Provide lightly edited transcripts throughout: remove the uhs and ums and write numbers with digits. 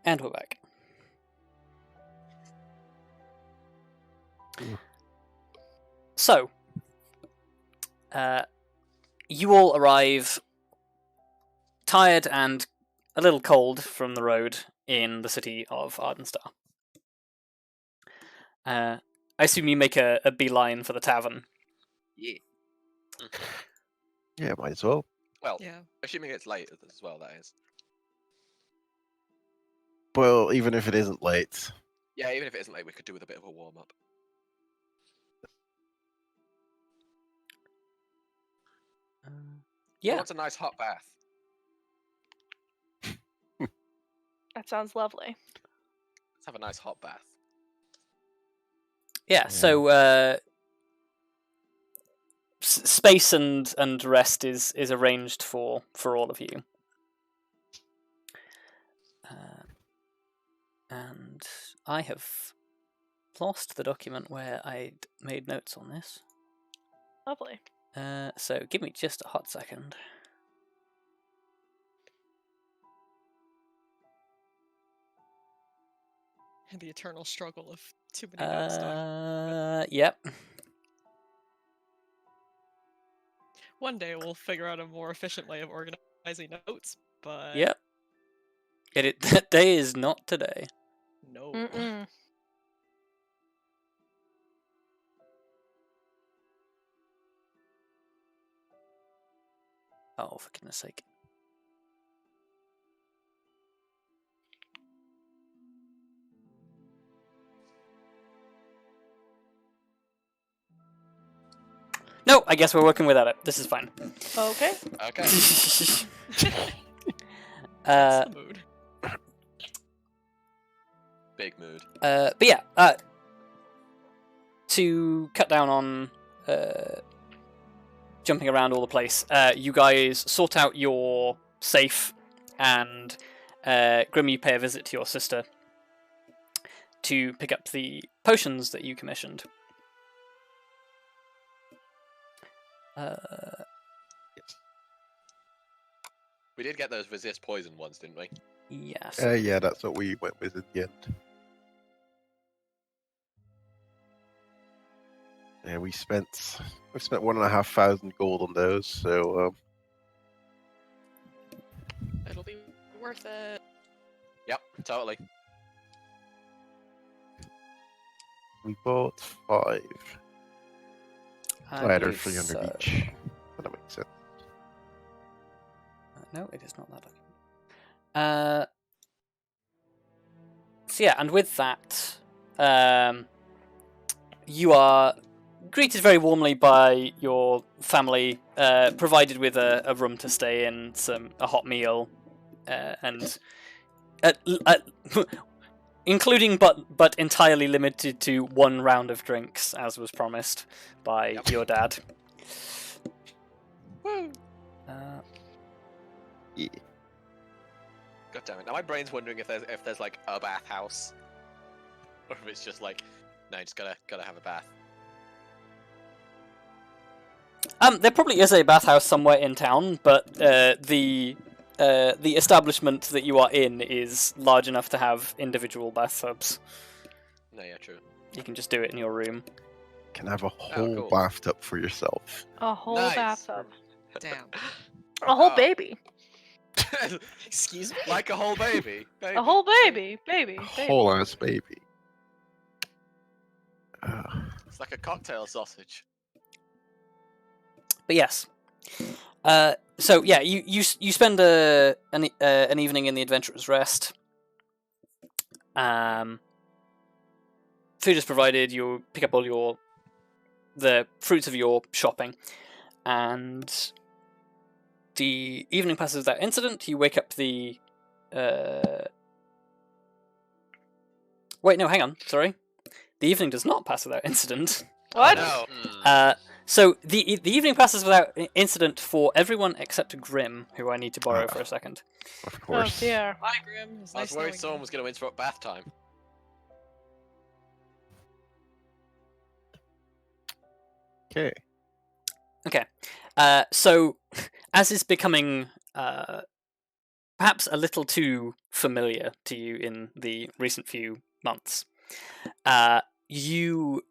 And we're back. So, you all arrive tired and a little cold from the road in the city of Ardenstar. I assume you make a beeline for the tavern. Yeah. Yeah, might as well. Well, Yeah. assuming it's late as well, that is. Well, even if it isn't late. Yeah, even if it isn't late, we could do with a bit of a warm-up. Yeah. I want a nice hot bath. That sounds lovely. Let's have a nice hot bath. Yeah, so space and rest is arranged for all of you. And I have lost the document where I'd made notes on this. Lovely. So give me just a hot second. And the eternal struggle of too many notes. Yep. One day we'll figure out a more efficient way of organizing notes, but Yep. That day is not today. no. Mm-mm. Oh, for goodness sake. No, I guess we're working without it. This is fine. Okay. Okay. That's the mood. Big mood. But yeah, to cut down on jumping around all the place, you guys sort out your safe, and Grim, you pay a visit to your sister to pick up the potions that you commissioned. We did get those resist poison ones, didn't we? Yes. Yeah, that's what we went with at the end. Yeah, we spent 1,500 gold on those, so It'll be worth it. Yep, totally. we bought 5. I Right, or believe 300 so. each. That makes sense. No, it is not that document. So yeah, and with that, you are greeted very warmly by your family, provided with a room to stay in, a hot meal, and including but entirely limited to 1 round of drinks, as was promised by your dad. Woo! Yeah. God damn it. Now my brain's wondering if there's like a bathhouse. Or if it's just like, no, just gotta have a bath. There probably is a bathhouse somewhere in town, but the establishment that you are in is large enough to have individual bathtubs. No, yeah, true. You can just do it in your room. Can have a whole cool. bathtub for yourself. A whole Nice. bathtub. Damn. A whole Oh. baby. Excuse me? Like a whole baby. A whole baby. Baby. A Baby. whole ass baby. It's like a cocktail sausage. But yes. So yeah, you spend an evening in the Adventurer's Rest. Food is provided. You pick up all the fruits of your shopping, and the evening passes without incident. You wake up the. Wait, no, hang on. Sorry, the evening does not pass without incident. What? No. So the evening passes without incident for everyone except Grim, who I need to borrow for a second. Of Oh course. dear. Bye, Grim. It was I was nice worried knowing someone you. was going to interrupt bath time. Okay. Okay. So as is becoming perhaps perhaps a little too familiar to you in the recent few months. You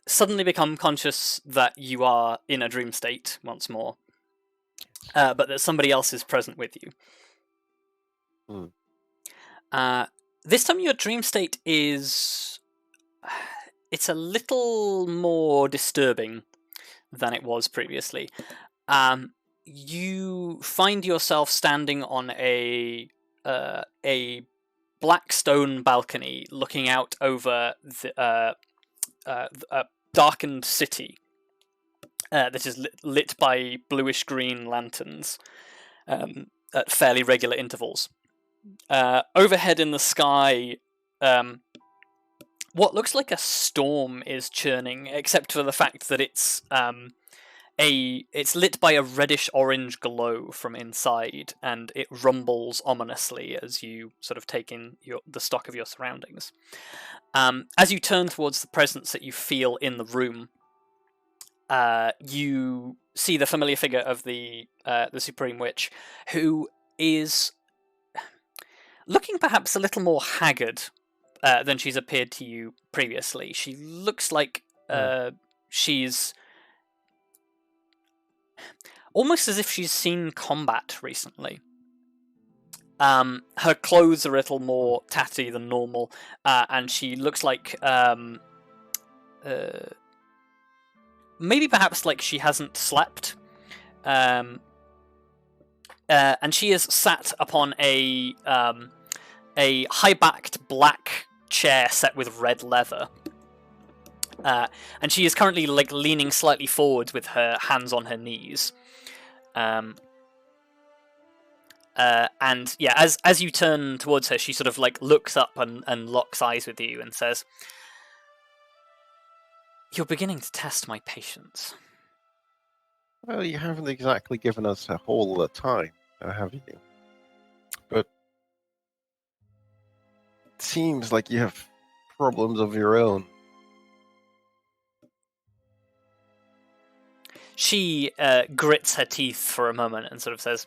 suddenly become conscious that you are in a dream state once more, but that somebody else is present with you. This time your dream state is... It's a little more disturbing than it was previously. You find yourself standing on a black stone balcony looking out over a darkened city that is lit by bluish-green lanterns at fairly regular intervals. Overhead in the sky, what looks like a storm is churning, except for the fact that it's lit by a reddish-orange glow from inside, and it rumbles ominously as you sort of take in the stock of your surroundings. As you turn towards the presence that you feel in the room, you see the familiar figure of the Supreme Witch, who is looking perhaps a little more haggard than she's appeared to you previously. She looks like she's almost as if she's seen combat recently. Her clothes are a little more tatty than normal, and she looks like maybe perhaps like she hasn't slept. And she is sat upon a high-backed black chair set with red leather. And she is currently like leaning slightly forward with her hands on her knees. And yeah, as you turn towards her, she sort of like looks up and locks eyes with you and says, "You're beginning to test my patience." Well, you haven't exactly given us a whole lot of time, have you? But it seems like you have problems of your own. She grits her teeth for a moment and sort of says,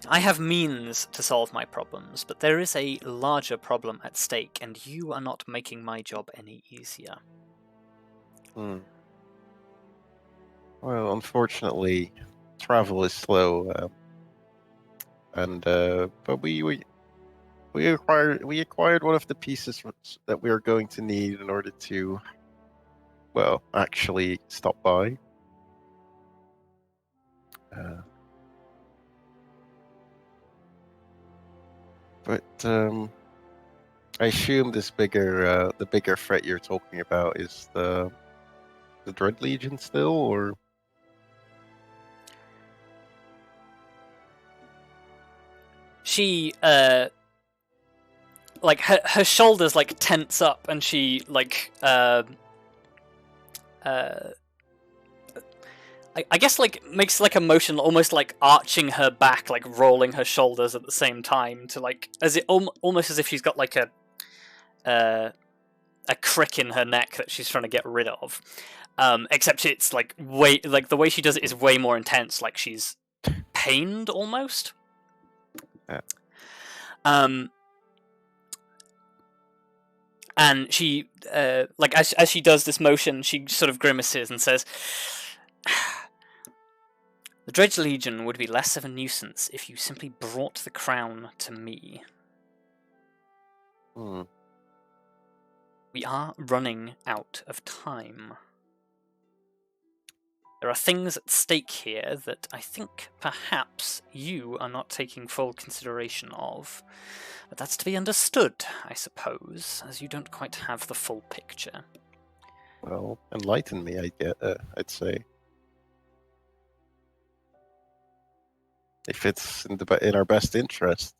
"I have means to solve my problems, but there is a larger problem at stake, and you are not making my job any easier." Well, unfortunately, travel is slow, but we acquired one of the pieces that we are going to need in order to, well, actually stop by. But I assume the bigger threat you're talking about is the Dread Legion still, or? She like her shoulders like tense up, and she like I guess like makes like a motion, almost like arching her back, like rolling her shoulders at the same time, to like almost as if she's got like a crick in her neck that she's trying to get rid of. Except it's like the way she does it is way more intense, like she's pained almost. Yeah. And she like as she does this motion, she sort of grimaces and says, "The Dread Legion would be less of a nuisance if you simply brought the crown to me." We are running out of time. There are things at stake here that I think perhaps you are not taking full consideration of. But that's to be understood, I suppose, as you don't quite have the full picture. Well, enlighten me, I'd say. If it's in our best interest,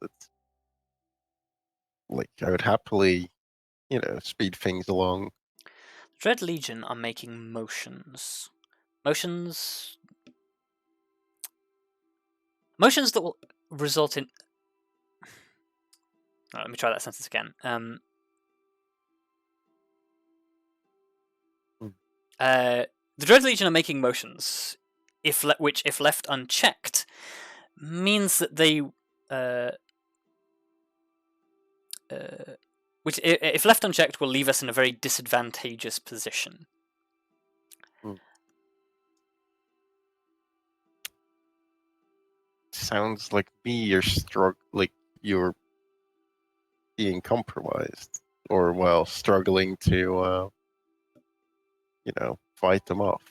I would happily, speed things along. Dread Legion are making motions that will result in... Oh, let me try that sentence again. The Dread Legion are making motions, which, if left unchecked, means that they, which, if left unchecked, will leave us in a very disadvantageous position. Sounds like you're being compromised, or well, struggling to, fight them off.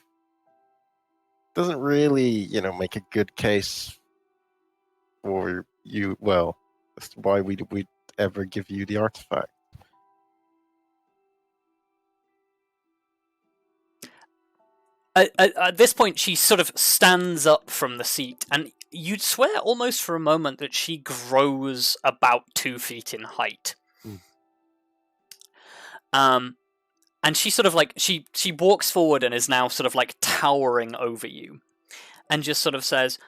Doesn't really, make a good case for you. Well, that's why we'd ever give you the artifact. At this point, she sort of stands up from the seat, and you'd swear almost for a moment that she grows about 2 feet in height. And she sort of she walks forward and is now sort of towering over you, and just sort of says,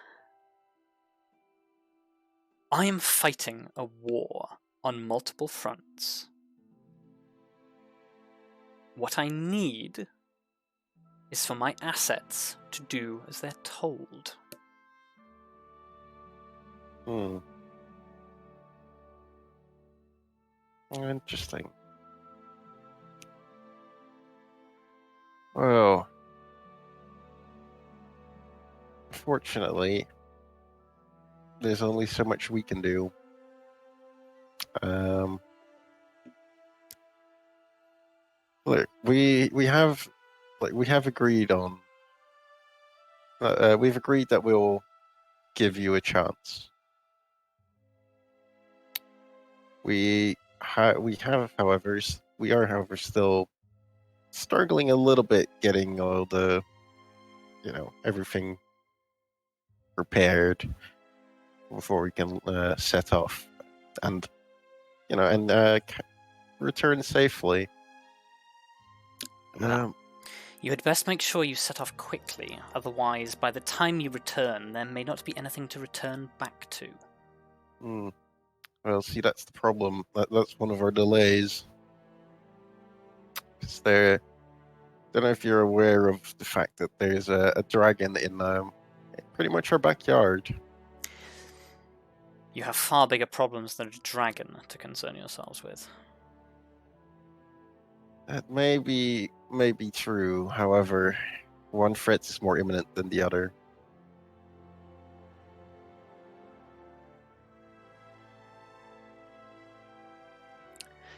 "I am fighting a war on multiple fronts. What I need is for my assets to do as they're told." Interesting. Well, fortunately, there's only so much we can do. Look, we have agreed on. We've agreed that we'll give you a chance. We are, however, still struggling a little bit getting all the, everything prepared before we can set off and, return safely. You had best make sure you set off quickly, otherwise by the time you return, there may not be anything to return back to. Well, see, that's the problem. That's one of our delays. Because I don't know if you're aware of the fact that there's a dragon in pretty much our backyard. You have far bigger problems than a dragon to concern yourselves with. That may be true. However, one threat is more imminent than the other.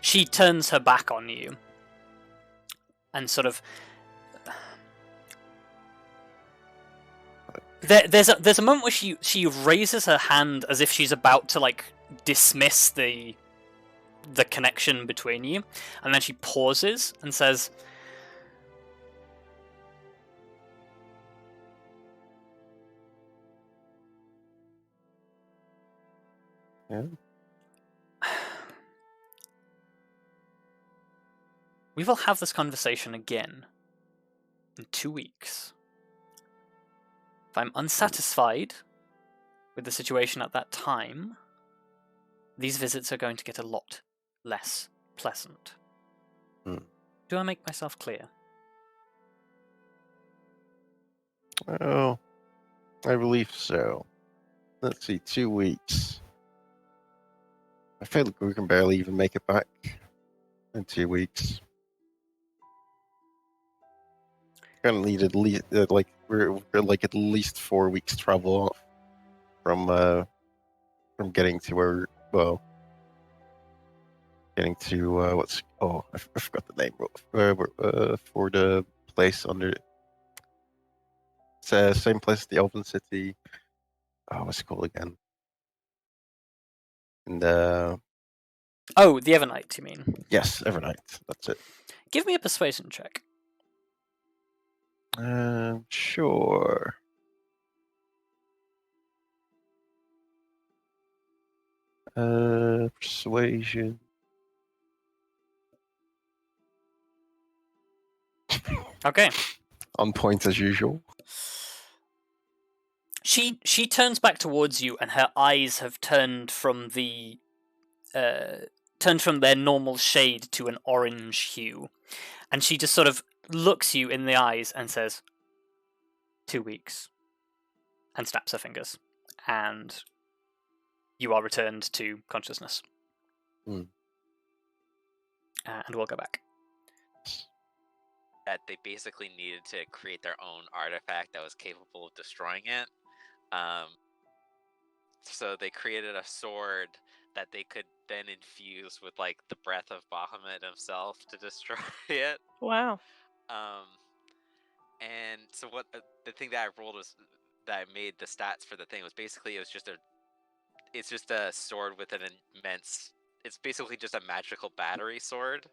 She turns her back on you and sort of... There's a moment where she raises her hand as if she's about to dismiss the connection between you, and then she pauses and says, Yeah. "We will have this conversation again in 2 weeks. If I'm unsatisfied with the situation at that time, these visits are going to get a lot less pleasant. Do I make myself clear?" Oh, I believe so. Let's see, 2 weeks. I feel like we can barely even make it back in 2 weeks. Gonna need at least we're at least 4 weeks travel off from getting to I forgot the name for the place under. It's same place as the Elven City. What's it called again? And Oh, the Evernight, you mean? yes, Evernight. That's it. Give me a persuasion check. Sure. Persuasion. Okay. On point as usual. She turns back towards you, and her eyes have turned from their normal shade to an orange hue, and she just sort of looks you in the eyes and says, 2 weeks, and snaps her fingers, and you are returned to consciousness. Hmm. And we'll go back. That they basically needed to create their own artifact that was capable of destroying it. So they created a sword that they could then infuse with like the breath of Bahamut himself to destroy it. Wow. And so what the thing that I rolled was that I made the stats for the thing was basically it's just a sword with an immense. It's basically just a magical battery sword.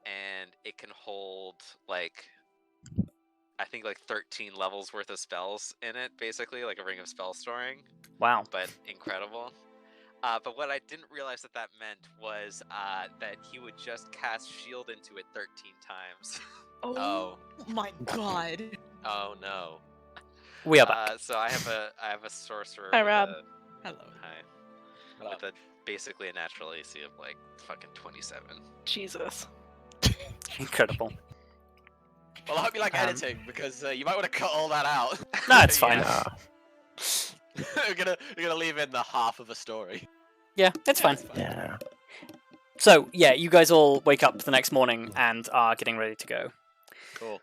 And it can hold like I think like 13 levels worth of spells in it, basically like a ring of spell storing. Wow. But incredible. But what I didn't realize that meant was that he would just cast shield into it 13 times. Oh. my god. Oh no. We are back. So I have a sorcerer. Hi, with Rob. Hello. Hi. With basically a natural AC of like fucking 27. Jesus. Incredible. Well, I hope you like editing because you might want to cut all that out. No, it's fine. Yeah. You're gonna leave in the half of a story. Yeah, it's fine. Yeah. So, yeah, you guys all wake up the next morning and are getting ready to go. Cool.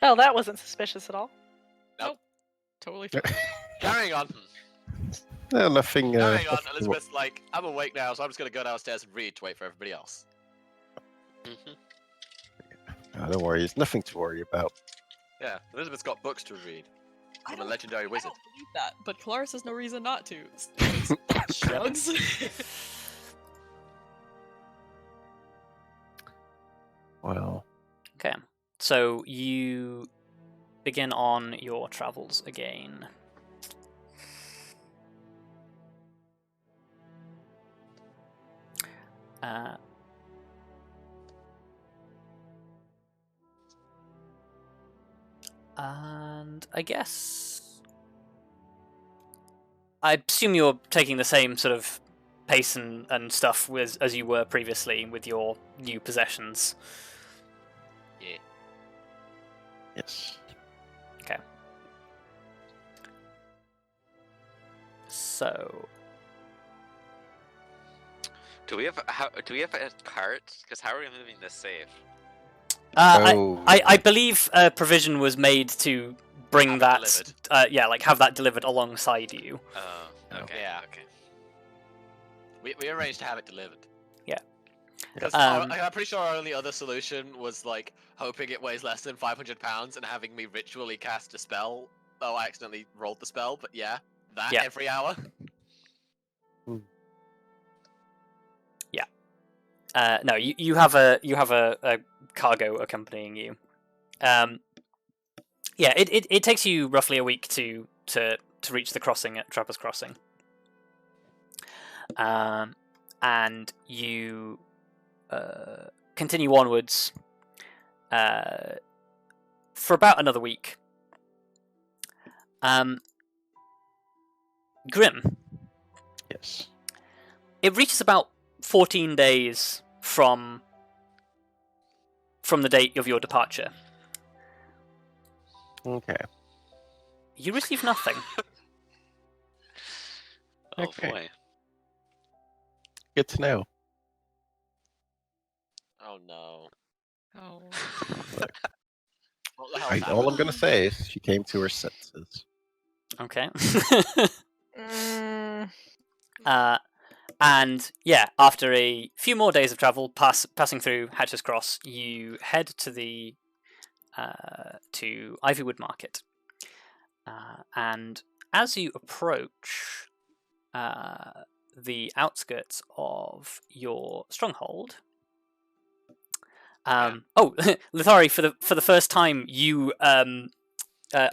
Oh, that wasn't suspicious at all. Totally fine. Carrying on. No, nothing. Carrying on. nothing- Elizabeth's like, I'm awake now, so I'm just gonna go downstairs and read to wait for everybody else. No, don't worry. There's nothing to worry about. Yeah, Elizabeth's got books to read. I I'm a don't- legendary I wizard. don't believe that, but Kelariis has no reason not to. Shrugs. Well, Okay, so you begin on your travels again. And I guess I assume you're taking the same sort of pace and stuff as you were previously with your new possessions. Yeah. yes. So Do we have a cart? Because how are we moving this safe? Oh. I believe a provision was made to bring Have it that, delivered. yeah, like have that delivered alongside you. Oh, Oh. okay. Yeah. Okay. We arranged to have it delivered. Yeah. Because Um, I'm pretty sure our only other solution was like hoping it weighs less than 500 pounds and having me ritually cast a spell. Oh, I accidentally rolled the spell, but yeah, that Yeah. every hour. No, you have a cargo accompanying you. Yeah, it takes you roughly a week to reach the crossing at Trapper's Crossing. And you continue onwards for about another week. Grim, Yes. it reaches about 14 days from the date of your departure. Okay. You receive nothing. Oh Okay. boy. Good to know. Oh no. Oh. What the hell? Right, all I'm gonna say is she came to her senses. Okay. Mm, And yeah, after a few more days of travel, passing through Hatcher's Cross, you head to the to Ivywood Market. And as you approach the outskirts of your stronghold, Lithari, for the first time, you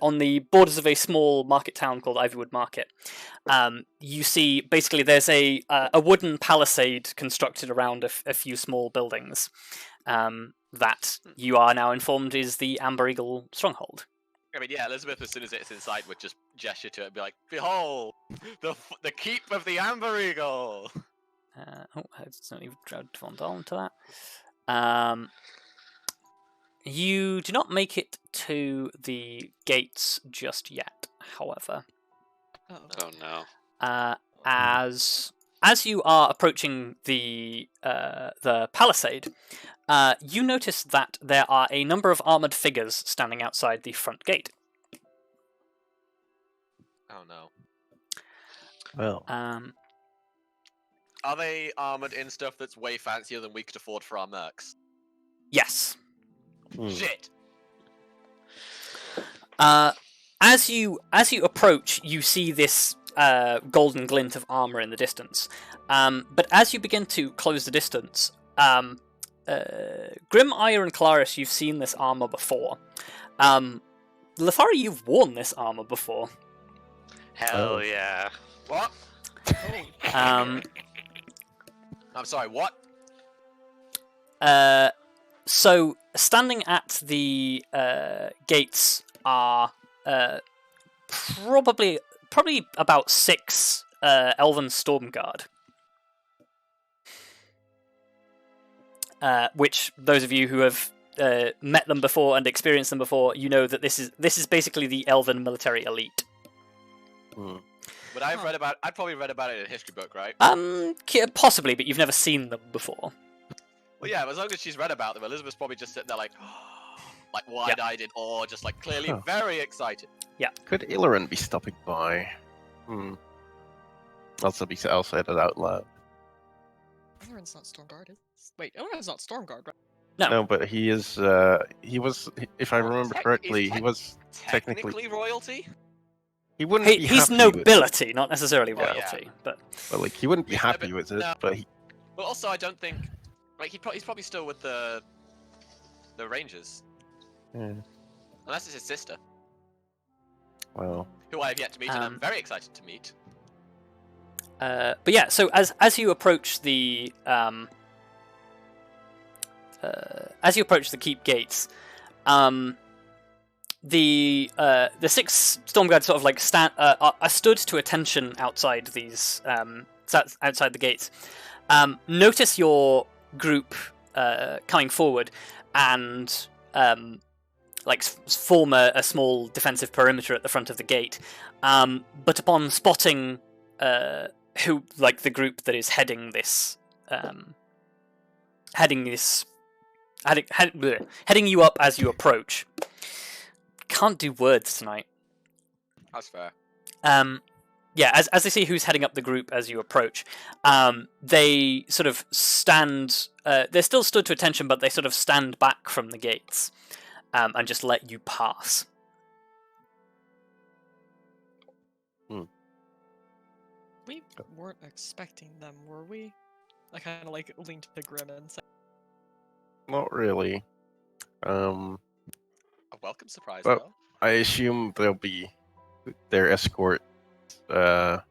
on the borders of a small market town called Ivywood Market, you see basically there's a wooden palisade constructed around a few small buildings that you are now informed is the Amber Eagle stronghold. I mean, yeah, Elizabeth, as soon as it's in sight, would just gesture to it and be like, "Behold, the keep of the Amber Eagle." I accidentally dragged Von Dahl to that. You do not make it to the gates just yet, however. Oh no. As you are approaching the palisade, you notice that there are a number of armored figures standing outside the front gate. Oh no. Well, Are they armored in stuff that's way fancier than we could afford for our mercs? Yes. Shit! As you approach, you see this golden glint of armor in the distance. But as you begin to close the distance, Grim, Arya, and Kelariis, you've seen this armor before. Lithari, you've worn this armor before. Hell yeah. What? Um, I'm sorry, what? So standing at the gates are probably about 6 Elven Stormguard. Which those of you who have met them before and experienced them before, you know that this is basically the Elven military elite. Would I have read about? I'd probably read about it in a history book, right? Possibly, but you've never seen them before. Well, yeah, as long as she's read about them, Elizabeth's probably just sitting there like, like wide-eyed in awe, just like clearly very excited. could Ilorin be stopping by? I'll say it out loud. Aaron's not Stormguard. Wait, Aaron's not Stormguard, right? No, but he is. He was, if I remember correctly, he was Technically royalty. He wouldn't be He's happy with it. nobility, not necessarily Yeah. royalty, but Well, like he wouldn't be Yeah, happy but- with it, no. but he. But also, I don't think like he's probably still with the Rangers, Yeah, unless it's his sister, well, who I have yet to meet, and I'm very excited to meet. but yeah. So as you approach the keep gates, the 6 Stormguards sort of like are stood to attention outside these outside the gates. Notice your group coming forward and form a small defensive perimeter at the front of the gate. But upon spotting who the group that is heading you up as you approach. Can't do words tonight. That's fair. Yeah, as they see who's heading up the group as you approach, they sort of stand. They're still stood to attention, but they sort of stand back from the gates and just let you pass. We weren't expecting them, were we? I kind of leaned to Grim and said, not really. A welcome surprise, Well- though. I assume they'll be their escort. They're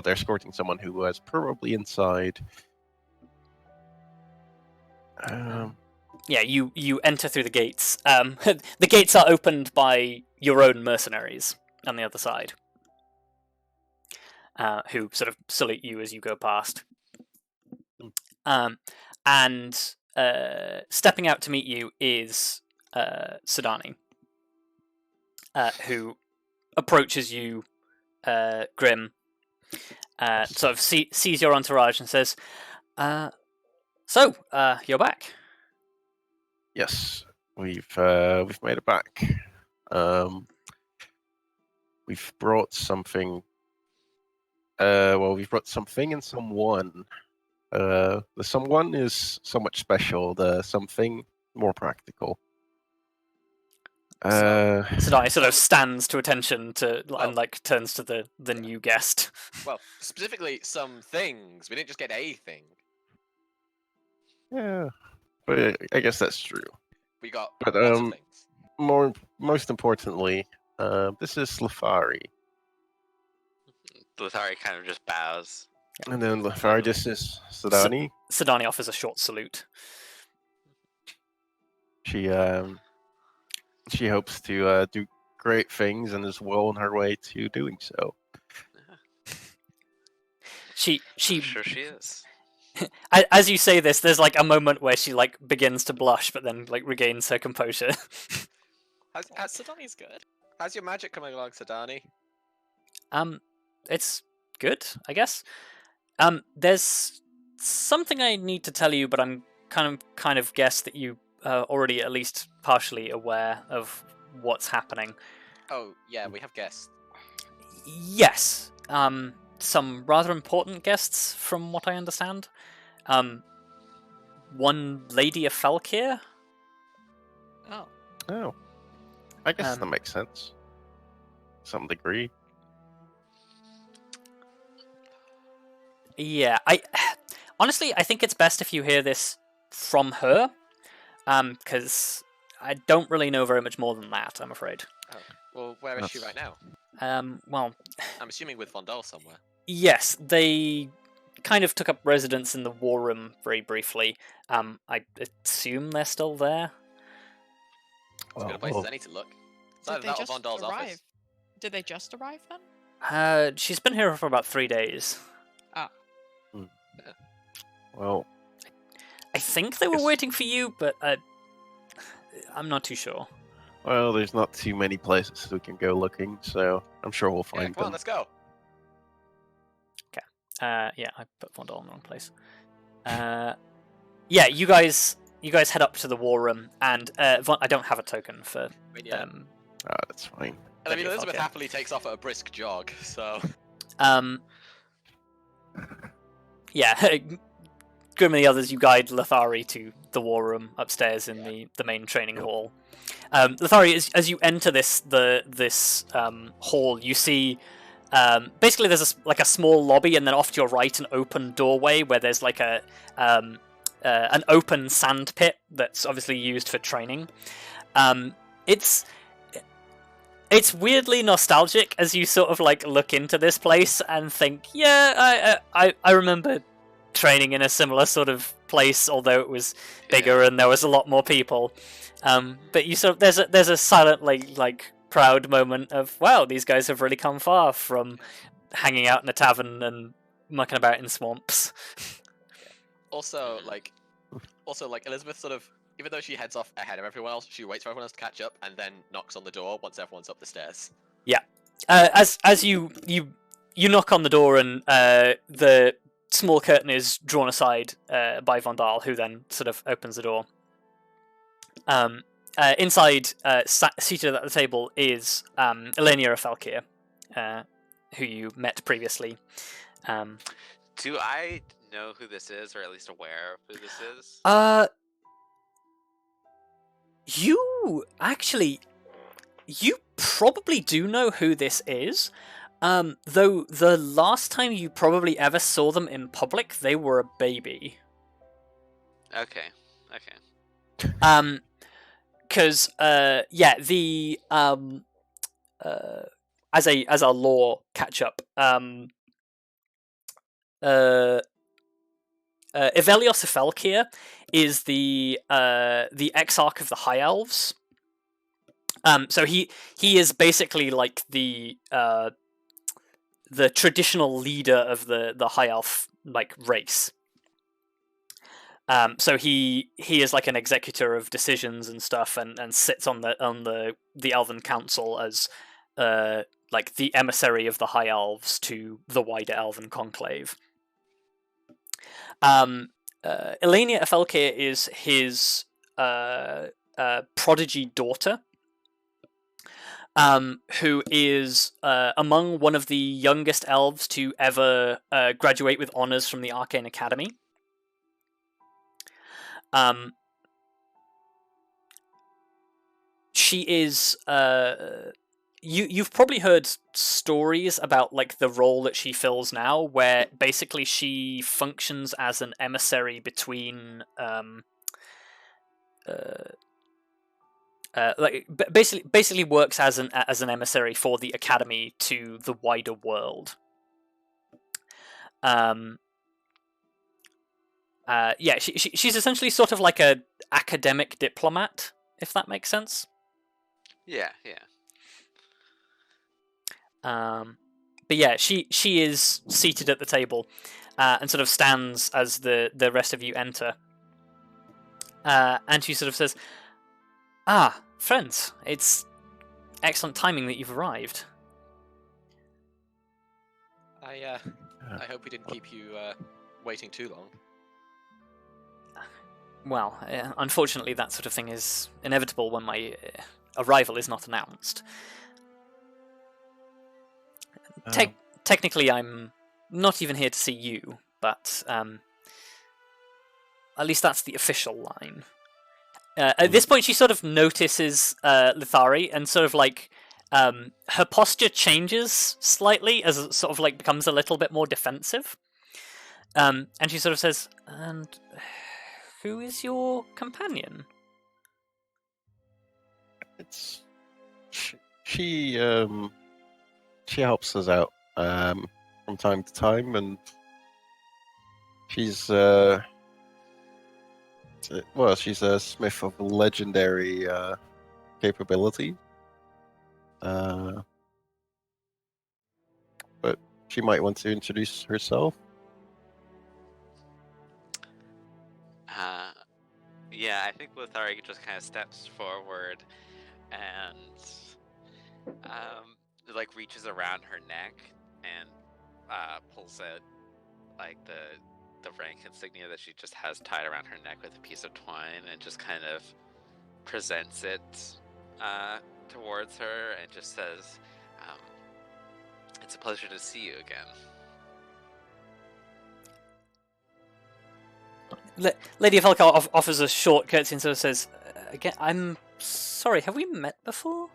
escorting someone who was probably inside. Yeah, you enter through the gates. The gates are opened by your own mercenaries on the other side, who sort of salute you as you go past. And stepping out to meet you is Sidani, who approaches you, Grim, sort of sees your entourage and says, "So, you're back." Yes, we've made it back. We've brought something. We've brought something and someone. The someone is somewhat special. The something more practical. Sidani sort of stands to attention and turns to the new guest. Well, specifically some things. We didn't just get a thing. Yeah, but I guess that's true. We got But, lots of things. Most importantly, this is Lithari. Lithari kind of just bows. And then Lithari just says, Sidani. Sidani offers a short salute. She hopes to do great things and is well on her way to doing so. She I'm sure she is. as you say this, there's like a moment where she like begins to blush, but then like regains her composure. Sidoni's good. How's your magic coming along, Sidani? It's good, I guess. There's something I need to tell you, but I'm kind of guess that you are already at least partially aware of what's happening. Oh, yeah, we have guests. Yes. Some rather important guests, from what I understand. One Lady of Falkir. Oh. Oh, I guess Um, that makes sense. To some degree. Yeah, honestly, I think it's best if you hear this from her, because I don't really know very much more than that, I'm afraid. Oh, well, where is she right now? Well, I'm assuming with Vondal somewhere. yes, they kind of took up residence in the war room very briefly. I assume they're still there. As good a place as any to look. It's Did either they that or just Vondal's arrive? office. Did they just arrive then? She's been here for about 3 days. Well, I think they were Yes. waiting for you, but I'm not too sure. well, there's not too many places we can go looking, so I'm sure we'll Yeah, find come on, them. let's go. Yeah, I put Vondal in the wrong place. Yeah, you guys head up to the war room, and I don't have a token for. I mean, yeah. That's fine. And I mean, yeah, Elizabeth okay. happily takes off at a brisk jog, so... Yeah, Grim and the others, you guide Lithari to the war room upstairs in the main training hall. Lithari, as you enter this hall, you see basically there's a small lobby, and then off to your right an open doorway where there's like an open sand pit that's obviously used for training. It's weirdly nostalgic as you sort of like look into this place and think, yeah, I remember training in a similar sort of place, although it was bigger and there was a lot more people. But you sort of there's a silent like proud moment of, wow, these guys have really come far from hanging out in a tavern and mucking about in swamps. Also, like, Elizabeth sort of, even though she heads off ahead of everyone else, she waits for everyone else to catch up and then knocks on the door once everyone's up the stairs. Yeah. As you knock on the door, and the small curtain is drawn aside by Vondal, who then sort of opens the door. Inside, seated at the table, is Elenia of Falkir, who you met previously. Do I know who this is, or at least aware of who this is? You probably do know who this is. Though the last time you probably ever saw them in public, they were a baby. Okay. Because as a lore catch up, Ivelios of Falkir is the exarch of the High Elves. So he is basically like the traditional leader of the High Elf like race. So he is like an executor of decisions and stuff, and sits on the Elven Council as like the emissary of the High Elves to the wider Elven conclave. Elenia of Falkir is his prodigy daughter, who is among one of the youngest elves to ever graduate with honors from the Arcane Academy. She is you've probably heard stories about like the role that she fills now, where basically she functions as an emissary between basically works as an emissary for the academy to the wider world. She's essentially sort of like a academic diplomat, if that makes sense. Yeah. But yeah, she is seated at the table, and sort of stands as the rest of you enter. And she sort of says, "Ah, friends, it's excellent timing that you've arrived." I hope we didn't keep you waiting too long. Well, unfortunately, that sort of thing is inevitable when my arrival is not announced. Technically, I'm not even here to see you, but at least that's the official line. At this point, she sort of notices Lithari, and sort of like her posture changes slightly as it sort of like becomes a little bit more defensive. And she sort of says, "And who is your companion?" It's she helps us out from time to time, and she's she's a smith of legendary capability. But she might want to introduce herself. Yeah, I think Lithari just kind of steps forward and like reaches around her neck and pulls out like the rank insignia that she just has tied around her neck with a piece of twine, and just kind of presents it towards her and just says, "It's a pleasure to see you again." Lady of Helka offers a short curtsy and sort of says, "Again, I'm sorry, have we met before?"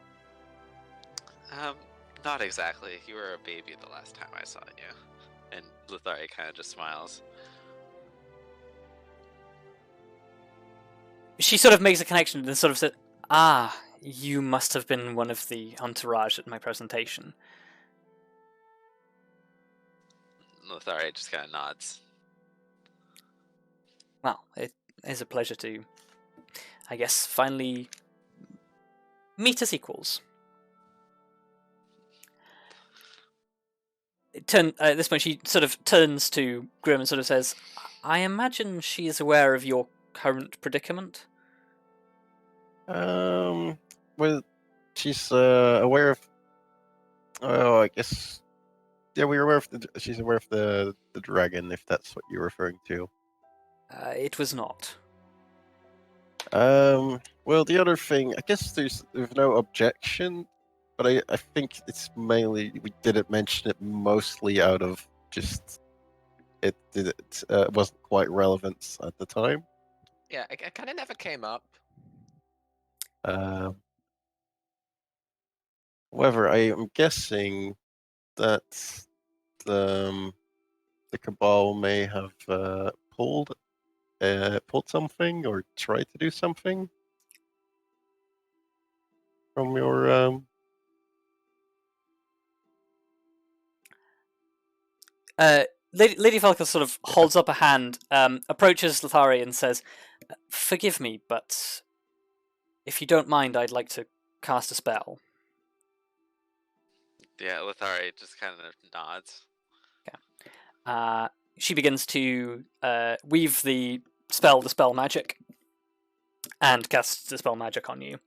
Not exactly. You were a baby the last time I saw you. And Lithari kind of just smiles. She sort of makes a connection and sort of said, "Ah, you must have been one of the entourage at my presentation." Lithari just kind of nods. Well, it is a pleasure to, I guess, finally meet as equals. At this point, she sort of turns to Grim and sort of says, "I imagine she is aware of your current predicament?" Well, she's aware of. Oh, I guess. Yeah, we're aware of she's aware of the dragon, if that's what you're referring to. It was not. Well, the other thing, I guess there's no objection, but I think it's mainly we didn't mention it mostly out of just it wasn't quite relevant at the time. Yeah, it kind of never came up. However, I am guessing that the Cabal may have pulled something or tried to do something from your Lady Falcon sort of holds up a hand, approaches Lithari and says, "Forgive me, but if you don't mind, I'd like to cast a spell." Yeah, Lithari just kind of nods. She begins to weave the spell magic, and casts the spell magic on you.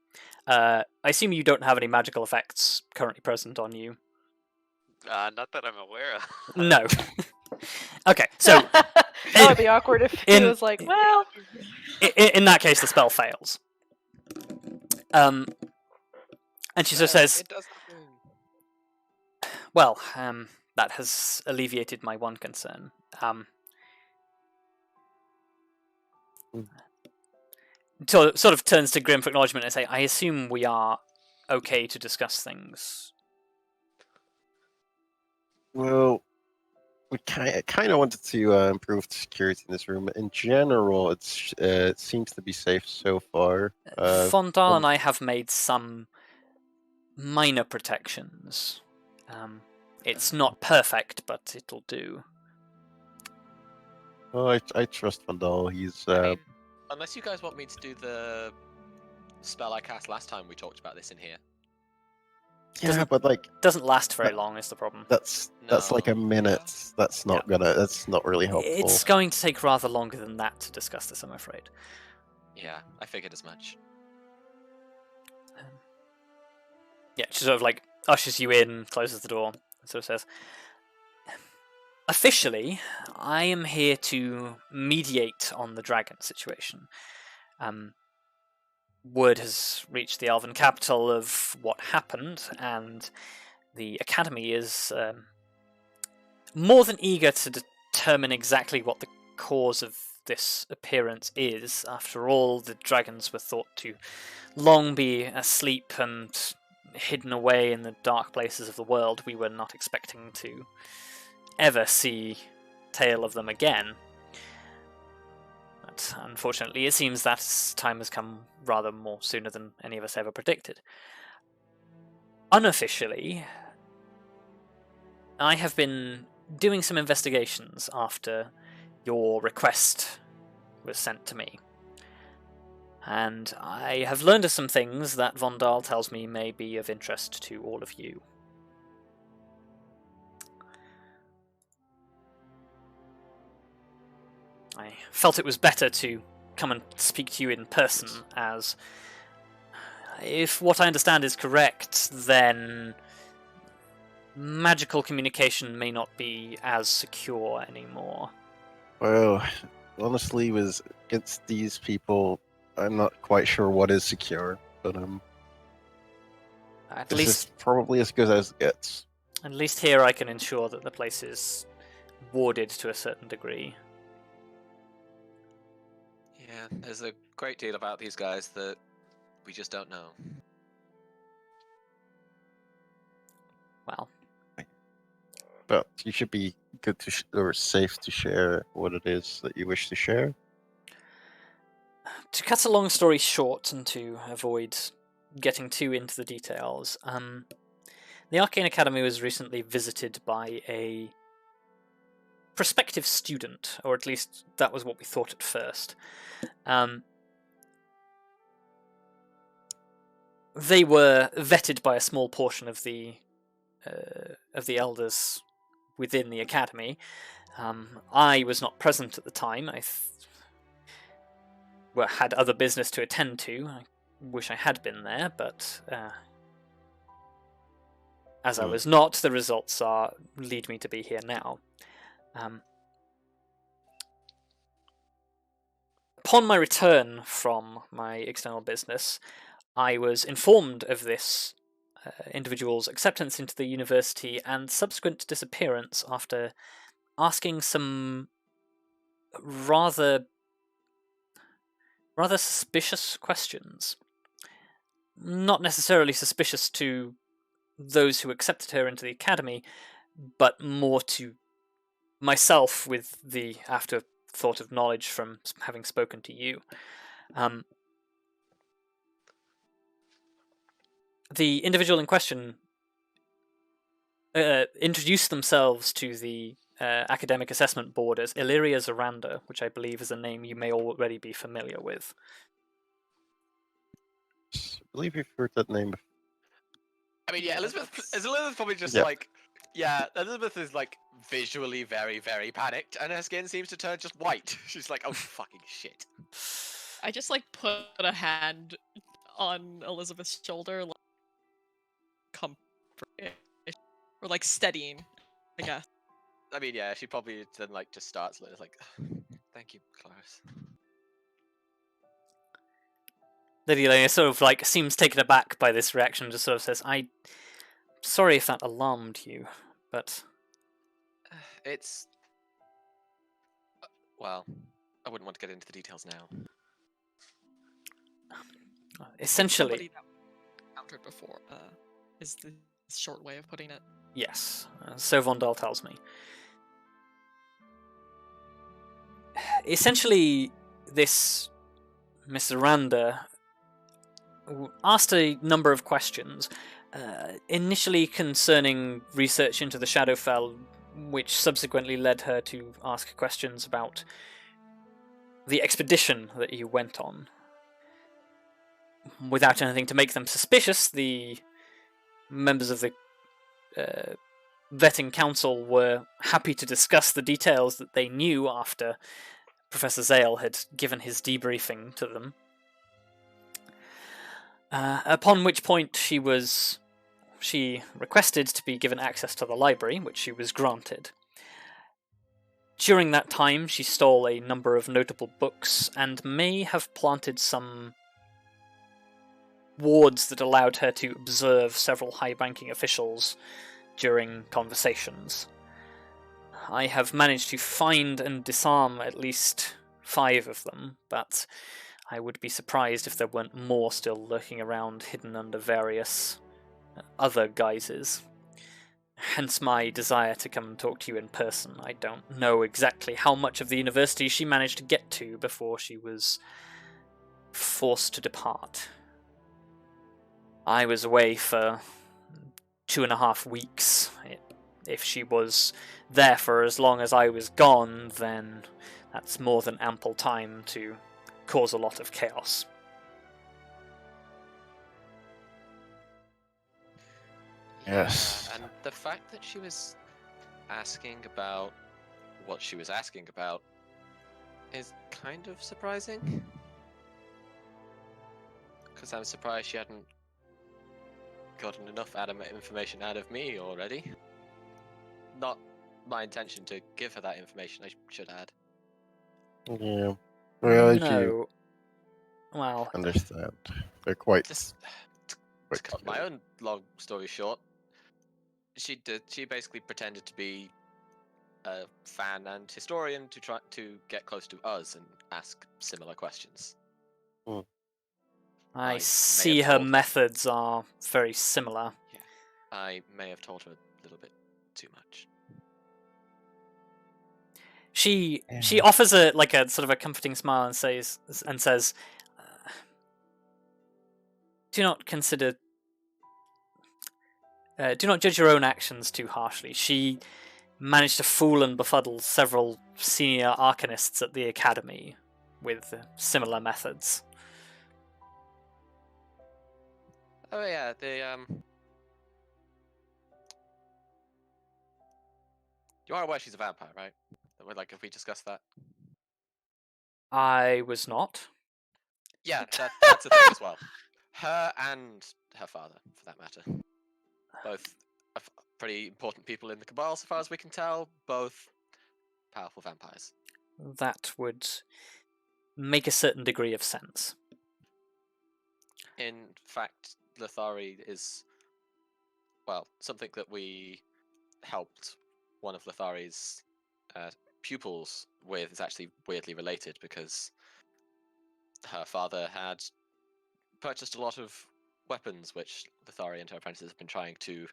I assume you don't have any magical effects currently present on you. Not that I'm aware of. No. Okay, so That would be awkward if he was like, well. in that case, the spell fails. And she sort of says, It does happen. "Well, that has alleviated my one concern. Sort of turns to Grim for acknowledgement and say, I assume we are okay to discuss things." Well, we kind of wanted to improve the security in this room. In general, it seems to be safe so far. Fondal and I have made some minor protections. It's not perfect, but it'll do. Well, I trust Vandal. He's I mean, unless you guys want me to do the spell I cast last time we talked about this in here. Yeah, Doesn't- but like Doesn't last very That- long is the problem. that's like a No, minute. That's not gonna. That's not really helpful. It's going to take rather longer than that to discuss this, I'm afraid. Yeah, I figured as much. Yeah, she sort of like ushers you in, closes the door, and sort of says, officially, I am here to mediate on the dragon situation. Word has reached the Elven capital of what happened, and the Academy is more than eager to determine exactly what the cause of this appearance is. After all, the dragons were thought to long be asleep and hidden away in the dark places of the world. We were not expecting to ever see tale of them again. But unfortunately, it seems that time has come rather more sooner than any of us ever predicted. Unofficially, I have been doing some investigations after your request was sent to me. And I have learned of some things that Vondal tells me may be of interest to all of you. I felt it was better to come and speak to you in person, as if what I understand is correct, then magical communication may not be as secure anymore. Well, honestly, was against these people. I'm not quite sure what is secure, but At this least, is probably as good as it gets. at least here I can ensure that the place is warded to a certain degree. Yeah, there's a great deal about these guys that we just don't know. Well, But you should be good to or safe to share what it is that you wish to share. to cut a long story short and to avoid getting too into the details, the Arcane Academy was recently visited by a prospective student, or at least that was what we thought at first. They were vetted by a small portion of the elders within the academy. I was not present at the time. I had other business to attend to. I wish I had been there, but as I was not, the results lead me to be here now. Upon my return from my external business, I was informed of this individual's acceptance into the university and subsequent disappearance after asking some rather suspicious questions. Not necessarily suspicious to those who accepted her into the academy, but more to myself with the afterthought of knowledge from having spoken to you. The individual in question introduced themselves to the academic assessment board as Illyria Zoranda, which I believe is a name you may already be familiar with. I believe you've heard that name before. I mean, yeah, Elizabeth probably just Yeah. like, yeah, Elizabeth is like visually very, very panicked, and her skin seems to turn just white. She's like, oh fucking shit. I just like put a hand on Elizabeth's shoulder, like comfort, or like steadying, I guess. I mean, yeah, she probably then like just starts like, thank you, Kelariis. Lady Elena sort of like seems taken aback by this reaction, just sort of says, "I'm sorry if that alarmed you, but It's well, I wouldn't want to get into the details now. essentially, Somebody that we encountered before is the short way of putting it. yes." So Vondal tells me. Essentially, this Miss Zoranda asked a number of questions, initially concerning research into the Shadowfell, which subsequently led her to ask questions about the expedition that you went on. Without anything to make them suspicious, the members of the vetting council were happy to discuss the details that they knew after Professor Zale had given his debriefing to them. Upon which point she requested to be given access to the library, which she was granted. During that time, she stole a number of notable books and may have planted some wards that allowed her to observe several high-ranking officials during conversations. I have managed to find and disarm at least 5 of them, but I would be surprised if there weren't more still lurking around, hidden under various other guises. Hence my desire to come and talk to you in person. I don't know exactly how much of the university she managed to get to before she was forced to depart. I was away for 2.5 weeks. If she was there for as long as I was gone, then that's more than ample time to cause a lot of chaos. Yes. And the fact that she was asking about what she was asking about is kind of surprising. Because I'm surprised she hadn't gotten enough information out of me already. Not my intention to give her that information, I should add. Yeah. Well, if you No. Well, understand, they're quite. Just to quite cut my own long story short, she basically pretended to be a fan and historian to try to get close to us and ask similar questions. I may see have her told her. methods are very similar. I may have told her a little bit too much. She Yeah. offers a sort of a comforting smile and says, "Do not consider, do not judge your own actions too harshly. She managed to fool and befuddle several senior arcanists at the academy with similar methods." Oh yeah, you are aware she's a vampire, right? If we discuss that. I was not. Yeah, that's a thing as well. Her and her father, for that matter. Both pretty important people in the Cabal, so far as we can tell. Both powerful vampires. That would make a certain degree of sense. In fact, Lithari is, well, something that we helped one of Lithari's pupils with is actually weirdly related because her father had purchased a lot of weapons which Lithari and her apprentices have been trying to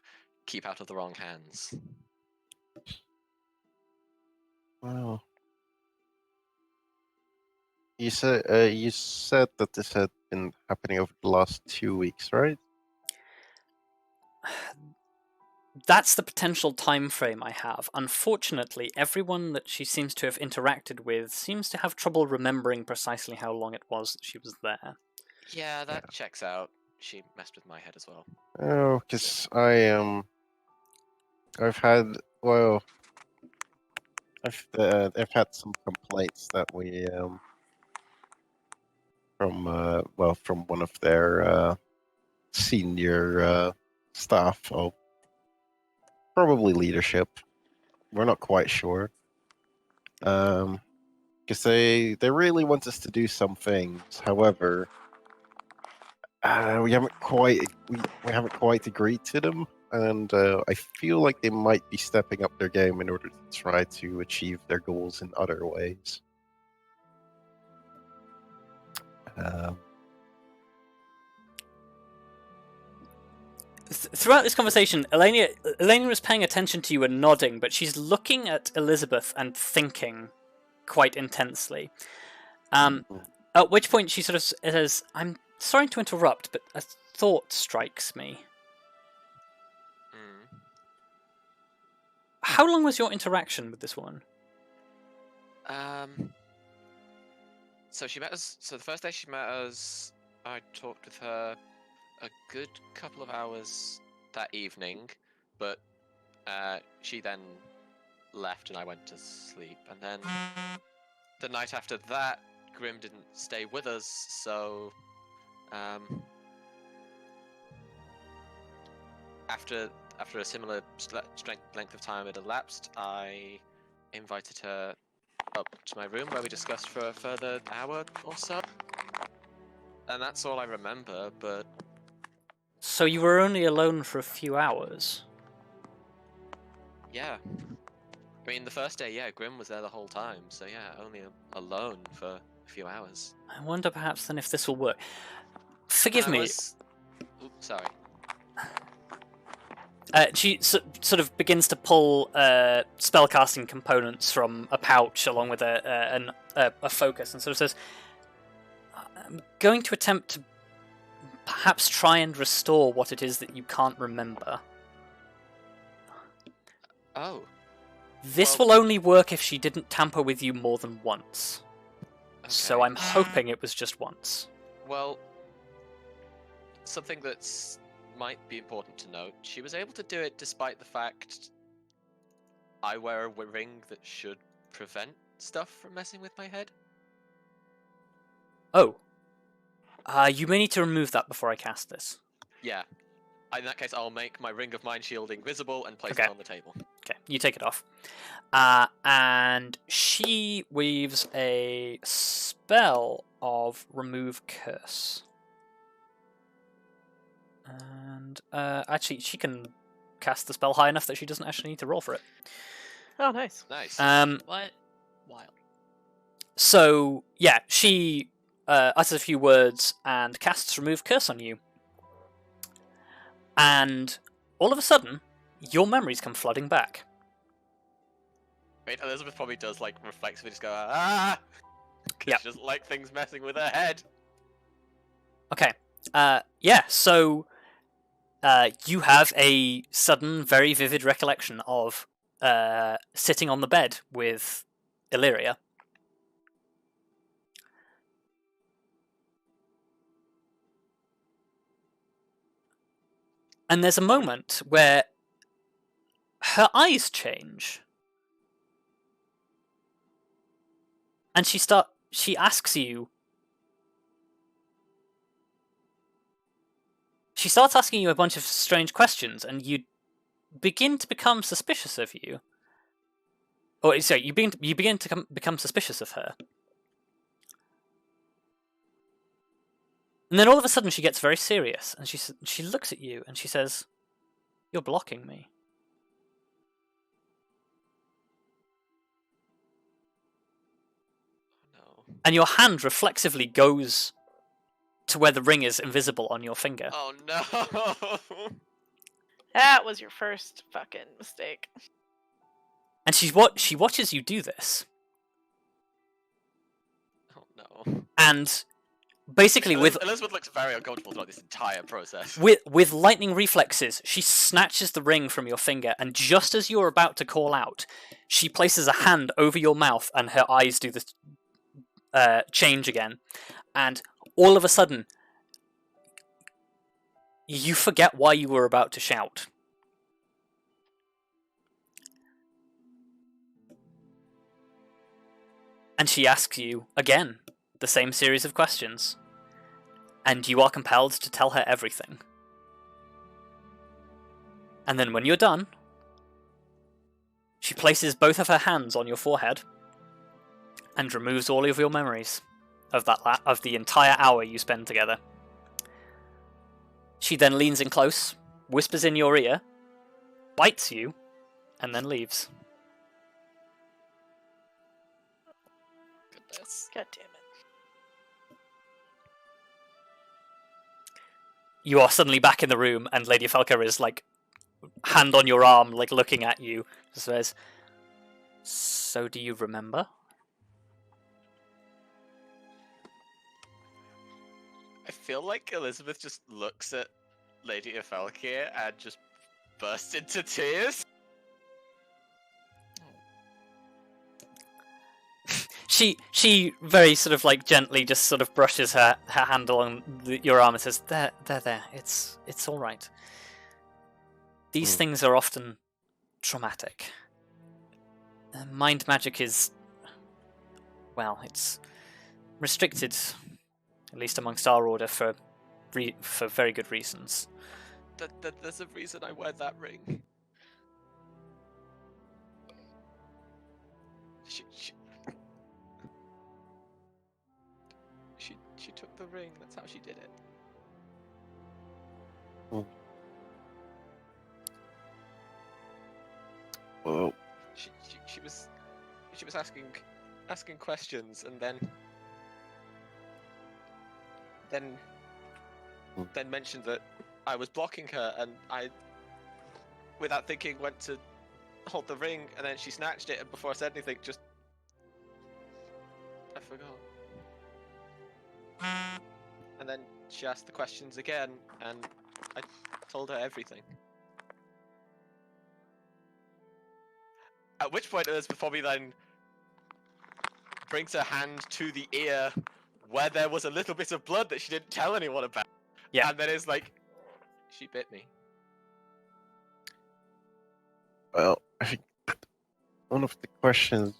keep out of the wrong hands. Wow. You said that this had been happening over the last 2 weeks, right? That's the potential time frame I have. Unfortunately, everyone that she seems to have interacted with seems to have trouble remembering precisely how long it was that she was there. Yeah, that checks out. She messed with my head as well. Oh, because I've had I've had some complaints that we from one of their senior staff, or probably leadership. We're not quite sure. Because they really want us to do some things. However, we haven't quite agreed to them, and I feel like they might be stepping up their game in order to try to achieve their goals in other ways. Throughout this conversation, Elena was paying attention to you and nodding, but she's looking at Elizabeth and thinking quite intensely. At which point she sort of says, "I'm sorry to interrupt, but a thought strikes me. How long was your interaction with this woman?" So she met us. So the first day she met us, I talked with her a good couple of hours that evening, but she then left and I went to sleep. And then the night after that, Grim didn't stay with us, so after a similar length of time had elapsed, I invited her up to my room where we discussed for a further hour or so. And that's all I remember, but... So you were only alone for a few hours? Yeah. I mean, the first day, yeah, Grim was there the whole time, so yeah, only alone for a few hours. I wonder perhaps then if this will work. Forgive me. Oops, sorry. She sort of begins to pull spellcasting components from a pouch along with a focus and sort of says, I'm going to attempt to perhaps try and restore what it is that you can't remember. Oh. This Well- will only work if she didn't tamper with you more than once. So Okay. I'm hoping it was just once. Well, something that's might be important to note, she was able to do it despite the fact I wear a ring that should prevent stuff from messing with my head. Oh. You may need to remove that before I cast this. Yeah. In that case, I'll make my ring of mind shielding visible and place Okay. it on the table. Okay, you take it off. And she weaves a spell of remove curse. And actually, she can cast the spell high enough that she doesn't actually need to roll for it. Oh, nice. Nice. What? Wild. So, yeah, she utters a few words and casts remove curse on you. And all of a sudden, your memories come flooding back. Wait, Elizabeth probably does like reflexively just go ah, because Yeah. she doesn't like things messing with her head. Okay. Yeah, so you have a sudden, very vivid recollection of sitting on the bed with Illyria. And there's a moment where her eyes change. And she asks you. She starts asking you a bunch of strange questions, and you begin to become suspicious of you. Or sorry, you begin to become suspicious of her. And then all of a sudden she gets very serious, and she looks at you and she says, "You're blocking me." No. And your hand reflexively goes to where the ring is invisible on your finger. Oh no. That was your first fucking mistake. And she watches you do this. Oh no. And basically Elizabeth looks very uncomfortable throughout this entire process. with lightning reflexes, she snatches the ring from your finger, and just as you're about to call out, she places a hand over your mouth and her eyes do the change again. And all of a sudden, you forget why you were about to shout. And she asks you, again, the same series of questions. And you are compelled to tell her everything. And then when you're done, she places both of her hands on your forehead and removes all of your memories of of the entire hour you spend together. She then leans in close, whispers in your ear, bites you, and then leaves. Goodness. God damn it. You are suddenly back in the room, and Lady Felka is like, hand on your arm, like looking at you. Says, "So do you remember?" I feel like Elizabeth just looks at Lady Afelkir and just bursts into tears. She very sort of like gently just sort of brushes her hand along your arm and says, there, it's all right. these things are often traumatic. Mind magic is, well, it's restricted, at least amongst our order, for very good reasons. There's a reason I wear that ring. She took the ring. That's how she did it. Well, She was asking questions, and then mentioned that I was blocking her, and I, without thinking, went to hold the ring, and then she snatched it, and before I said anything, I forgot. And then she asked the questions again, and I told her everything. At which point Elizabeth probably then brings her hand to the ear where there was a little bit of blood that she didn't tell anyone about. Yeah. And then it's like, she bit me. well, I think one of the questions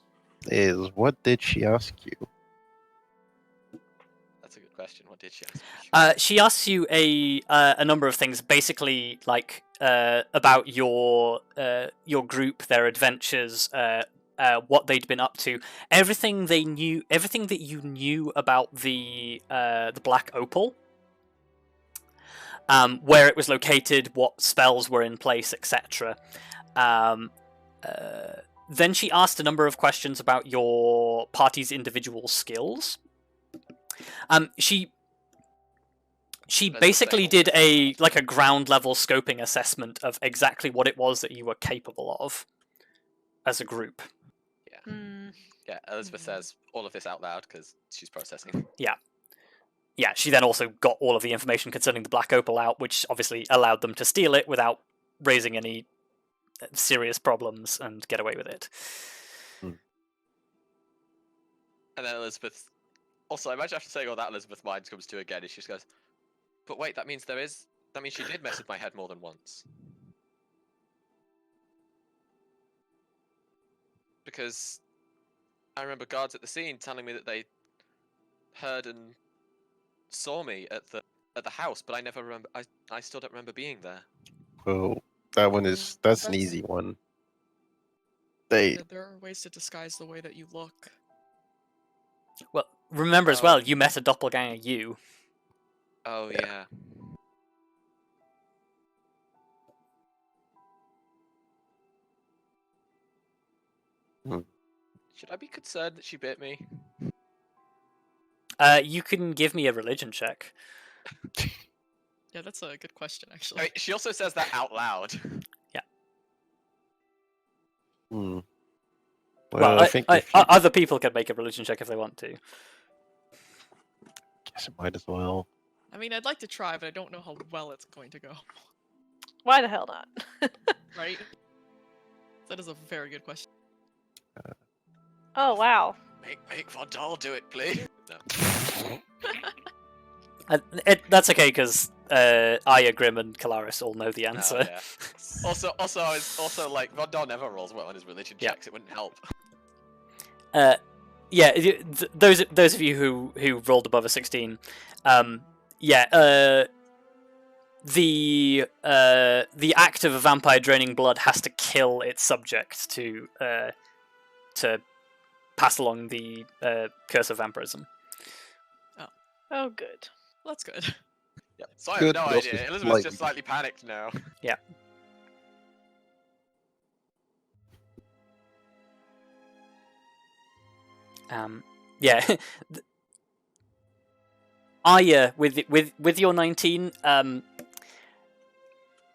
is, what did she ask you? That's a good question. What did she ask me? She asks you a number of things, basically like about your group, their adventures, what they'd been up to, everything that you knew about the Black Opal, where it was located, what spells were in place, etc. Then she asked a number of questions about your party's individual skills. She basically did a ground level scoping assessment of exactly what it was that you were capable of as a group. Yeah. Yeah, Elizabeth says all of this out loud because she's processing. Yeah, she then also got all of the information concerning the Black Opal out, which obviously allowed them to steal it without raising any serious problems and get away with it. And then Elizabeth... Also, I imagine after saying all that, Elizabeth's mind comes to again, and she just goes, but wait, that means she did mess with my head more than once. Because I remember guards at the scene telling me that they heard and saw me at the house, but I never remember. I still don't remember being there. Well, that's an easy one. There are ways to disguise the way that you look. Well, remember as well, you met a doppelganger you. Oh yeah. Should I be concerned that she bit me? You can give me a religion check. Yeah, that's a good question, actually. I mean, she also says that out loud. Yeah. Well, I think other people can make a religion check if they want to. guess it might as well. I mean, I'd like to try, but I don't know how well it's going to go. Why the hell not? Right? That is a very good question. Oh wow. Make Vondal do it, please. No. That's okay because Arya, Grim, and Kelariis all know the answer. Oh, yeah. Also, I was also like Vondal never rolls well on his religion checks. It wouldn't help. Yeah, those of you who rolled above a 16, the act of a vampire draining blood has to kill its subject to pass along the curse of vampirism. Oh good. Well, that's good. Yeah. So I Good, have no but also idea. Elizabeth's slightly just slightly panicked now. Yeah. Arya, with your 19,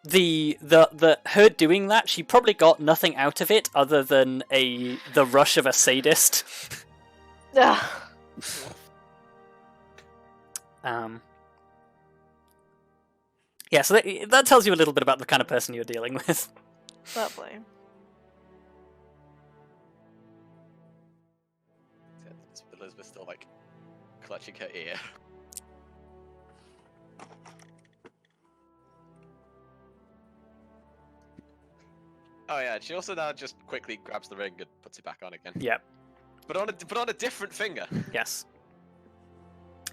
the her doing that, she probably got nothing out of it other than the rush of a sadist. Yeah, so that tells you a little bit about the kind of person you're dealing with. Lovely. Elizabeth's still like clutching her ear. Oh yeah, she also now just quickly grabs the ring and puts it back on again. Yeah. But on a different finger. Yes.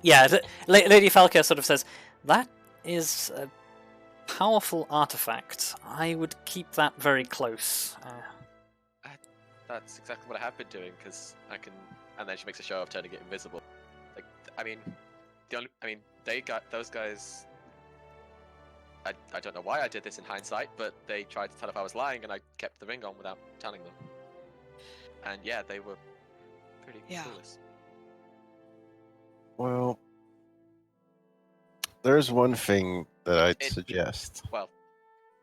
Yeah, Lady Falca sort of says, that is a powerful artifact. I would keep that very close. That's exactly what I have been doing, because I can... And then she makes a show of turning it invisible. Like, I mean, they got those guys... I don't know why I did this in hindsight, but they tried to tell if I was lying, and I kept the ring on without telling them. And yeah, they were pretty clueless. Well, there's one thing that I'd suggest. Well,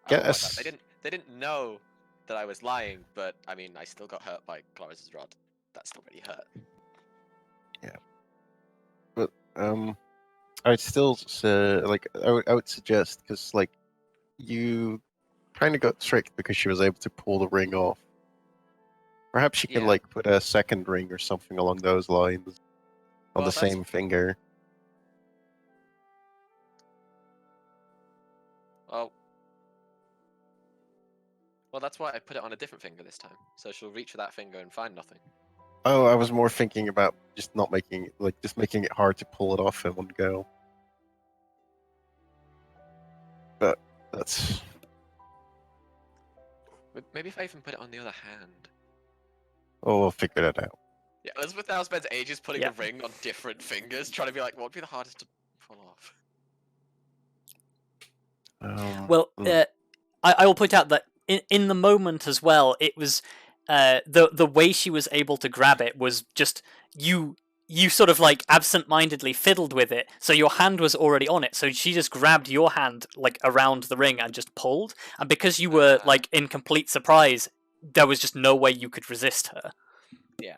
Guess. They didn't know that I was lying, but I mean, I still got hurt by Kelariis' rod. That still really hurt. Yeah. But I'd still say, like, I would suggest, because like you kind of got tricked because she was able to pull the ring off. Perhaps she can like put a second ring or something along those lines on the same finger. Well, that's why I put it on a different finger this time. So she'll reach for that finger and find nothing. Oh, I was more thinking about just not making just making it hard to pull it off in one go. But that's... Maybe if I even put it on the other hand. Oh, we'll figure that out. Yeah, Elizabeth now spends ages putting the ring on different fingers, trying to be like, what would be the hardest to pull off? I will point out that in the moment as well, it was the way she was able to grab it was just you sort of like absent-mindedly fiddled with it, so your hand was already on it, so she just grabbed your hand like around the ring and just pulled, and because you were like in complete surprise, there was just no way you could resist her. Yeah.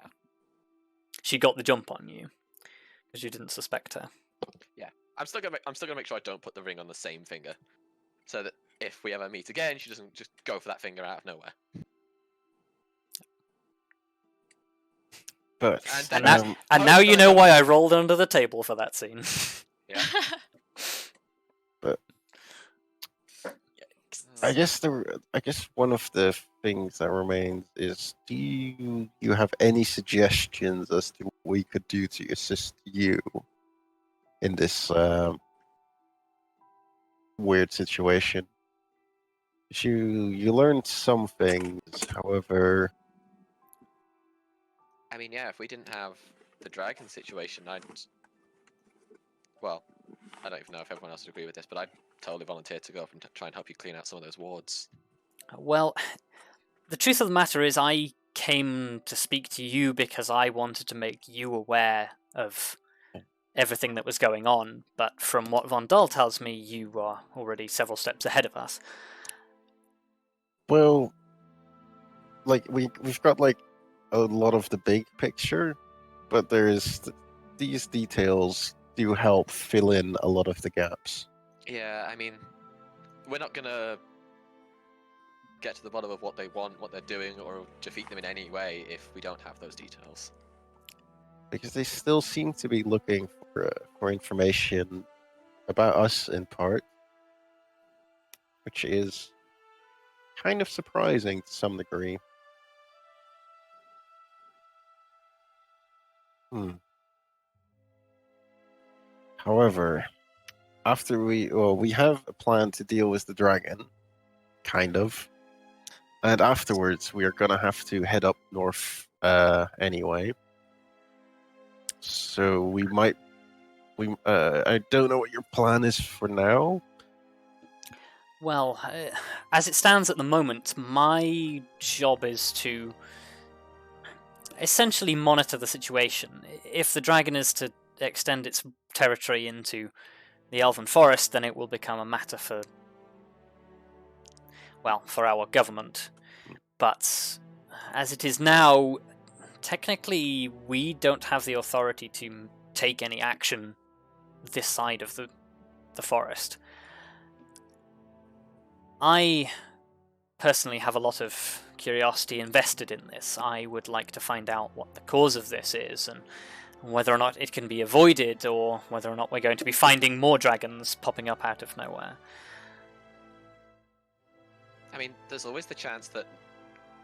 She got the jump on you because you didn't suspect her. Yeah, I'm still gonna make sure I don't put the ring on the same finger, so that if we ever meet again, she doesn't just go for that finger out of nowhere. But and now you know why I rolled under the table for that scene. Yeah. But I guess one of the things that remains is, do you have any suggestions as to what we could do to assist you in this weird situation? You learned some things, however. I mean, yeah, if we didn't have the dragon situation, I don't even know if everyone else would agree with this, but I'd totally volunteer to go up and try and help you clean out some of those wards. Well, the truth of the matter is I came to speak to you because I wanted to make you aware of everything that was going on, but from what Von Dahl tells me, you are already several steps ahead of us. Well, like we've got like a lot of the big picture, but these details do help fill in a lot of the gaps. Yeah, I mean, we're not gonna get to the bottom of what they want, what they're doing, or defeat them in any way if we don't have those details. Because they still seem to be looking for information about us in part, which is kind of surprising to some degree. However, after we have a plan to deal with the dragon, kind of, and afterwards we are gonna have to head up north anyway. So I don't know what your plan is for now. Well, as it stands at the moment, my job is to essentially monitor the situation. If the dragon is to extend its territory into the Elven Forest, then it will become a matter for our government. But as it is now, technically we don't have the authority to take any action this side of the forest. I personally have a lot of curiosity invested in this. I would like to find out what the cause of this is, and whether or not it can be avoided, or whether or not we're going to be finding more dragons popping up out of nowhere. I mean, there's always the chance that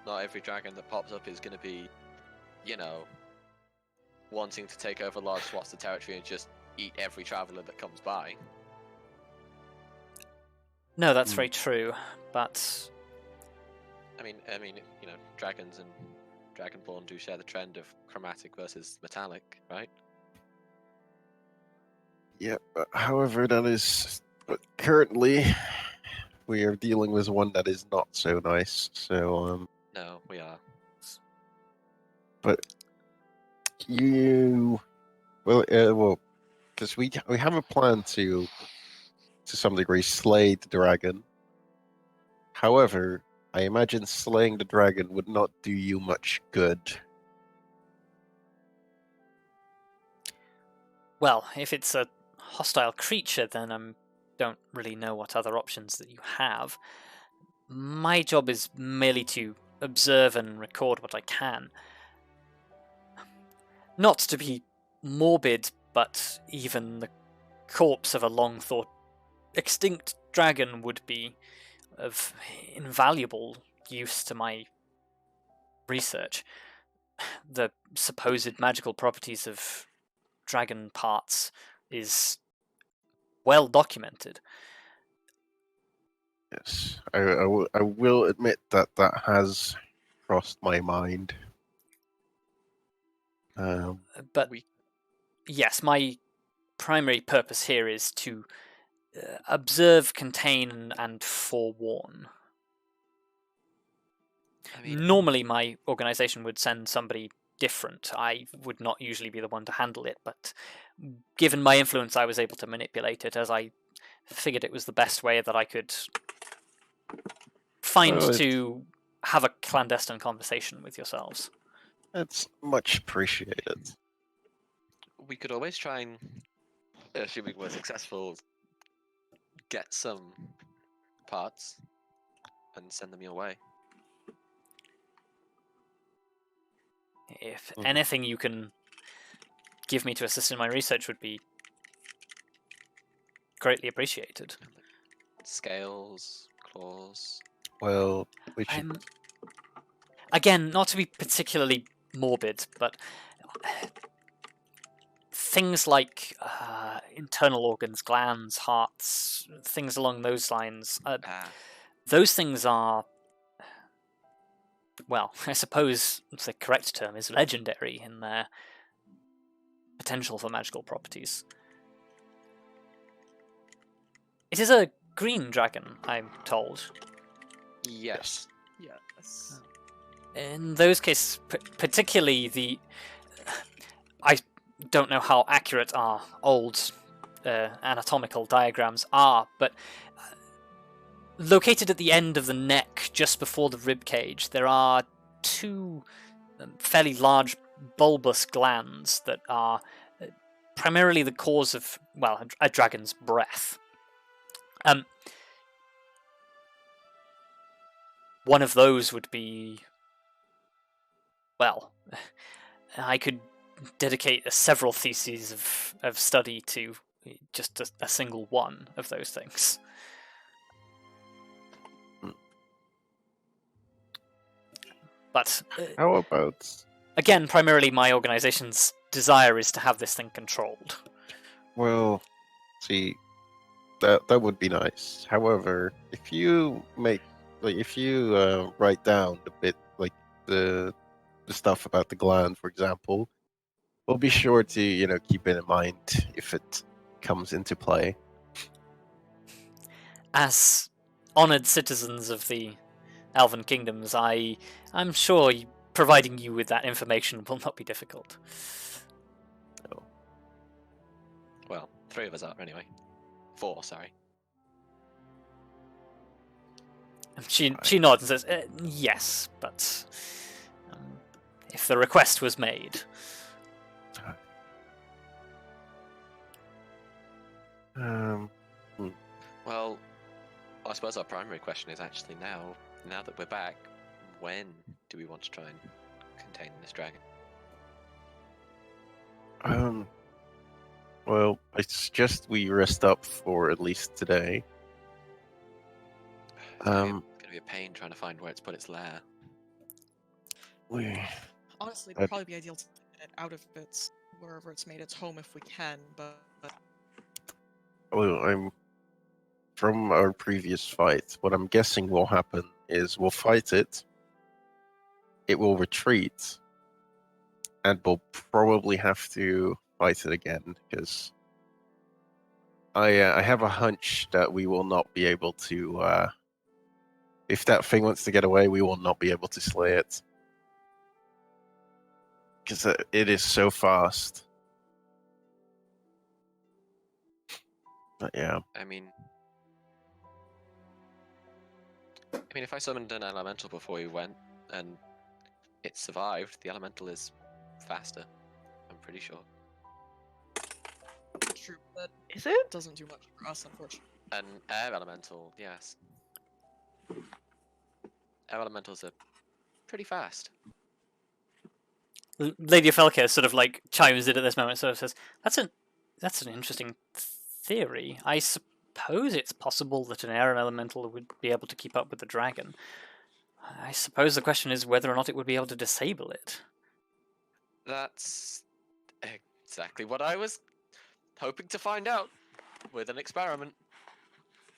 not every dragon that pops up is going to be, you know, wanting to take over large swaths of territory and just eat every traveler that comes by. No, that's Hmm. very true, but I mean, you know, dragons and dragonborn do share the trend of chromatic versus metallic, right? Yeah, however, that is. But currently, we are dealing with one that is not so nice. So, No, we are. but you, well, because we have a plan to some degree slay the dragon. However, I imagine slaying the dragon would not do you much good. well, if it's a hostile creature, then I don't really know what other options that you have. My job is merely to observe and record what I can. Not to be morbid, but even the corpse of a long-thought extinct dragon would be of invaluable use to my research. The supposed magical properties of dragon parts is well documented. Yes, I will admit that has crossed my mind. But We- yes, my primary purpose here is to observe, contain, and forewarn. I mean, Normally, my organization would send somebody different. I would not usually be the one to handle it, but given my influence, I was able to manipulate it as I figured it was the best way that I could find Well, to have a clandestine conversation with yourselves. it's much appreciated. we could always try and, assuming we're successful, get some parts and send them your way. If Mhm. anything you can give me to assist in my research would be greatly appreciated. Scales, claws. Well, we should. Again, not to be particularly morbid, but things like internal organs, glands, hearts, things along those lines, those things are, well, I suppose the correct term is legendary in their potential for magical properties. It is a green dragon, I'm told. Yes. Yes. In those cases, particularly I don't know how accurate our old anatomical diagrams are, but located at the end of the neck, just before the rib cage, there are two fairly large bulbous glands that are primarily the cause of, well, a dragon's breath. One of those would be, well, I could dedicate several theses of study to just a single one of those things. But How about? again, primarily my organization's desire is to have this thing controlled. Well, see, that would be nice. However, if you write down a bit like the stuff about the gland, for example, we'll be sure to keep it in mind if it comes into play. As honoured citizens of the Elven Kingdoms, I'm sure providing you with that information will not be difficult. Well, 3 of us are anyway. 4, sorry. She nods and says, yes, but if the request was made. Well, I suppose our primary question is actually now that we're back, when do we want to try and contain this dragon? Well, I suggest we rest up for at least today. Are we gonna gonna be a pain trying to find where it's put its lair. Honestly, I'd- it'd probably be ideal to get it out of wherever it's made its home if we can, but Well, I'm from our previous fight. What I'm guessing will happen is we'll fight it. It will retreat, and we'll probably have to fight it again because I have a hunch that we will not be able to. If that thing wants to get away, we will not be able to slay it because it is so fast. But yeah, I mean, if I summoned an elemental before we went and it survived, the elemental is faster. I'm pretty sure. true, that Is it? doesn't do much for us, unfortunately. An air elemental, yes. Air elementals are pretty fast. Lady Felka sort of like chimes in at this moment, sort of says, "That's an interesting theory. I suppose it's possible that an air elemental would be able to keep up with the dragon. I suppose the question is whether or not it would be able to disable it." That's exactly what I was hoping to find out with an experiment.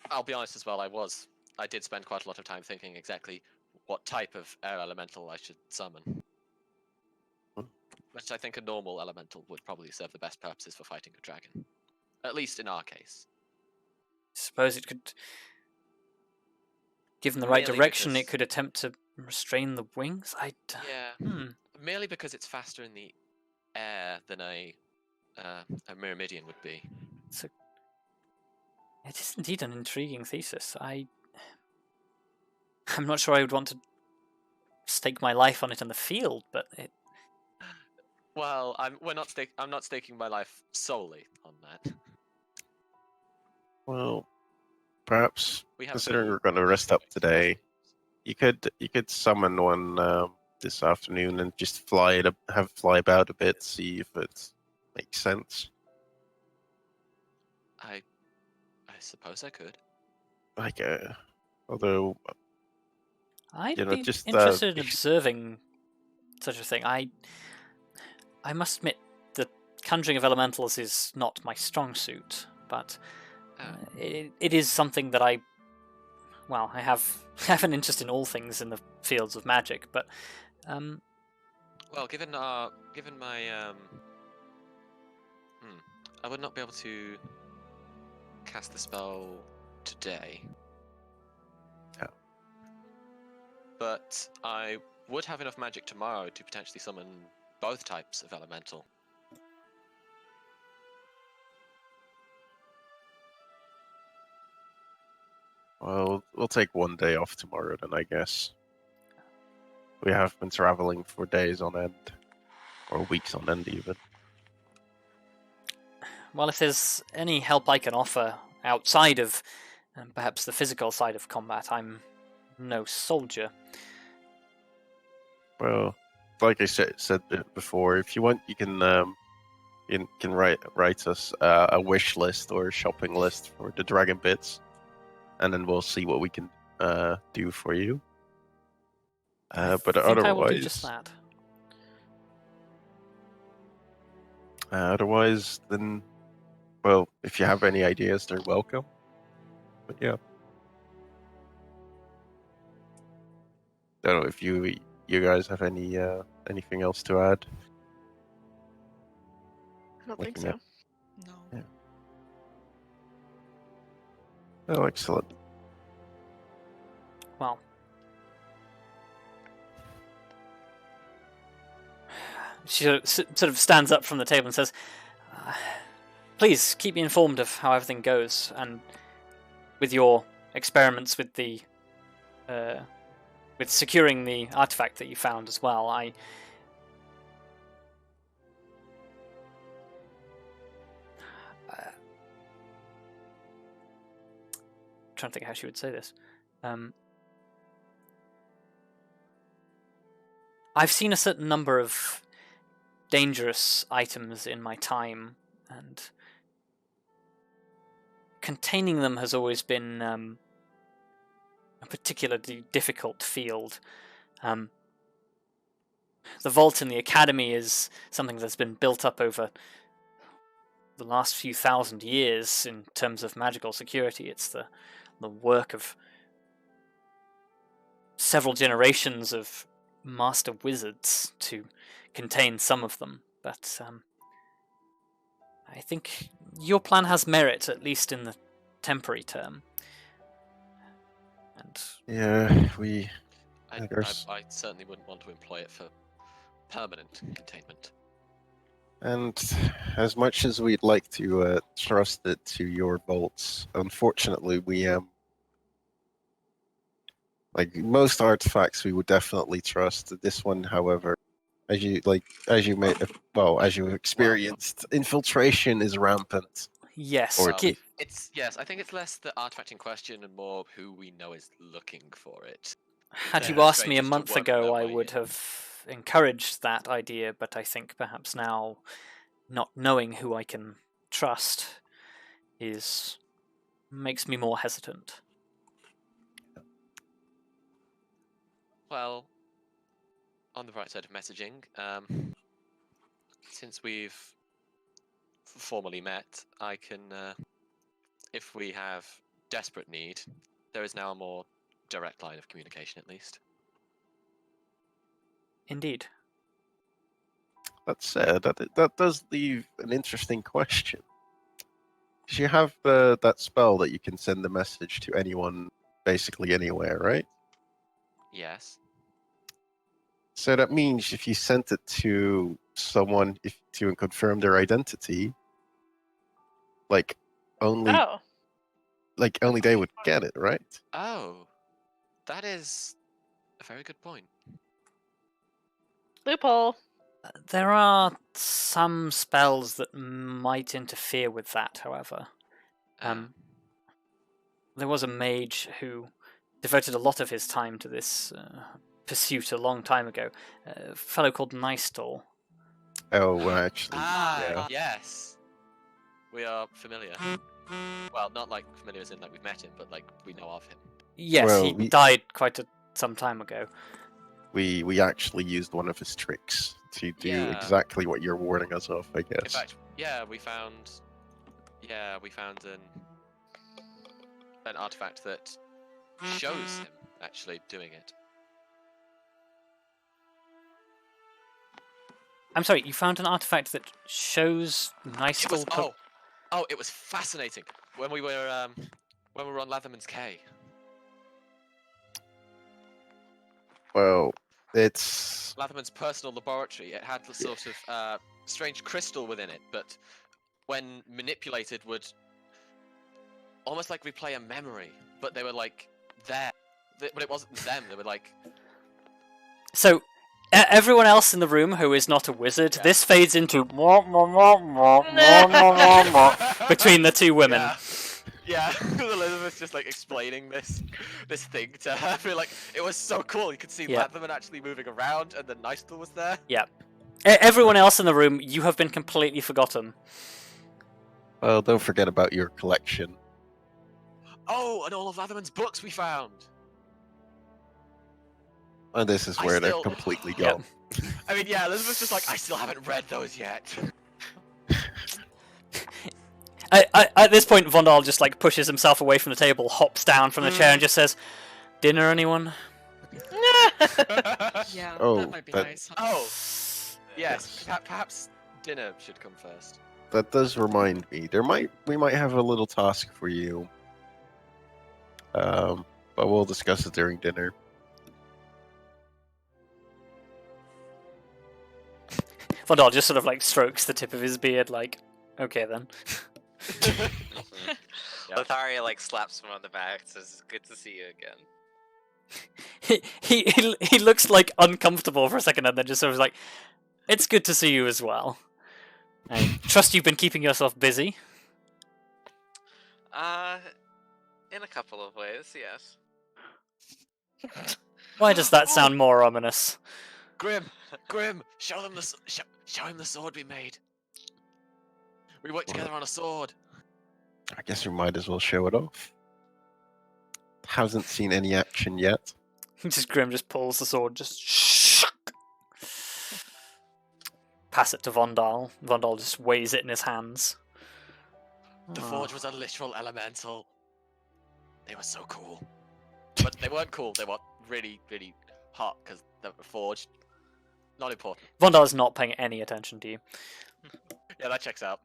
I'll be honest as well, I did spend quite a lot of time thinking exactly what type of air elemental I should summon. Which I think a normal elemental would probably serve the best purposes for fighting a dragon. At least in our case. Suppose it could, given the right Merely direction, it because- could attempt to restrain the wings. Yeah. Merely because it's faster in the air than a Myrmidian would be. It is indeed an intriguing thesis. I'm not sure I would want to stake my life on it in the field, but it. Well, I'm not staking my life solely on that. well, perhaps We have considering the we're going to rest up choice. today, you could summon one this afternoon and just have it fly about a bit, see if it makes sense. I suppose I could. Like, although I'd you know, be just interested in observing such a thing. I must admit, the conjuring of elementals is not my strong suit, but it is something that I have an interest in all things in the fields of magic, but Well, given my I would not be able to cast the spell today. Yeah. But I would have enough magic tomorrow to potentially summon both types of elemental. well, we'll take one day off tomorrow then, I guess. We have been traveling for days on end, or weeks on end even. well, if there's any help I can offer outside of perhaps the physical side of combat, I'm no soldier. Well, like I said before, if you want, you can write us a wish list or a shopping list for the dragon bits, and then we'll see what we can do for you. But I think otherwise, I will do just that. Otherwise, then, well, if you have any ideas, they're welcome. But yeah, I don't know if you guys have anything else to add. I don't think Looking so. at- No. Yeah. Oh, excellent. Well, she sort of stands up from the table and says, "Please keep me informed of how everything goes, and with your experiments with the with securing the artifact that you found as well. Trying to think how she would say this. I've seen a certain number of dangerous items in my time, and containing them has always been a particularly difficult field. The vault in the academy is something that's been built up over the last few thousand years in terms of magical security. It's the work of several generations of master wizards to contain some of them, but I think your plan has merit, at least in the temporary term. And Yeah, I certainly wouldn't want to employ it for permanent containment. and as much as we'd like to trust it to your vaults, unfortunately, we like most artifacts, we would definitely trust. This one, however, as you experienced, infiltration is rampant. yes, Or Well, I think it's less the artifact in question and more who we know is looking for it. had you Yeah. asked me a Strangers to month work ago, their I way would in. have encouraged that idea, but I think perhaps now, not knowing who I can trust makes me more hesitant. Well, on the right side of messaging, since we've formally met, I can, if we have desperate need, there is now a more direct line of communication at least. Indeed. That said, that does leave an interesting question. You have that spell that you can send a message to anyone, basically anywhere, right? Yes. So that means if you sent it to someone to confirm their identity, like only Oh. only they would get it, right? Oh, that is a very good point. Loophole. There are some spells that might interfere with that, however. There was a mage who devoted a lot of his time to this pursuit a long time ago. A fellow called Nyxes. Oh, well, actually, Ah, yes. We are familiar. Well, not like familiar as in like we've met him, but like we know of him. Yes, Well, he died quite some time ago. we actually used one of his tricks to do Yeah. exactly what you're warning us of, I guess. In fact, we found an artifact that shows him actually doing it. I'm sorry, you found an artifact that shows Nyxes. It was fascinating when we were on Latherman's Cay. Well, it's Latherman's personal laboratory. It had the sort of strange crystal within it, but when manipulated would almost like replay a memory, but they were like there. But it wasn't them, they were like... So, everyone else in the room who is not a wizard, this fades into between the two women. Yeah, Elizabeth's just like explaining this thing to her. I feel like it was so cool. You could see Latherman actually moving around, and then Nyxes was there. Yeah. Everyone else in the room, you have been completely forgotten. well, don't forget about your collection. Oh, and all of Latherman's books we found. And this is where they're completely gone. I mean, yeah, Elizabeth's just like, I still haven't read those yet. At this point, Vondal just like pushes himself away from the table, hops down from the chair, and just says, "Dinner, anyone?" Yeah, Oh, that might be that- nice. Oh, yes. Perhaps dinner should come first. That does remind me. We might have a little task for you. But we'll discuss it during dinner. Vondal just sort of like strokes the tip of his beard, like, "Okay then." Yeah. Lithari like slaps him on the back, says, "It's good to see you again." He looks like uncomfortable for a second, and then just sort of like, "It's good to see you as well. I trust you've been keeping yourself busy." In a couple of ways, yes. Why does that sound more ominous? Grim, show him the sword we made. We worked together on a sword. I guess we might as well show it off. hasn't seen any action yet. Just Grim just pulls the sword, just pass it to Vondal. Vondal just weighs it in his hands. The Oh. forge was a literal elemental. They were so cool. But they weren't cool, they were really, really hot because they were forged. Not important. Vondal's not paying any attention to you. Yeah, that checks out.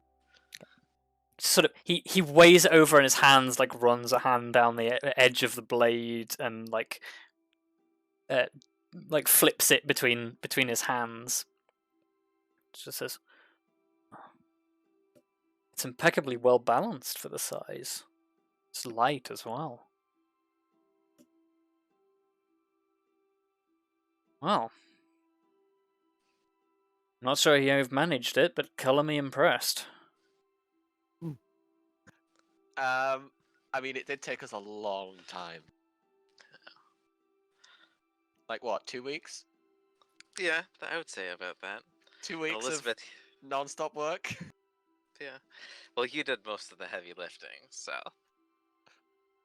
Sort of, he weighs it over in his hands, like runs a hand down the edge of the blade and like flips it between his hands. Just says, it's impeccably well balanced for the size. It's light as well. Well, not sure how you've managed it, but colour me impressed. I mean, it did take us a long time. Like what, 2 weeks? Yeah, I would say about that. 2 weeks Elizabeth, of non-stop work? yeah. Well, you did most of the heavy lifting, so.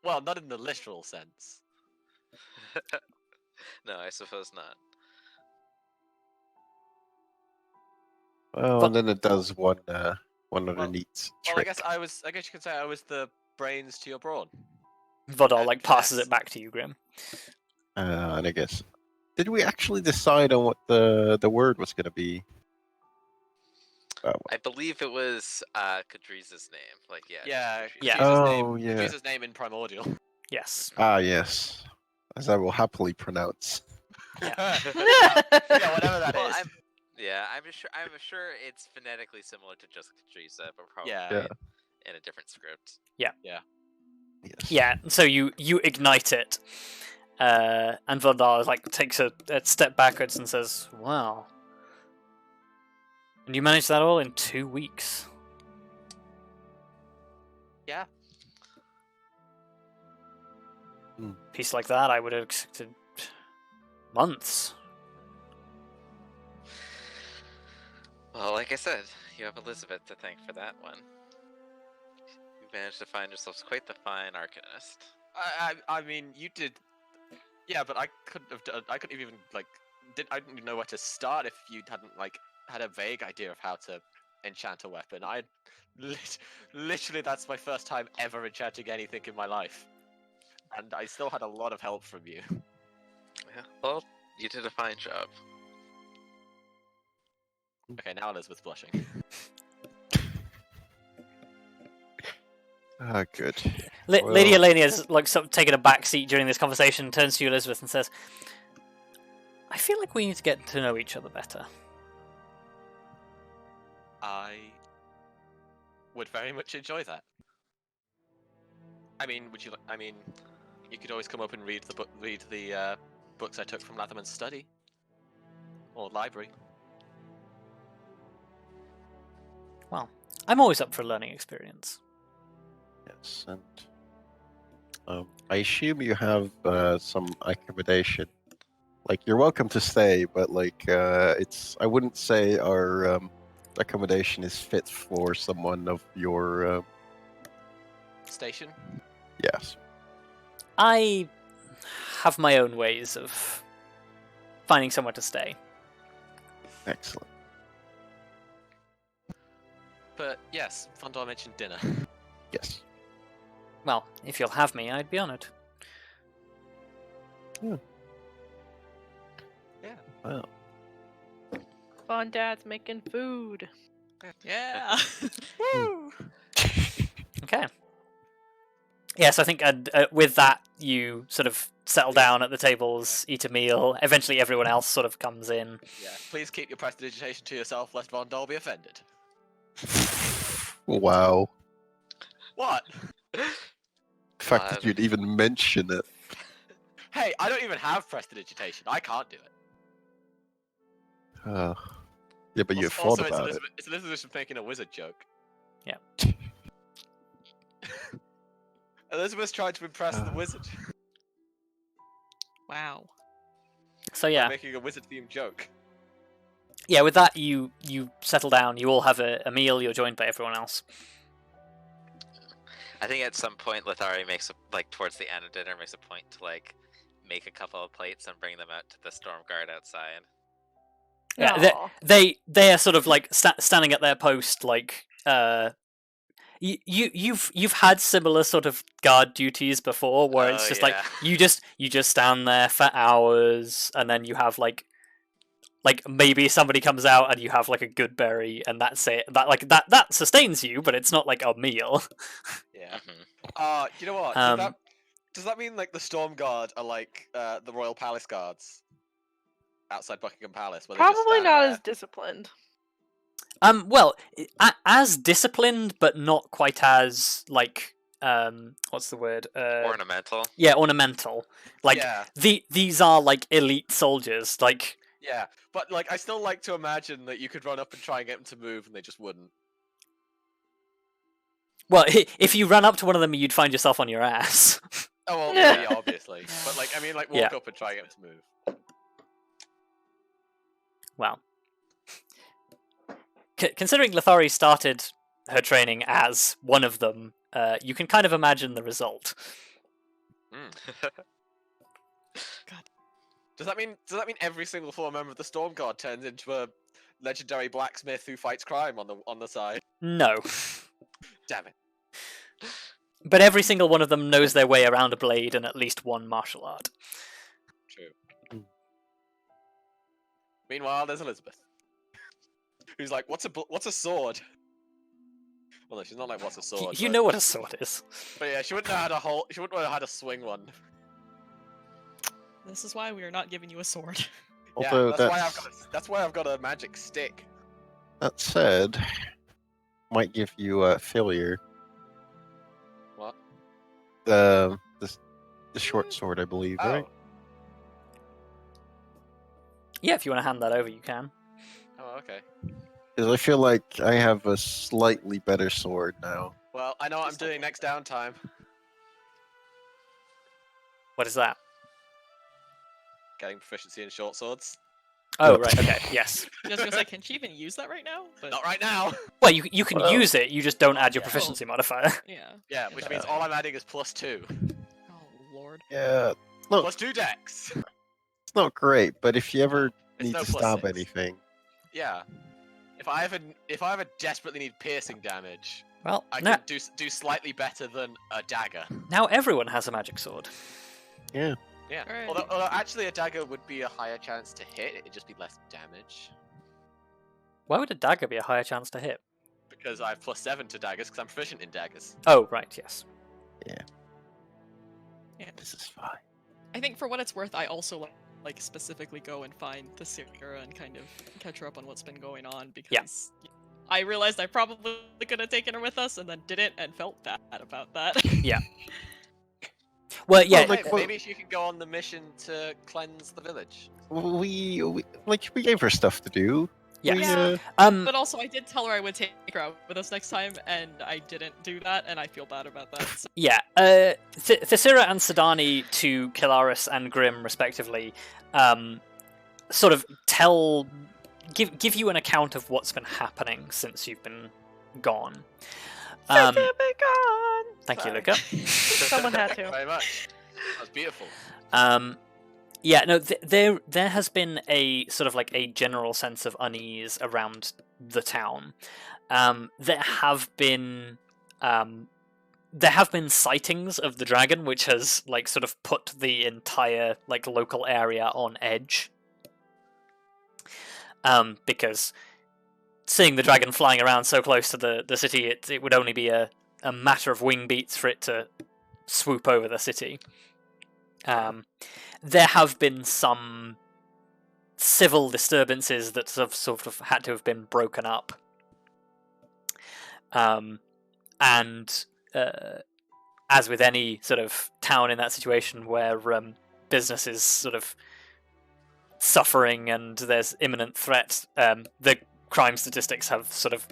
Well, not in the literal sense. No, I suppose not. Well, But- and then it does one other Well- neat Well, trick. I guess you could say I was the brains to your brawn. Vondal And like passes yes. it back to you, Grim. And I guess, did we actually decide on what the word was going to be? I believe it was Kadriza's name. Like, yeah. Yeah, Kadriza. Yeah. Oh, yeah. Jesus' name in Primordial. Yes. Yes, as I will happily pronounce. Yeah, whatever that Well, is. I'm sure it's phonetically similar to just Kadriza, but probably Yeah. in a different script. Yes. Yeah, so you ignite it, and Vondal like takes a step backwards and says, "Wow, and you managed that all in 2 weeks." Yeah. Piece like that, I would have expected months. Well, like I said, you have Elizabeth to thank for that one. You managed to find yourselves quite the fine arcanist. I mean, you did. Yeah, but I couldn't have done. I couldn't even I didn't even know where to start if you hadn't had a vague idea of how to enchant a weapon. Literally, that's my first time ever enchanting anything in my life, and I still had a lot of help from you. Yeah, well, you did a fine job. Okay, now Elizabeth's blushing. Ah, good. Lady Well- Elenia is like sort of taking a back seat during this conversation, turns to you, Elizabeth, and says, "I feel like we need to get to know each other better." I would very much enjoy that. I mean, you could always come up and read the books I took from Latham's study or library. Well, I'm always up for a learning experience. Yes, and I assume you have some accommodation. Like, you're welcome to stay, but I wouldn't say our accommodation is fit for someone of your. Station. Yes. I have my own ways of finding somewhere to stay. Excellent. But yes, Fondor mentioned dinner. Yes. Well, if you'll have me, I'd be honoured. Well, Fun Dad's making food. Yeah. Woo! Okay. Yes, I think with that, you sort of settle down at the tables, eat a meal. Eventually, everyone else sort of comes in. Yeah. Please keep your prestidigitation to yourself, lest Vondor be offended. wow. What? The fact that you'd even mention it. Hey, I don't even have prestidigitation. I can't do it. Yeah, but you Also, thought about it. It's Elizabeth making a wizard joke. Yeah. Elizabeth's trying to impress the wizard. Wow. So by yeah, making a wizard-themed joke. yeah. With that, you settle down. You all have a meal. You're joined by everyone else. I think at some point Lithari makes towards the end of dinner makes a point to make a couple of plates and bring them out to the storm guard outside. Yeah, Aw. they are sort of standing at their post, you've had similar sort of guard duties before, where it's just yeah. you just stand there for hours, and then you have maybe somebody comes out and you have a good berry, and that's it. That sustains you, but it's not like a meal. Yeah. Mhm. You know what? Does that mean the Storm Guard are the Royal Palace guards outside Buckingham Palace? Where they just Probably stand not there? as disciplined. Well, as disciplined, but not quite as what's the word? Ornamental. Yeah, ornamental. Yeah. These are elite soldiers. Yeah, but I still like to imagine that you could run up and try and get them to move, and they just wouldn't. Well, if you ran up to one of them, you'd find yourself on your ass. Oh well, yeah, obviously. But walk Yeah. up and try and get them to move. Well, considering Lithari started her training as one of them, you can kind of imagine the result. Does that mean every single former member of the Storm Guard turns into a legendary blacksmith who fights crime on the side? No. Damn it. But every single one of them knows their way around a blade and at least one martial art. True. Meanwhile, there's Elizabeth, who's like, "What's a sword?" Well, no, she's not like, "What's a sword?" You but- know what a sword is. But yeah, she wouldn't know how to swing one. This is why we are not giving you a sword. Although yeah, that's why I've got a magic stick. that said, might give you a failure. What? The short sword, I believe, right? Yeah, if you want to hand that over, you can. Oh, okay. Because I feel like I have a slightly better sword now. Well, I know what I'm doing next downtime. What is that? Getting proficiency in short swords. Oh, right, okay, yes. I was gonna say, can she even use that right now? But Not right now. Well, you can Well, use it, you just don't add your yeah. proficiency modifier. yeah. Yeah, which means all I'm adding is +2. Oh lord. Yeah, look, +2 dex. it's not great, but if you ever It's need no to stab +6. anything, Yeah. If I ever desperately need piercing damage, Well, I now, can do slightly better than a dagger. now everyone has a magic sword. Yeah. Alright. Although actually a dagger would be a higher chance to hit, it'd just be less damage. Why would a dagger be a higher chance to hit? Because I have +7 to daggers, because I'm proficient in daggers. Oh, right, yes. this is fine. I think for what it's worth, I also specifically go and find the Sierra and kind of catch her up on what's been going on because I realized I probably could have taken her with us and then didn't and felt bad about that. Yeah. Well, yeah, Well, Hey, maybe she can go on the mission to cleanse the village. We gave her stuff to do. yeah. We, But also, I did tell her I would take her out with us next time, and I didn't do that, and I feel bad about that. So. Yeah, Thisira and Sidani to Kelariis and Grim, respectively, sort of give you an account of what's been happening since you've been gone. Since you've been gone. Thank you, Sorry. Luka. Someone had Thank you to. very much. That was beautiful. Yeah, no, there has been a sort of a general sense of unease around the town. There have been sightings of the dragon, which has sort of put the entire local area on edge. Because seeing the dragon flying around so close to the city, it would only be a matter of wing beats for it to swoop over the city. There have been some civil disturbances that have sort of had to have been broken up. And as with any sort of town in that situation where business is sort of suffering and there's imminent threat, the crime statistics have sort of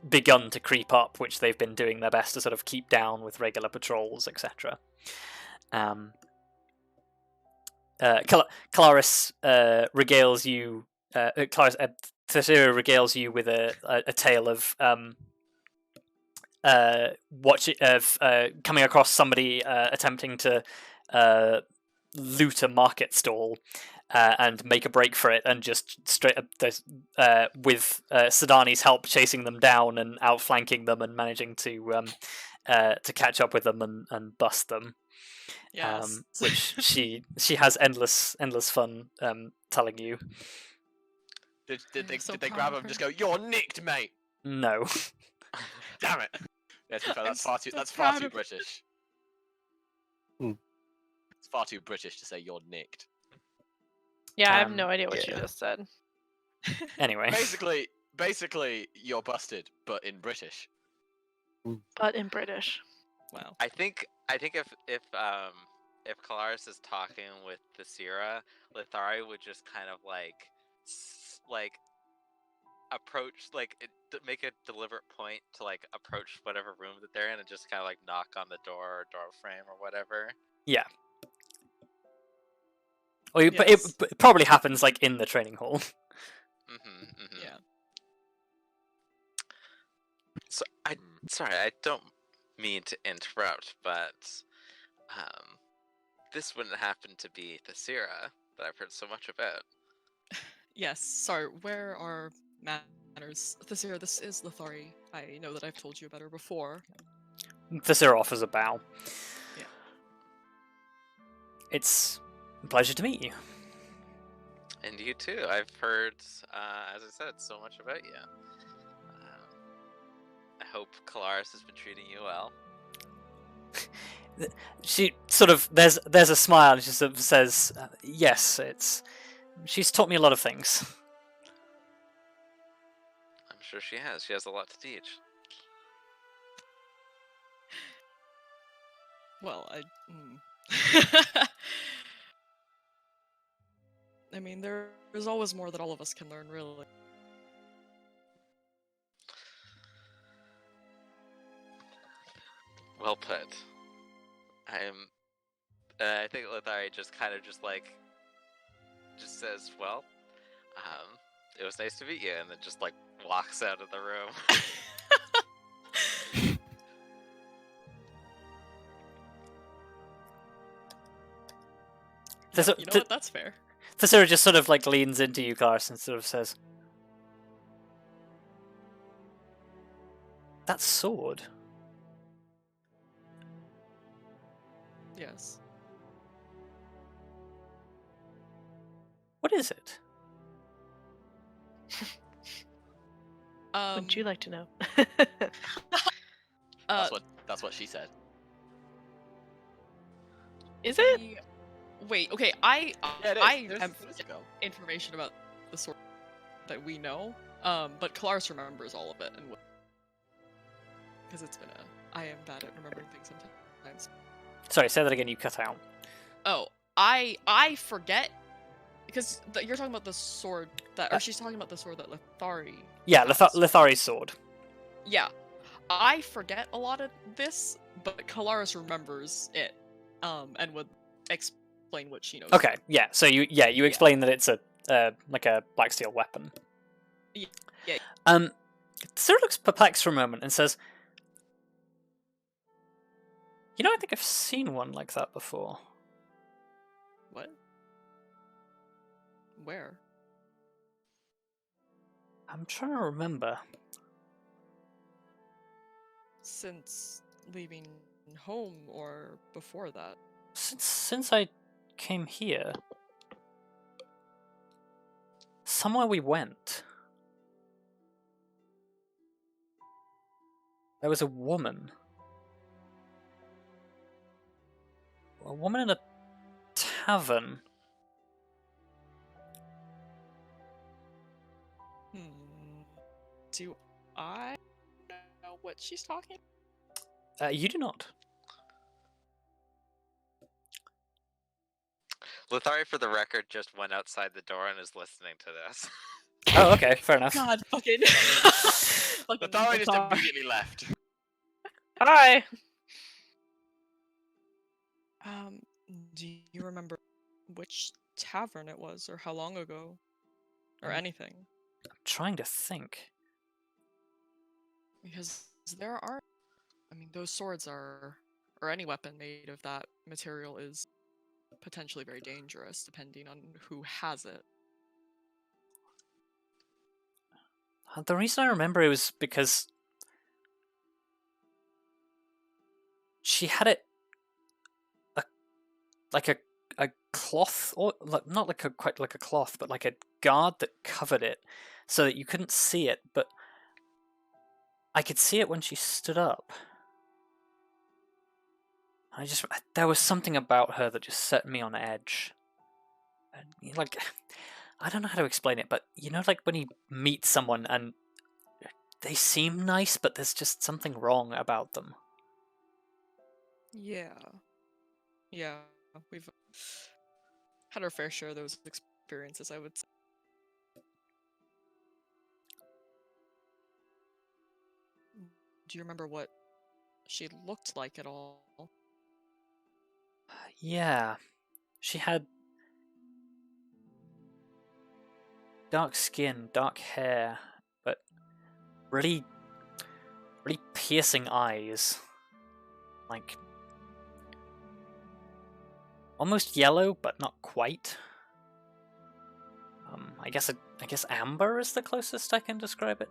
begun to creep up, which they've been doing their best to sort of keep down with regular patrols, etc. Kelariis regales you. Thisira regales you with a tale of coming across somebody attempting to loot a market stall and make a break for it, and just straight up with Sidani's help chasing them down and outflanking them and managing to catch up with them and bust them. Yes. Which she has endless fun telling you. Did they so grab proud him of and just her. go, "You're nicked, mate"? No. Damn it. Yeah, to be fair, I'm that's far too so that's far proud too of her. British. Hmm. It's far too British to say you're nicked. Yeah, I have no idea what you yeah. just said. Anyway. Basically, you're busted, but in British. But in British. Wow. I think if Kelariis is talking with the Sierra, Lithari would just kind of like approach, make a deliberate point to like approach whatever room that they're in and just kind of like knock on the door or door frame or whatever. Yeah. Well, but Yes. it probably happens like in the training hall. Yeah. So sorry, I don't mean to interrupt, but this wouldn't happen to be the Sierra that I've heard so much about. Yes. Sorry. Where are manners? Tallithsyr, this is Lithari. I know that I've told you about her before. Tallithsyr offers a bow. Yeah. It's a pleasure to meet you. And you too. I've heard, as I said, so much about you. I hope Kelariis has been treating you well. She sort of there's a smile and she sort of says, "Yes, she's taught me a lot of things." I'm sure she has. She has a lot to teach. Well, I mean, there's always more that all of us can learn, really. Well put. I think Lithari just kind of just says, "Well, it was nice to meet you," and then just like walks out of the room. You know what? That's fair. Tallithsyr just sort of like leans into you, Kelariis, and sort of says, "That sword." Yes. What is it? Would you like to know? That's what she said. Is it? Wait. Okay. I There's have a go. information about the sword that we know, but Kelariis remembers all of it, and because it's been I am bad at remembering things sometimes. Sorry, say that again. You cut out. Oh, I forget because you're talking about the sword that, or she's talking about the sword that Lithari. Yeah, has. Lithari's sword. Yeah, I forget a lot of this, but Kelariis remembers it, and would explain what she knows. Okay, yeah. So you explain that it's a like a black steel weapon. Yeah. Tallithsyr looks perplexed for a moment and says, "You know, I think I've seen one like that before." What? Where? I'm trying to remember. Since leaving home or before that? Since I came here, somewhere we went, there was a woman. A woman in a tavern. Do I know what she's talking? You do not. Lithari, for the record, just went outside the door and is listening to this. Oh, okay, fair enough. God, fucking. Lithari just immediately left. Hi. Do you remember which tavern it was, or how long ago, or anything? I'm trying to think. Because there are mean, those swords are, or any weapon made of that material is potentially very dangerous, depending on who has it. The reason I remember it was because she had it like a cloth, or not like quite like a cloth, but like a guard that covered it so that you couldn't see it, but I could see it when she stood up. There was something about her that just set me on edge. Like, I don't know how to explain it, but you know, like when you meet someone and they seem nice, but there's just something wrong about them. Yeah. Yeah, we've had our fair share of those experiences, I would say. Do you remember what she looked like at all? Yeah, she had dark skin, dark hair, but really piercing eyes. Like, almost yellow, but not quite. I guess amber is the closest I can describe it.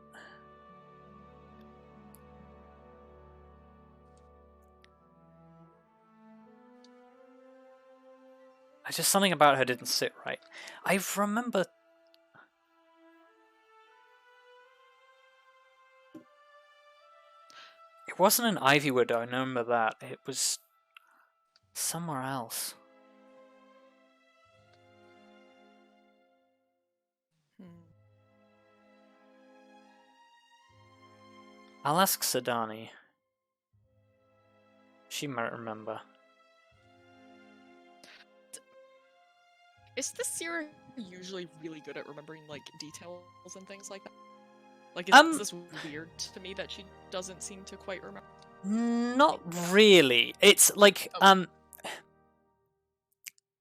Just something about her didn't sit right. I remember. It wasn't an Ivywood, I remember that. It was somewhere else. I'll ask Sadani. She might remember. Is the Seer usually really good at remembering, like, details and things like that? Like, is this weird to me that she doesn't seem to quite remember? Not really. It's like,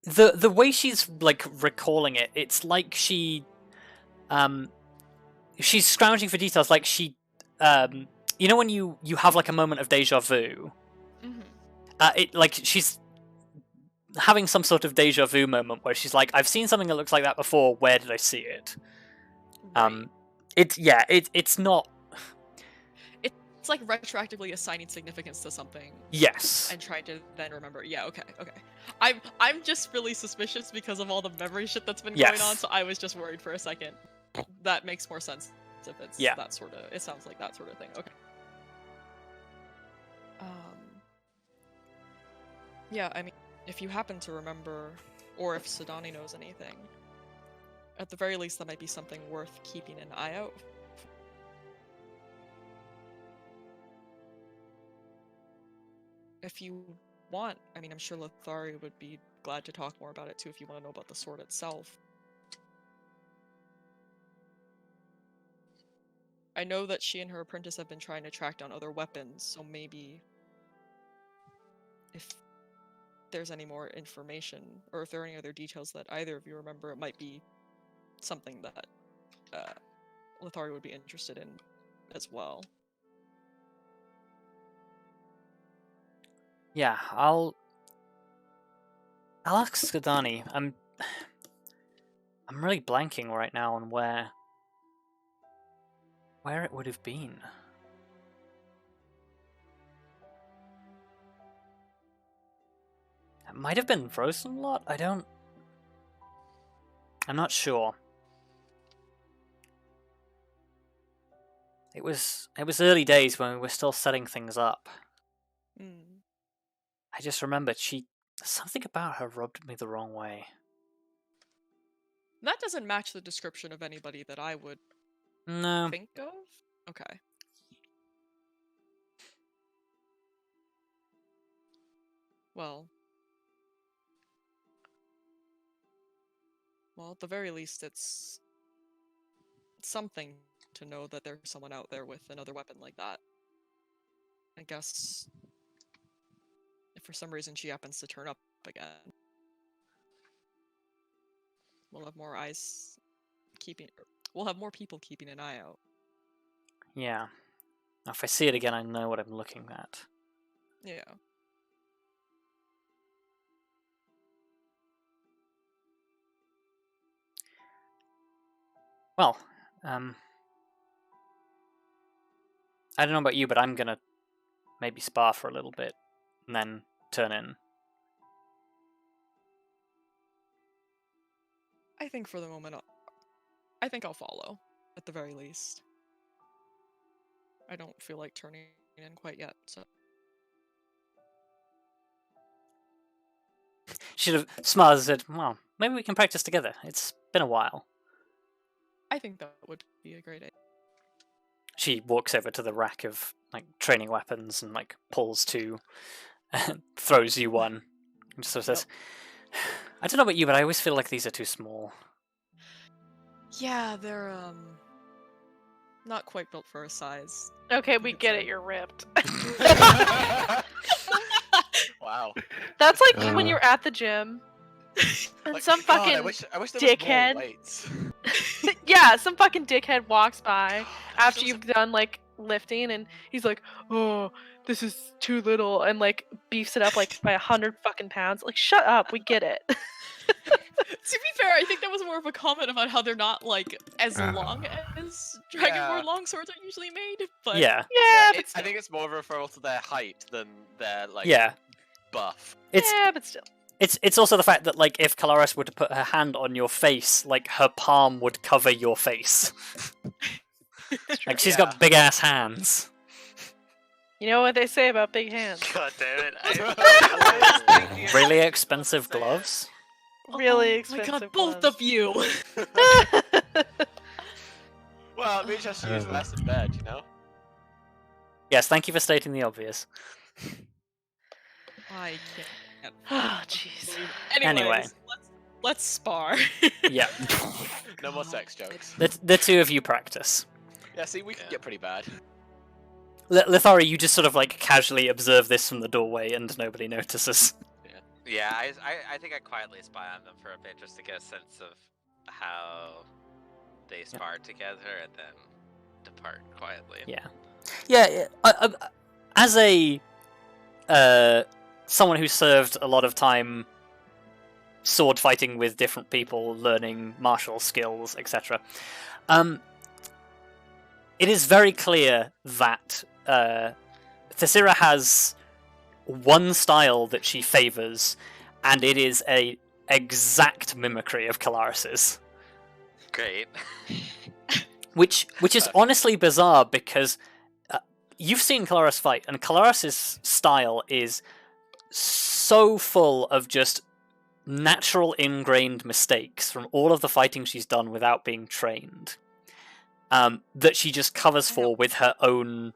the way she's, like, recalling it, it's like she's scrounging for details, like she, you know when you have, like, a moment of deja vu? Mm-hmm. Like, she's having some sort of deja vu moment where she's like, I've seen something that looks like that before, where did I see it? Right. It's not... It's like retroactively assigning significance to something. Yes. And trying to then remember. Yeah, okay. I'm just really suspicious because of all the memory shit that's been going on, so I was just worried for a second. That makes more sense if it's that sort of... It sounds like that sort of thing. Okay. Yeah, I mean, if you happen to remember, or if Sadani knows anything, at the very least that might be something worth keeping an eye out. If you want, I mean, I'm sure Lithari would be glad to talk more about it too if you want to know about the sword itself. I know that she and her apprentice have been trying to track down other weapons, so maybe if there's any more information, or if there are any other details that either of you remember, it might be something that Lithari would be interested in as well. Yeah, I'll ask Skadani. I'm really blanking right now on where it would have been. It might have been Rosenlot? I'm not sure. It was early days when we were still setting things up. I just remembered something about her rubbed me the wrong way. That doesn't match the description of anybody that I would think of? Okay. Well, at the very least, it's something to know that there's someone out there with another weapon like that. I guess if for some reason she happens to turn up again, we'll have more eyes we'll have more people keeping an eye out. Yeah. If I see it again, I know what I'm looking at. Yeah. Well, I don't know about you, but I'm gonna maybe spar for a little bit and then turn in. I think for the moment, I think I'll follow, at the very least. I don't feel like turning in quite yet, so. She sort of smiles and said, well, maybe we can practice together. It's been a while. I think that would be a great idea. She walks over to the rack of like training weapons and like pulls two and throws you one. And just sort of says, I don't know about you, but I always feel like these are too small. Yeah, they're, not quite built for her size. Okay, we could get say. it. You're ripped. Wow. That's like when you're at the gym and Like, some God, fucking I wish there was dickhead. more weights. yeah, some fucking dickhead walks by after There was you've done like lifting, and he's like, "Oh, this is too little," and like beefs it up like by 100 fucking pounds. Like, shut up, we get it. To be fair, I think that was more of a comment about how they're not, like, as long as Dragonborn longswords are usually made, but... Yeah. Yeah, I but still. think it's more of a referral to their height than their, like, Yeah. buff. Yeah, but still. It's also the fact that like if Kelariis were to put her hand on your face, like her palm would cover your face. Like she's got big ass hands. You know what they say about big hands? God damn it! I was thinking Really about expensive that. gloves. Really Oh expensive. my god, both of you! Well, it means just to use less in bed, you know? Yes, thank you for stating the obvious. I can't. Oh, jeez. Anyway. Let's spar. Yeah. No more sex jokes. The two of you practice. Yeah, see, we can get pretty bad. Lithari, you just sort of like casually observe this from the doorway and nobody notices. Yeah, I think I quietly spy on them for a bit just to get a sense of how they spar together and then depart quietly. Yeah. Yeah, as a someone who served a lot of time sword fighting with different people, learning martial skills, etc. It is very clear that Tallithsyr has one style that she favors, and it is a exact mimicry of Kelariis's. Great. Which is honestly bizarre because you've seen Kelariis fight, and Kelariis's style is so full of just natural ingrained mistakes from all of the fighting she's done without being trained, that she just covers for with her own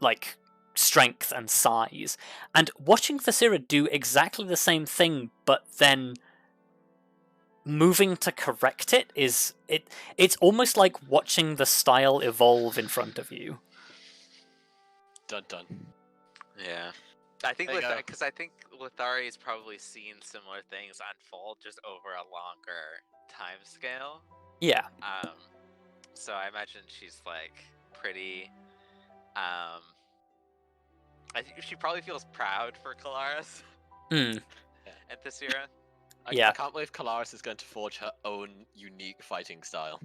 like strength and size. And watching Tallithsyr do exactly the same thing, but then moving to correct it it's almost like watching the style evolve in front of you. Dun dun. Yeah. I think There you go. because I think Lithari's probably seen similar things unfold just over a longer time scale. Yeah. So I imagine she's like pretty. I think she probably feels proud for Kelariis Hmm. and Tallithsyr. Yeah. I can't believe Kelariis is going to forge her own unique fighting style.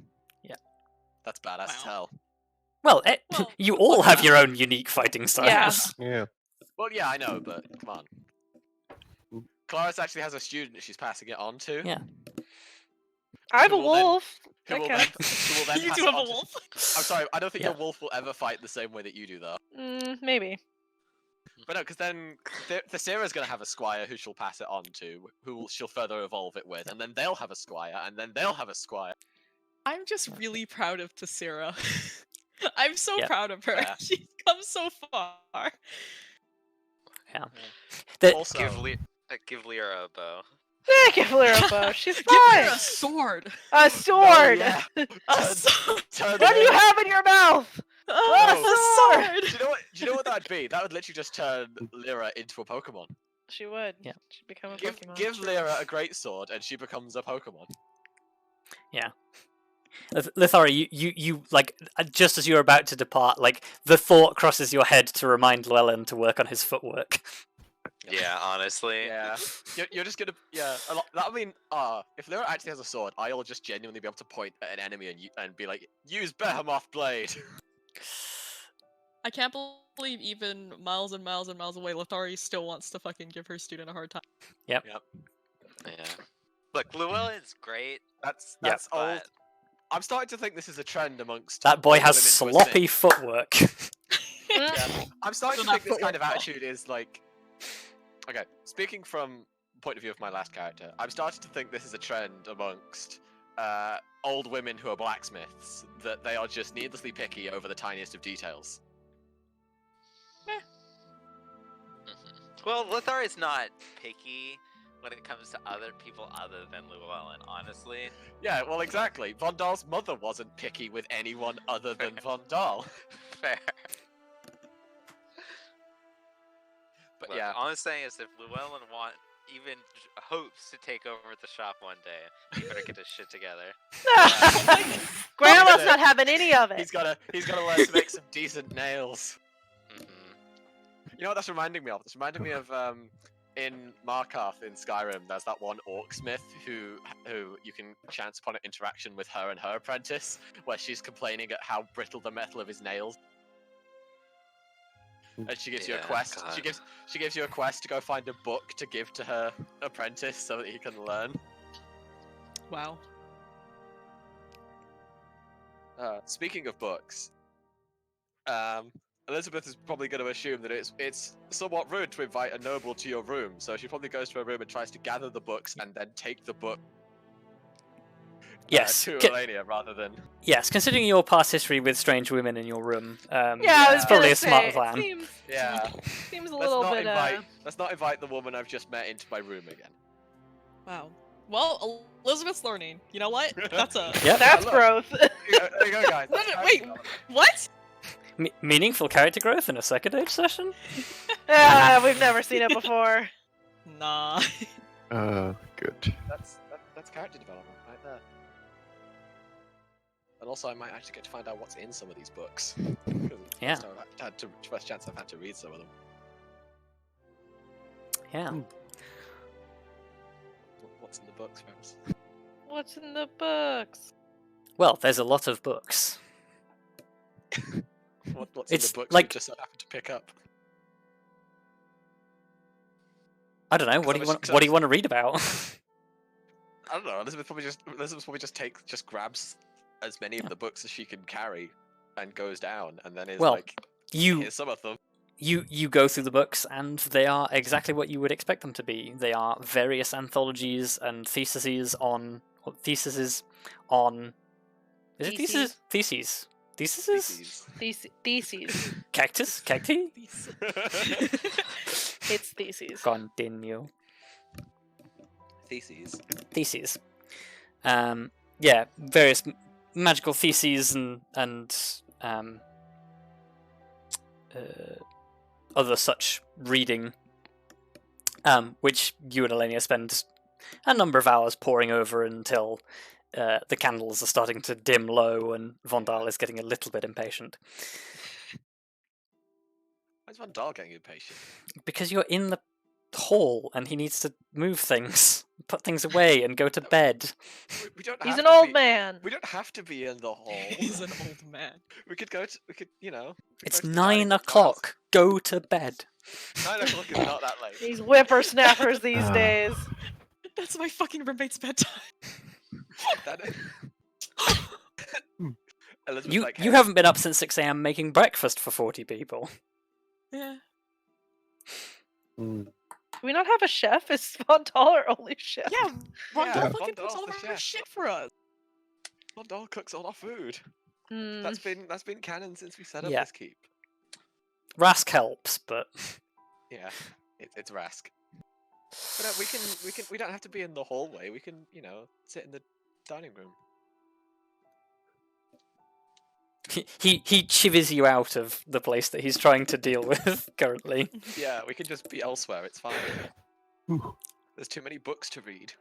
Yeah. That's badass as Wow. hell. Well, Well, you all have your own unique fighting styles. Yeah. Well, yeah, I know, but come on. Kelariis actually has a student she's passing it on to. Yeah. I have a Who will then- wolf. Who will, Okay. then, who will then You pass do it have a on to- wolf. I'm sorry, I don't think Yeah. your wolf will ever fight the same way that you do, though. Maybe. But no, because then Tallithsyr's going to have a squire who she'll pass it on to, who she'll further evolve it with, and then they'll have a squire, and then they'll have a squire. I'm just really proud of Tallithsyr. I'm so Yep. proud of her. Yeah. She's come so far. Yeah. Also, Give Lyra a bow. Give her a bow. She's Give her fine. a sword. A sword. yeah. A sword. Turn What do you Lyra- have in your mouth? A sword. Do you know what that'd be? That would literally just turn Lyra into a Pokemon. She would. Yeah. She'd become a Give Pokemon. give Lyra a great sword, and she becomes a Pokemon. Lithari, you like just as you're about to depart, like the thought crosses your head to remind Llewellyn to work on his footwork. Yeah, honestly. Yeah, you're just gonna I mean, if Lyra actually has a sword, I'll just genuinely be able to point at an enemy and be like, use Behemoth Blade. I can't believe even miles and miles and miles away, Lithari still wants to fucking give her student a hard time. Yeah. Look, Llewellyn's great. That's Yep. old. I'm starting to think this is a trend amongst That boy old has women who are sloppy footwork. Yeah. I'm starting So to think that this kind of footwork- attitude is like. Okay, speaking from point of view of my last character, I'm starting to think this is a trend amongst old women who are blacksmiths, that they are just needlessly picky over the tiniest of details. Well, Lithari's not picky when it comes to other people other than Llewellyn, honestly. Yeah, well, exactly. Von Dahl's mother wasn't picky with anyone other than Von Dahl. Fair. But Look, yeah, all I'm saying is if Llewellyn even hopes to take over the shop one day, he better get his shit together. Grandma's not having any of it. he's gotta learn to make some decent nails. Mhm. You know what that's reminding me of? It's reminding me of in Markarth in Skyrim. There's that one orcsmith who you can chance upon an interaction with her and her apprentice, where she's complaining at how brittle the metal of his nails. And she gives you a Yeah, quest. God. She gives you a quest to go find a book to give to her apprentice so that he can learn. Wow. Speaking of books, Elizabeth is probably going to assume that it's somewhat rude to invite a noble to your room, so she probably goes to her room and tries to gather the books and then take the book Yes, to ca- Elenia rather than. yes. Considering your past history with strange women in your room, Yeah, I Yeah. was it's probably gonna a smart say, plan. It Yeah, seems a let's little not bit. let's not invite the woman I've just met into my room again. Wow. Well, Elizabeth's learning. You know what? That's a. Yep. That's look. growth. There you go, guys. Wait, what? Meaningful character growth in a second age session? We've never seen it before. Nah. Good. That's character development right there. And also, I might actually get to find out what's in some of these books. Yeah. First chance I've had to read some of them. Yeah. What's in the books, Ferrous? What's in the books? Well, there's a lot of books. What's in It's the books like- you just so happen to pick up? I don't know. What do you want to read about? I don't know. Elizabeth probably just grabs as many of the books as she can carry and goes down, and then is Well, like, you here's some of them. you go through the books, and they are exactly what you would expect them to be. They are various anthologies and theses on. Is it theses? Theses. Theses? Theses. Cactus? Cacti? It's theses. Continue. Theses. Theses. Yeah, various magical theses and other such reading, which you and Elenia spend a number of hours poring over until the candles are starting to dim low and Von Dahl is getting a little bit impatient. Why is Von Dahl getting impatient? Because you're in the hall and he needs to move things, put things away, and go to bed. We don't. He's have an to old be- man. We don't have to be in the hall. He's an old man. We could go to. We could, you know. we could It's go to the dining 9 room o'clock. Go to bed. tiles. 9 o'clock is not that late. These whippersnappers these days. That's my fucking roommate's bedtime. That is... Elizabeth's You like, you "Hey, haven't been up since 6 a.m. making breakfast for 40 people. Yeah. Mm. Do we not have a chef? Is Von Dahl our only chef? Yeah, Von Yeah, Dahl Von fucking Dahl's cooks all the of our chef. shit for us. Von Dahl cooks all our food. Hmm. That's been canon since we set up Yeah. this keep. Rask helps, but Yeah, it's Rask. But we don't have to be in the hallway. We can, you know, sit in the dining room. he chivies you out of the place that he's trying to deal with currently. Yeah, we can just be elsewhere. It's fine. Whew. There's too many books to read.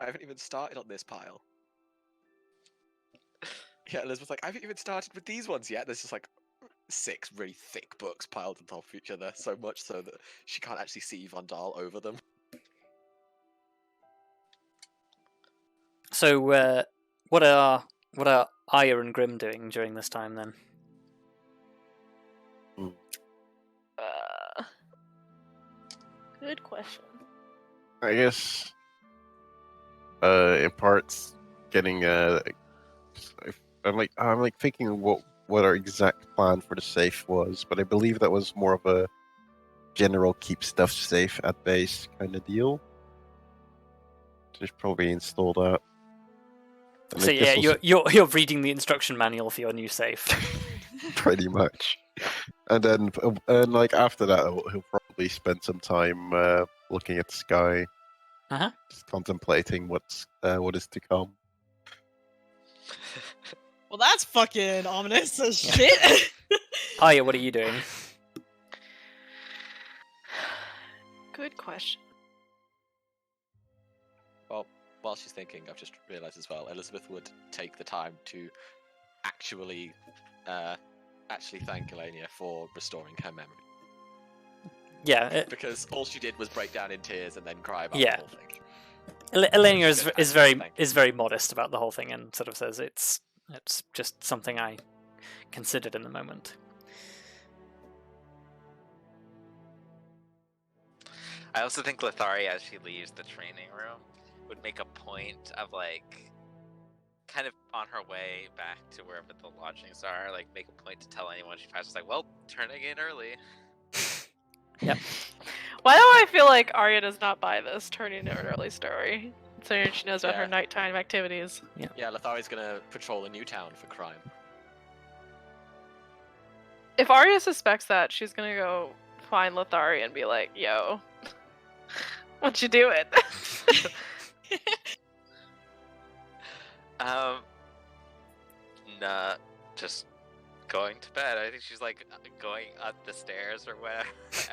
I haven't even started on this pile. Yeah, Elizabeth's like, I haven't even started with these ones yet. There's just like 6 really thick books piled on top of each other, so much so that she can't actually see Vandal over them. So, what are Arya and Grim doing during this time then? Good question. I guess, in parts, getting I'm like thinking what our exact plan for the safe was, but I believe that was more of a general keep stuff safe at base kind of deal. Just probably install that. And So I guess yeah, also- you're reading the instruction manual for your new safe. pretty much. And then, and like after that, he'll probably spend some time looking at the sky, just contemplating what is to come. Well, that's fucking ominous as shit. Arya, what are you doing? Good question. Well, while she's thinking, I've just realised as well, Elizabeth would take the time to actually thank Aweyeah for restoring her memory. Yeah, Because all she did was break down in tears and then cry about Yeah. the whole thing. Elenia She's gonna thank is very modest about the whole thing and sort of says it's just something I considered in the moment. I also think Lithari, as she leaves the training room, would make a point of like, kind of on her way back to wherever the lodgings are, like make a point to tell anyone she passes, like, well, turning in early. Yep. Why do I feel like Arya does not buy this turning into an early story? Considering she knows about her Yeah. nighttime activities. Yeah, Lithari's gonna patrol a new town for crime. If Arya suspects that, she's gonna go find Lithari and be like, yo, what you doing? Nah, just going to bed. I think she's like going up the stairs or whatever.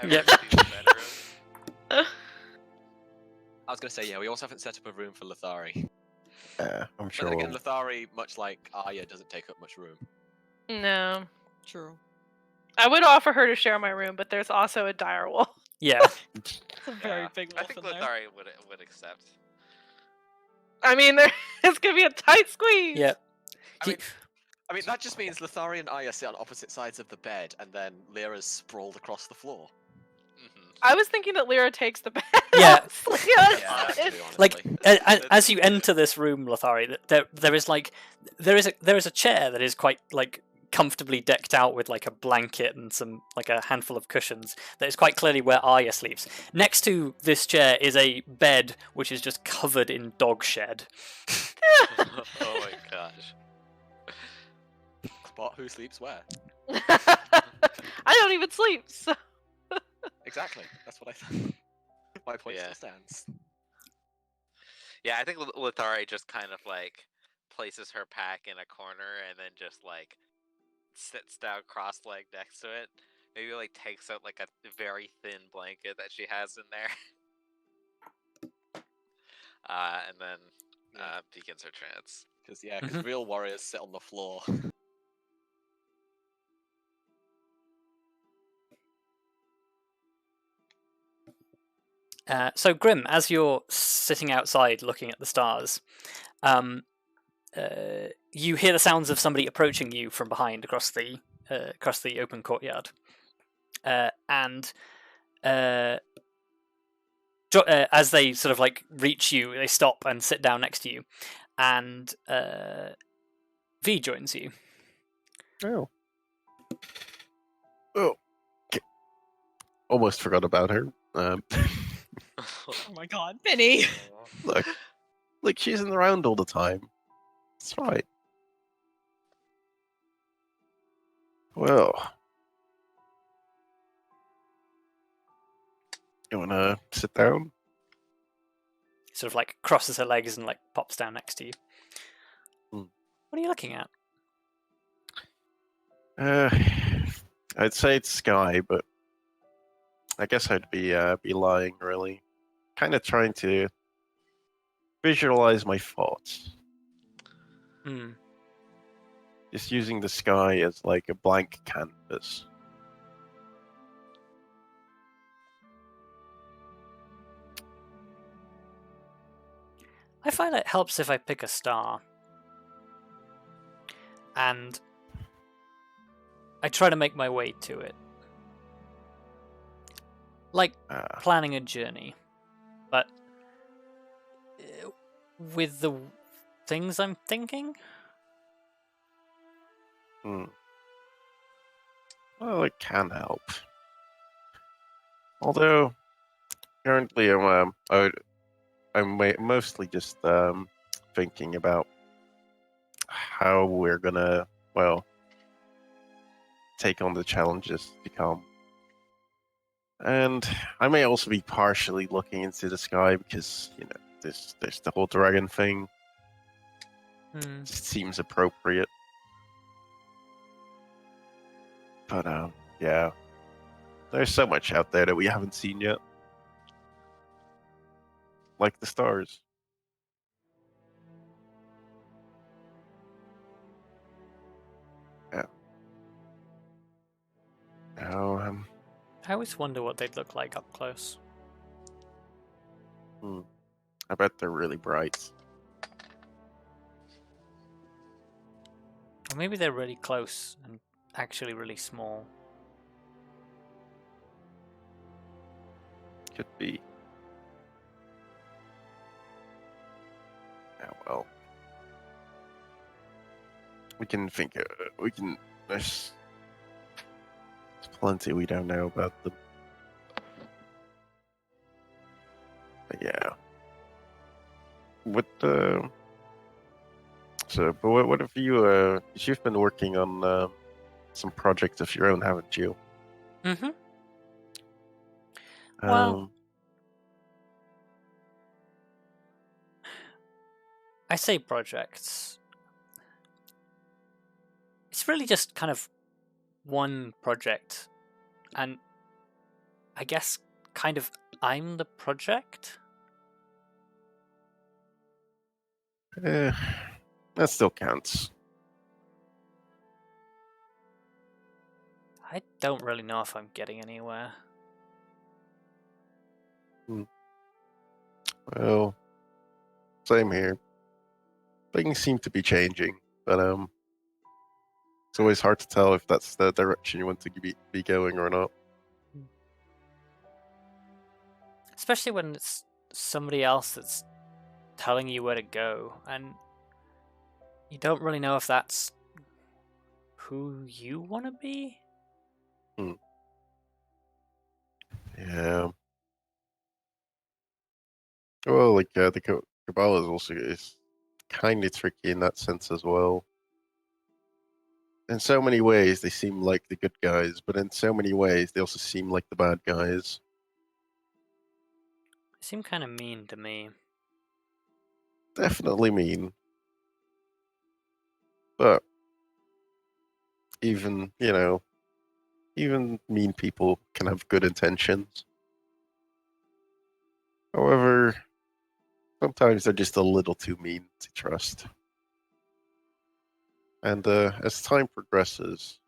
Yep. To the bedroom. I was gonna say, yeah, we also haven't set up a room for Lithari. Yeah, I'm But sure. then again, Lithari, much like Arya, doesn't take up much room. No. True. I would offer her to share my room, but there's also a dire wolf. Yeah. It's a very Yeah. big I wolf think in there. Lithari would accept. I mean, it's gonna be a tight squeeze. Yep. I mean, that just means Lithari and Arya sit on opposite sides of the bed, and then Lyra's sprawled across the floor. I was thinking that Lyra takes the bed. Yeah. honestly. Yeah, actually, Like honestly. as you enter this room, Lithari, there is a chair that is quite like comfortably decked out with like a blanket and some like a handful of cushions. That is quite clearly where Arya sleeps. Next to this chair is a bed which is just covered in dog shed. Oh my gosh. Spot who sleeps where. I don't even sleep. So. Exactly. That's what I thought. My point Yeah. still stands. Yeah, I think Lithari just kind of like places her pack in a corner and then just like sits down cross-legged next to it. Maybe like takes out like a very thin blanket that she has in there. And then begins her trance. Because real warriors sit on the floor. So Grim, as you're sitting outside looking at the stars, you hear the sounds of somebody approaching you from behind across the open courtyard, and as they sort of like reach you, they stop and sit down next to you, and V joins you. Oh. Oh. Okay. Almost forgot about her. Oh my god, Benny! Look, she isn't around all the time. It's fine. Well, you wanna sit down? Sort of like crosses her legs and like pops down next to you. Hmm. What are you looking at? I'd say it's sky, but I guess I'd be lying, really. Kind of trying to visualize my thoughts. Hmm. Just using the sky as like a blank canvas. I find it helps if I pick a star. And I try to make my way to it. Like planning a journey. But with the things I'm thinking? Well, it can help. Although, currently I'm mostly just thinking about how we're gonna, well, take on the challenges to come. And I may also be partially looking into the sky because, you know, there's the whole dragon thing. It seems appropriate. But, yeah. There's so much out there that we haven't seen yet. Like the stars. Yeah. Now, I always wonder what they'd look like up close. I bet they're really bright. Or maybe they're really close and actually really small. Could be. Yeah, well. We can think, there's plenty we don't know about them. But yeah. What what have you, you've been working on some projects of your own, haven't you? Mm-hmm. Well, I say projects. It's really just kind of one project. And I guess kind of I'm the project. That still counts. I don't really know if I'm getting anywhere. Well, same here. Things seem to be changing, but it's always hard to tell if that's the direction you want to be going or not. Especially when it's somebody else that's telling you where to go, and you don't really know if that's who you want to be. Yeah. Well, like the Cabal is kind of tricky in that sense as well. In so many ways, they seem like the good guys, but in so many ways, they also seem like the bad guys. They seem kind of mean to me. Definitely mean. But even, you know, even mean people can have good intentions. However, sometimes they're just a little too mean to trust. And as time progresses,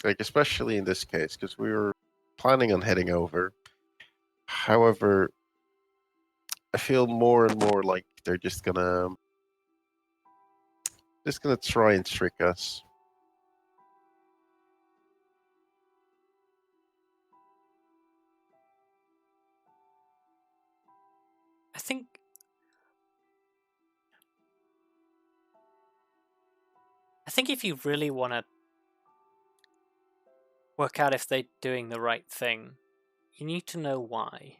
like especially in this case, because we were planning on heading over. However, I feel more and more like they're just gonna try and trick us. I think if you really want to work out if they're doing the right thing, you need to know why.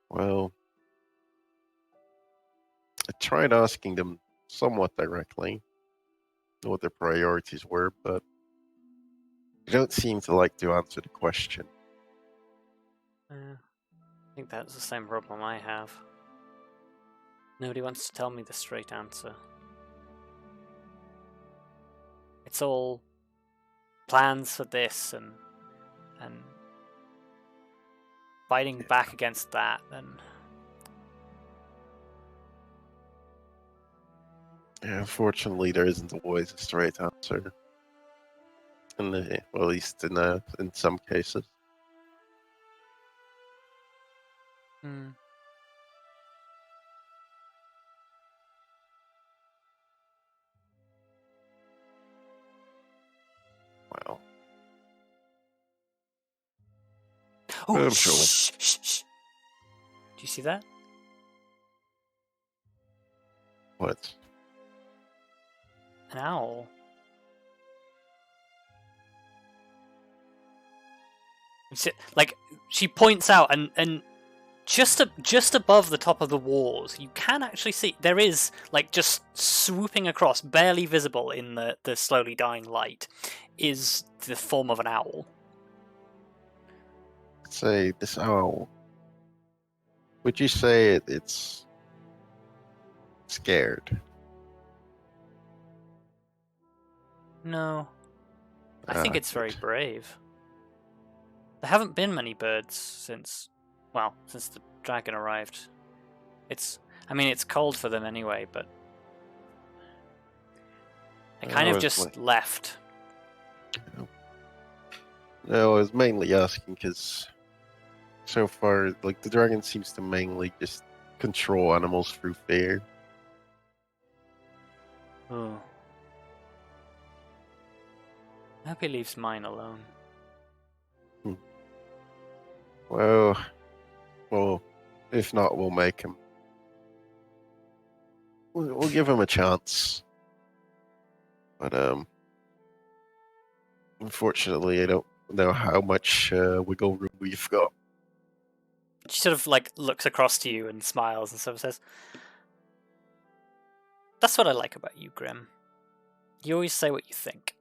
Well, I tried asking them somewhat directly what their priorities were, but they don't seem to like to answer the question. I think that's the same problem I have. Nobody wants to tell me the straight answer. It's all plans for this and fighting back against that, and Yeah, unfortunately, there isn't always a straight answer. Well, at least in some cases. Hmm. Well, Oh, I'm sure. shh, shh, shh. Do you see that? What? An owl. Like, she points out, and just above the top of the walls, you can actually see there is, like, just swooping across, barely visible in the slowly dying light, is the form of an owl. Say this owl. Would you say it's scared? No, I think it's very Good. brave. There haven't been many birds since the dragon arrived. I mean, it's cold for them anyway, but they kind I of was just left. No, I was mainly asking because so far, like, the dragon seems to mainly just control animals through fear. Oh. I hope he leaves mine alone. Well, if not, we'll make him. We'll give him a chance. But unfortunately, I don't know how much wiggle room we've got. She sort of, like, looks across to you and smiles and sort of says, "That's what I like about you, Grim. You always say what you think."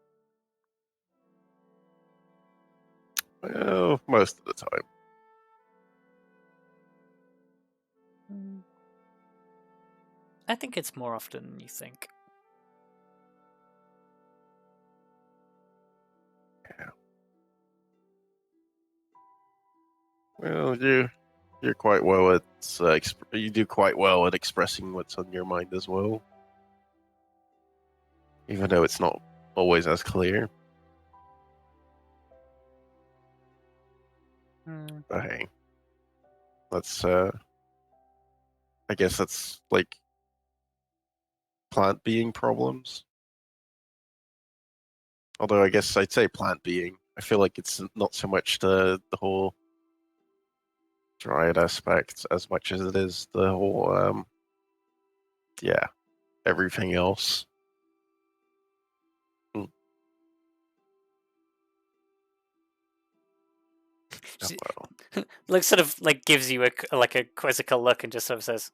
Well, most of the time. I think it's more often than you think. Well, you're quite well at you do quite well at expressing what's on your mind as well, even though it's not always as clear. But hey, that's I guess that's like plant being problems. Although I guess I'd say plant being. I feel like it's not so much the whole dryad aspect as much as it is the whole yeah, everything else. She, well. like, sort of, like, gives you a quizzical look and just sort of says,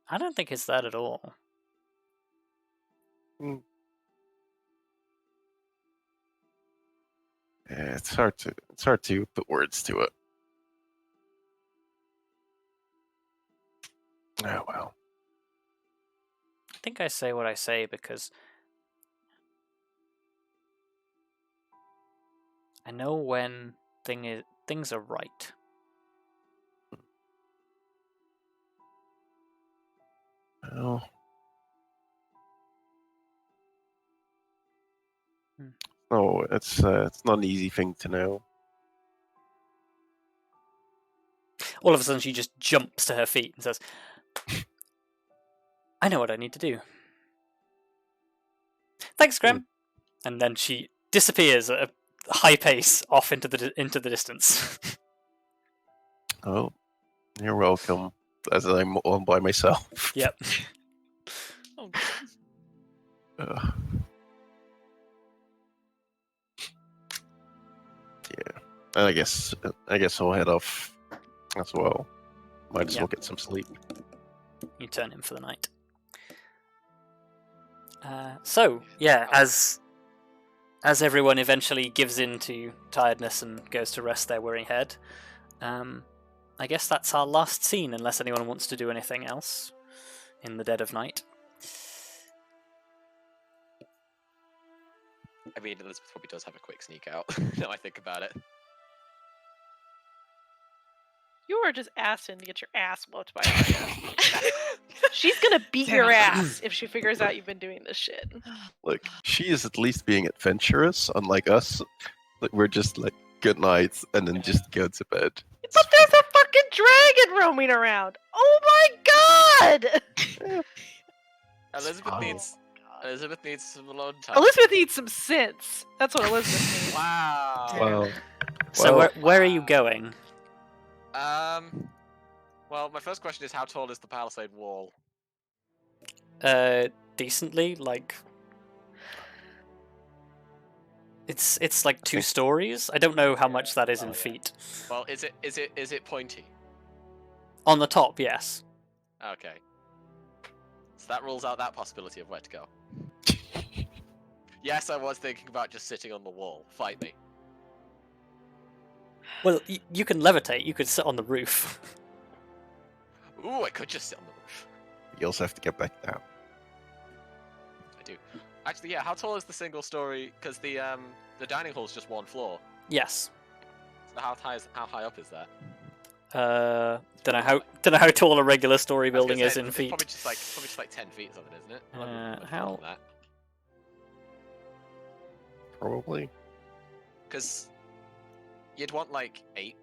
"I don't think it's that at all." Yeah, it's hard to put words to it. Oh well. I think I say what I say because I know when things are right. Well, oh, it's not an easy thing to know. All of a sudden, she just jumps to her feet and says, "I know what I need to do. Thanks, Grim." And then she disappears at a high pace off into the distance. Oh, you're welcome. As I'm all by myself. Yep. Oh, Yeah, and I guess I'll head off as well. Might as well get some sleep. You turn in for the night. So yeah, as everyone eventually gives in to tiredness and goes to rest their weary head, I guess that's our last scene, unless anyone wants to do anything else in the dead of night. I mean, Elizabeth probably does have a quick sneak out. Now I think about it. You were just asking to get your ass whooped by Arya. She's gonna beat Damn your it. ass if she figures out you've been doing this shit. Look, she is at least being adventurous, unlike us. Like, we're just like, good night, and then just go to bed. But there's a fucking dragon roaming around! Oh my god! Elizabeth Oh. needs some alone time. Elizabeth needs some sense. That's what Elizabeth needs. Wow. Wow. So Well- where are you going? Well, my first question is, how tall is the palisade wall? Decently, like it's like 2 think- stories. I don't know how much that is in feet. Well, is it pointy? On the top, yes. Okay. So that rules out that possibility of where to go. Yes, I was thinking about just sitting on the wall. Fight me. Well, you can levitate. You could sit on the roof. Ooh, I could just sit on the roof. You also have to get back down. I do. Actually, yeah. How tall is the single story? Because the dining hall is just 1 floor. Yes. So how high up is that? Don't know how tall a regular story I was gonna building is say, in it's feet. Probably just like 10 feet or something, isn't it? Might be much more how- than that. Probably. Because you'd want like 8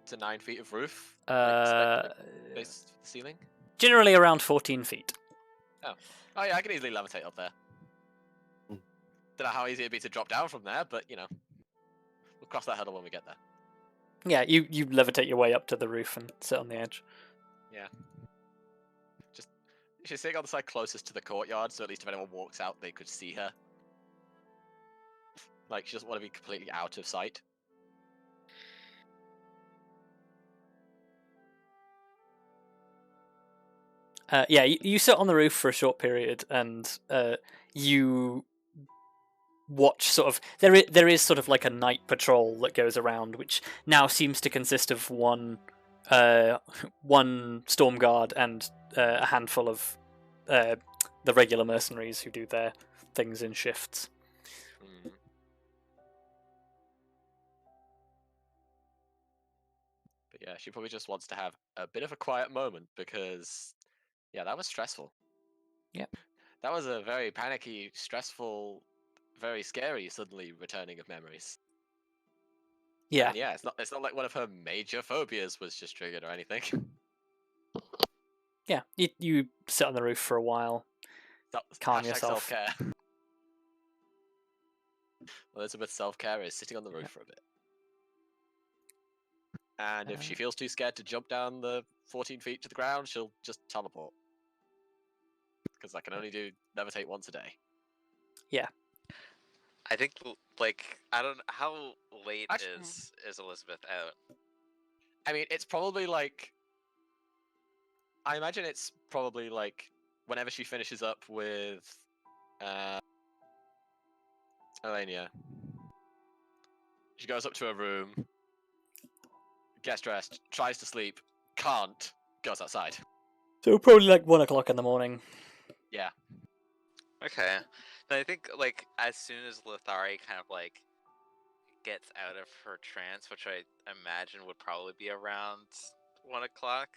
to 9 feet of roof. Base to the ceiling. Generally around 14 feet. Oh yeah, I can easily levitate up there. Hmm. Don't know how easy it'd be to drop down from there, but you know, we'll cross that hurdle when we get there. Yeah, you levitate your way up to the roof and sit on the edge. She's sitting on the side closest to the courtyard, so at least if anyone walks out, they could see her. Like, she doesn't want to be completely out of sight. Yeah, you sit on the roof for a short period, and you watch sort of there is sort of like a night patrol that goes around, which now seems to consist of one storm guard and a handful of the regular mercenaries who do their things in shifts. Hmm. But yeah, she probably just wants to have a bit of a quiet moment because, yeah, that was stressful. Yep. That was a very panicky, stressful, very scary suddenly returning of memories. Yeah, And yeah, it's not like one of her major phobias was just triggered or anything. yeah. You sit on the roof for a while. Calm yourself. Self-care. Elizabeth's self-care is sitting on the roof for a bit. And if she feels too scared to jump down the 14 feet to the ground, she'll just teleport. Because I can only do levitate once a day. I think like I don't how late Actually- is Elizabeth out? I mean, it's probably like... I imagine it's probably like whenever she finishes up with Aweyeah. She goes up to her room, gets dressed, tries to sleep, can't, goes outside. So probably like 1 o'clock in the morning. Yeah. Okay. Then I think like as soon as Lithari kind of like gets out of her trance, which I imagine would probably be around 1 o'clock.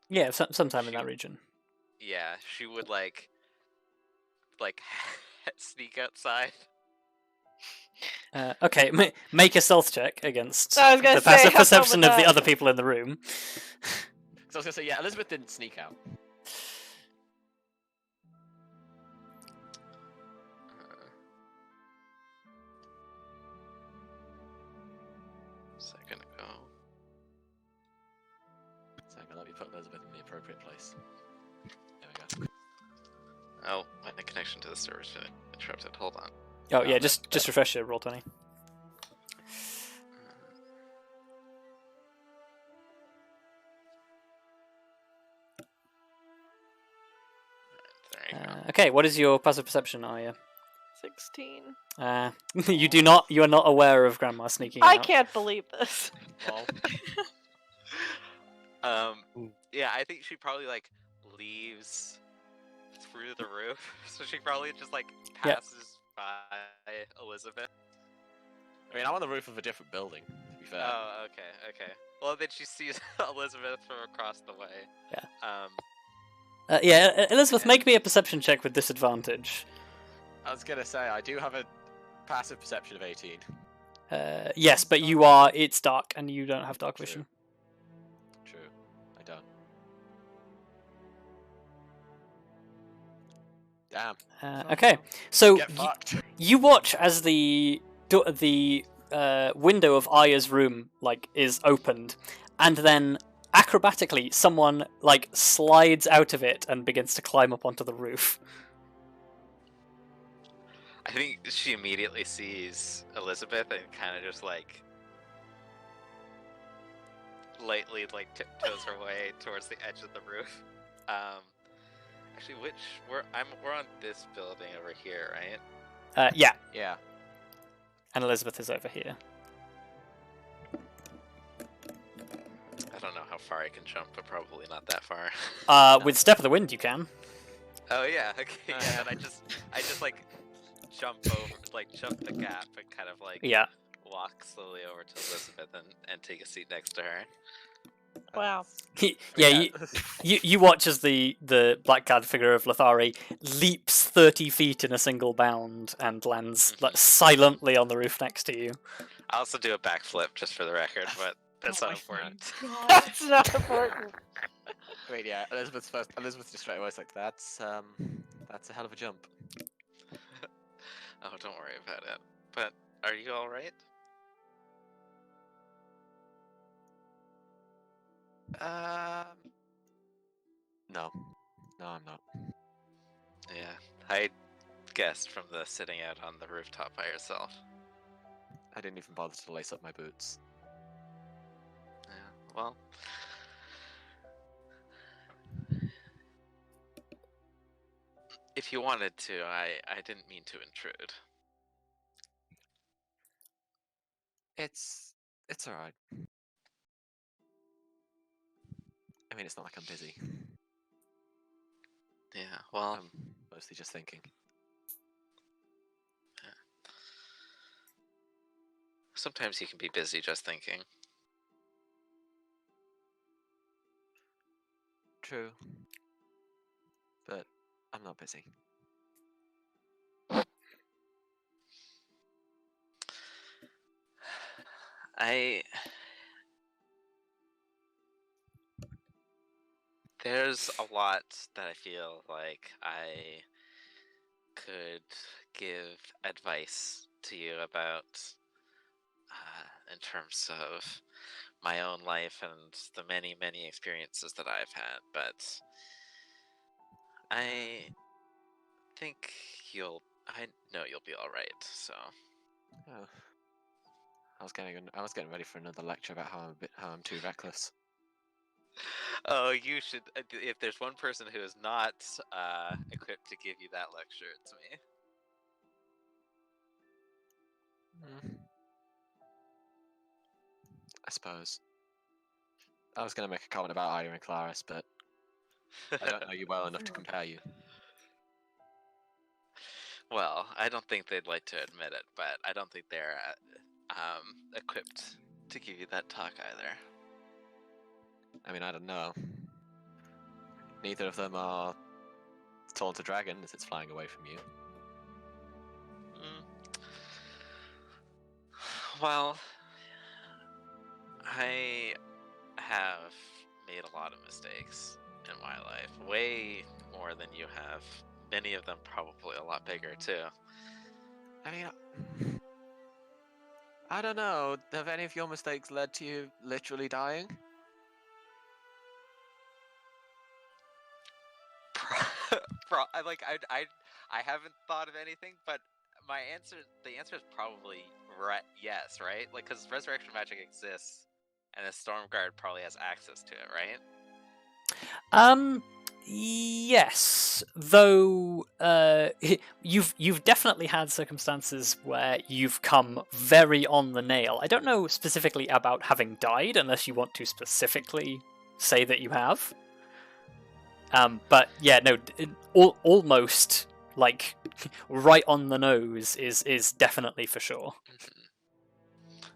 Yeah, sometime in that Shoot. region. Yeah, she would like sneak outside. Okay, make a stealth check against I was gonna the say, passive how perception about of the that? other people in the room. So I was gonna say, yeah, Elizabeth didn't sneak out. Second ago. So I'm gonna let me put Elizabeth in the appropriate place. There we go. Oh, my connection to the server's been interrupted. Hold on. Oh Oh, yeah, that's just refresh your roll 20. There you go. Okay, what is your passive perception, Arya? 16. You are not aware of Grandma sneaking I out. can't believe this. Well, Yeah, I think she probably like leaves through the roof, so she probably just like Yep. passes by Elizabeth. I mean, I'm on the roof of a different building, to be fair. Oh, okay. Well, then she sees Elizabeth from across the way. Yeah. Elizabeth, And- make me a perception check with disadvantage. I was gonna say I do have a passive perception of 18. Yes, but you are. It's dark, and you don't have dark True. vision. True, I don't. Damn. Okay, so Get fucked. you watch as the window of Arya's room is opened, and then acrobatically someone slides out of it and begins to climb up onto the roof. I think she immediately sees Elizabeth and kind of just lightly tiptoes her way towards the edge of the roof. Actually, we're on this building over here, right? Yeah, Yeah. and Elizabeth is over here. I don't know how far I can jump, but probably not that far. With Step of the Wind, you can. Oh yeah, okay. Yeah, yeah. then I just jump over, jump the gap and kind of Yeah. walk slowly over to Elizabeth and take a seat next to her. Wow. Yeah, you watch as the black-clad figure of Lithari leaps 30 feet in a single bound and lands silently on the roof next to you. I also do a backflip just for the record, but that's Oh not my important. That's not important. Wait, yeah. Elizabeth's just straight away like, that's a hell of a jump. Oh, don't worry about it. But are you all right? No, I'm not. Yeah, I guessed from the sitting out on the rooftop by yourself. I didn't even bother to lace up my boots. Yeah, well. If you wanted to, I didn't mean to intrude. It's alright. I mean, it's not like I'm busy. Yeah, well, I'm mostly just thinking. sometimes you can be busy just thinking. True. But I'm not busy. There's a lot that I feel like I could give advice to you about in terms of my own life and the many, many experiences that I've had, but I know you'll be all right. So Oh. I was getting ready for another lecture about how I'm too reckless. oh, you should. If there's one person who is not equipped to give you that lecture, it's me. I suppose. I was going to make a comment about Arya and Kelariis, but I don't know you well enough to compare you. Well, I don't think they'd like to admit it, but I don't think they're equipped to give you that talk either. I mean, I don't know. Neither of them are taunt a dragon as it's flying away from you. Well, I have made a lot of mistakes in my life. Way more than you have. Many of them probably a lot bigger, too. I mean, I don't know. Have any of your mistakes led to you literally dying? I haven't thought of anything, but the answer is probably yes, right? Like, because resurrection magic exists, and the Stormguard probably has access to it, right? Yes, though you've definitely had circumstances where you've come very on the nail. I don't know specifically about having died, unless you want to specifically say that you have. But yeah, no, almost like right on the nose is definitely for sure.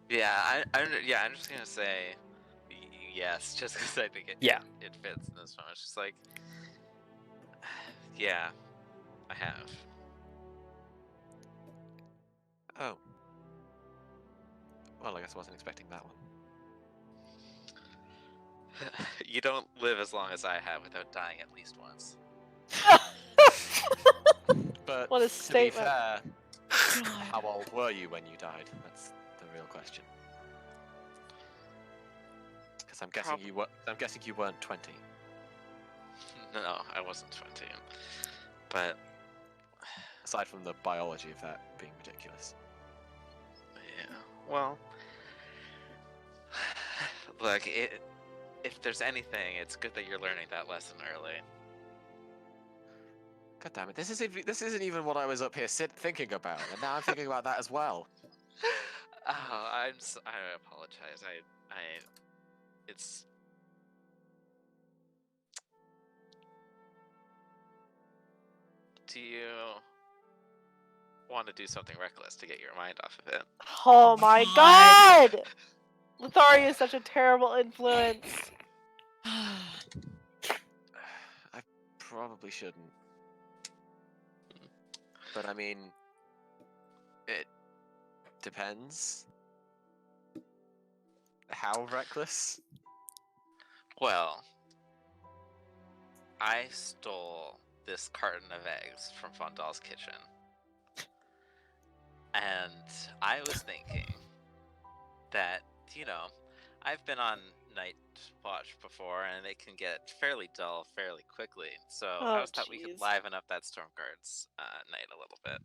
I'm just gonna say yes, just because I think it fits in this one. It's just like, yeah, I have. Oh. Well, I guess I wasn't expecting that one. You don't live as long as I have without dying at least once. But What a to be statement. fair, God. how old were you when you died? That's the real question. Because I'm guessing you weren't 20. No, I wasn't 20. But Aside from the biology of that being ridiculous. yeah, well, look, if there's anything, it's good that you're learning that lesson early. God damn it! This isn't even what I was up here thinking about, and now I'm thinking about that as well. Oh, I apologize. It's. Do you want to do something reckless to get your mind off of it? Oh my god! Lithari is such a terrible influence. I probably shouldn't. But I mean, it depends. How reckless? Well, I stole this carton of eggs from Fondal's kitchen. And I was thinking that, I've been on night watch before, and it can get fairly dull fairly quickly. So I was thought we could liven up that Stormguard's night a little bit.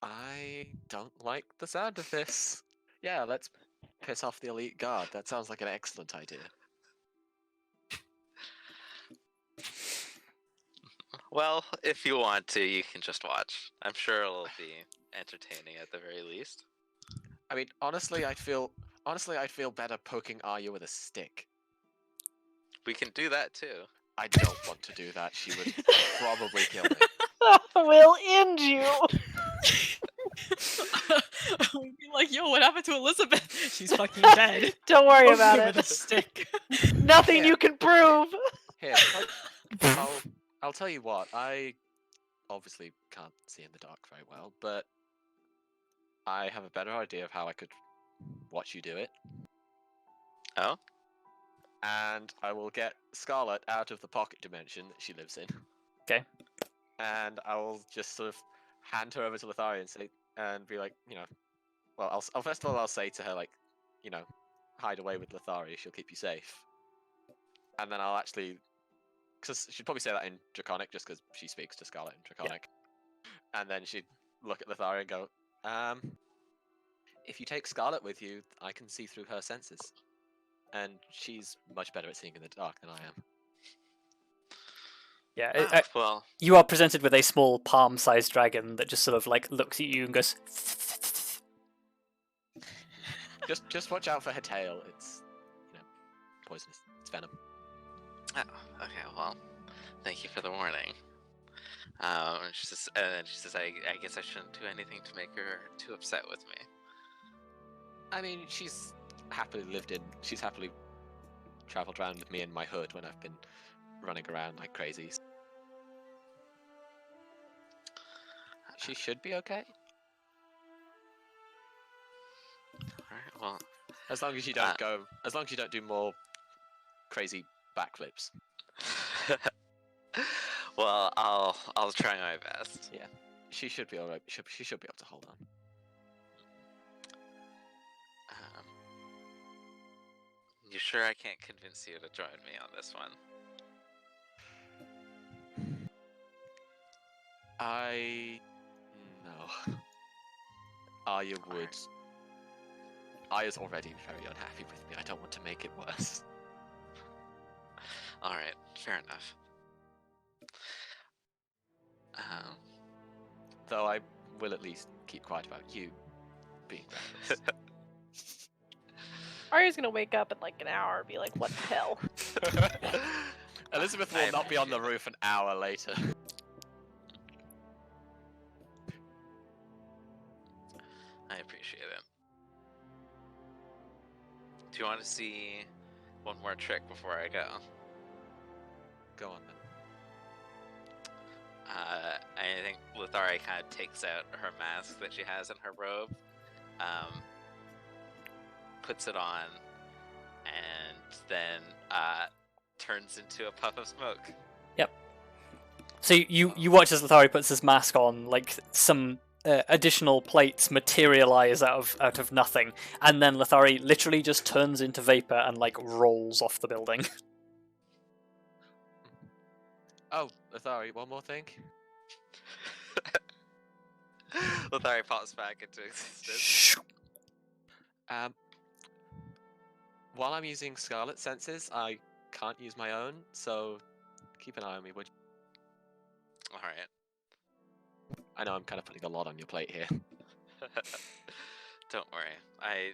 I don't like the sound of this. Yeah, let's piss off the elite guard. That sounds like an excellent idea. Well, if you want to, you can just watch. I'm sure it'll be entertaining at the very least. I mean, honestly, I'd feel better poking Arya with a stick. We can do that too. I don't want to do that. She would probably kill me. We'll end you. We'd be like, yo, what happened to Elizabeth? She's fucking dead. Don't worry Poke about her it. with a stick. Nothing Yeah. you can prove. Here, I'll tell you what. I obviously can't see in the dark very well, but I have a better idea of how I could watch you do it. Oh? And I will get Scarlet out of the pocket dimension that she lives in. Okay. And I will just sort of hand her over to Lithari and say, and be like, well, I'll first of all I'll say to her like, hide away with Lithari. She'll keep you safe. And then I'll actually, because she'd probably say that in Draconic just because she speaks to Scarlet in Draconic. Yeah. And then she'd look at Lithari and go, if you take Scarlet with you, I can see through her senses. And she's much better at seeing in the dark than I am. Yeah, well, you are presented with a small palm-sized dragon that just sort of like looks at you and goes. Just watch out for her tail. It's poisonous. It's venom. Oh, okay, well, thank you for the warning. She says, I guess I shouldn't do anything to make her too upset with me. I mean, she's happily traveled around with me in my hood when I've been running around like crazy. She should be okay. Alright, well, as long as you don't do more crazy backflips. Well, I'll try my best. Yeah, she should be alright. She should be able to hold on. You sure I can't convince you to join me on this one? No. Arya would. Right. Arya's already very unhappy with me. I don't want to make it worse. Alright, fair enough. Though I will at least keep quiet about you being reckless. Arya's gonna wake up in like an hour and be like, what the hell? Elizabeth will not be on the roof an hour later. I appreciate it. Do you want to see one more trick before I go? Go on then. I think Lithari kind of takes out her mask that she has in her robe, puts it on, and then turns into a puff of smoke. Yep. So you watch as Lithari puts his mask on, like some additional plates materialize out of nothing, and then Lithari literally just turns into vapor and like rolls off the building. Oh, Lithari, one more thing. Lithari pops back into existence. While I'm using Scarlet senses, I can't use my own, so keep an eye on me, would you? Alright. I know I'm kind of putting a lot on your plate here. Don't worry. I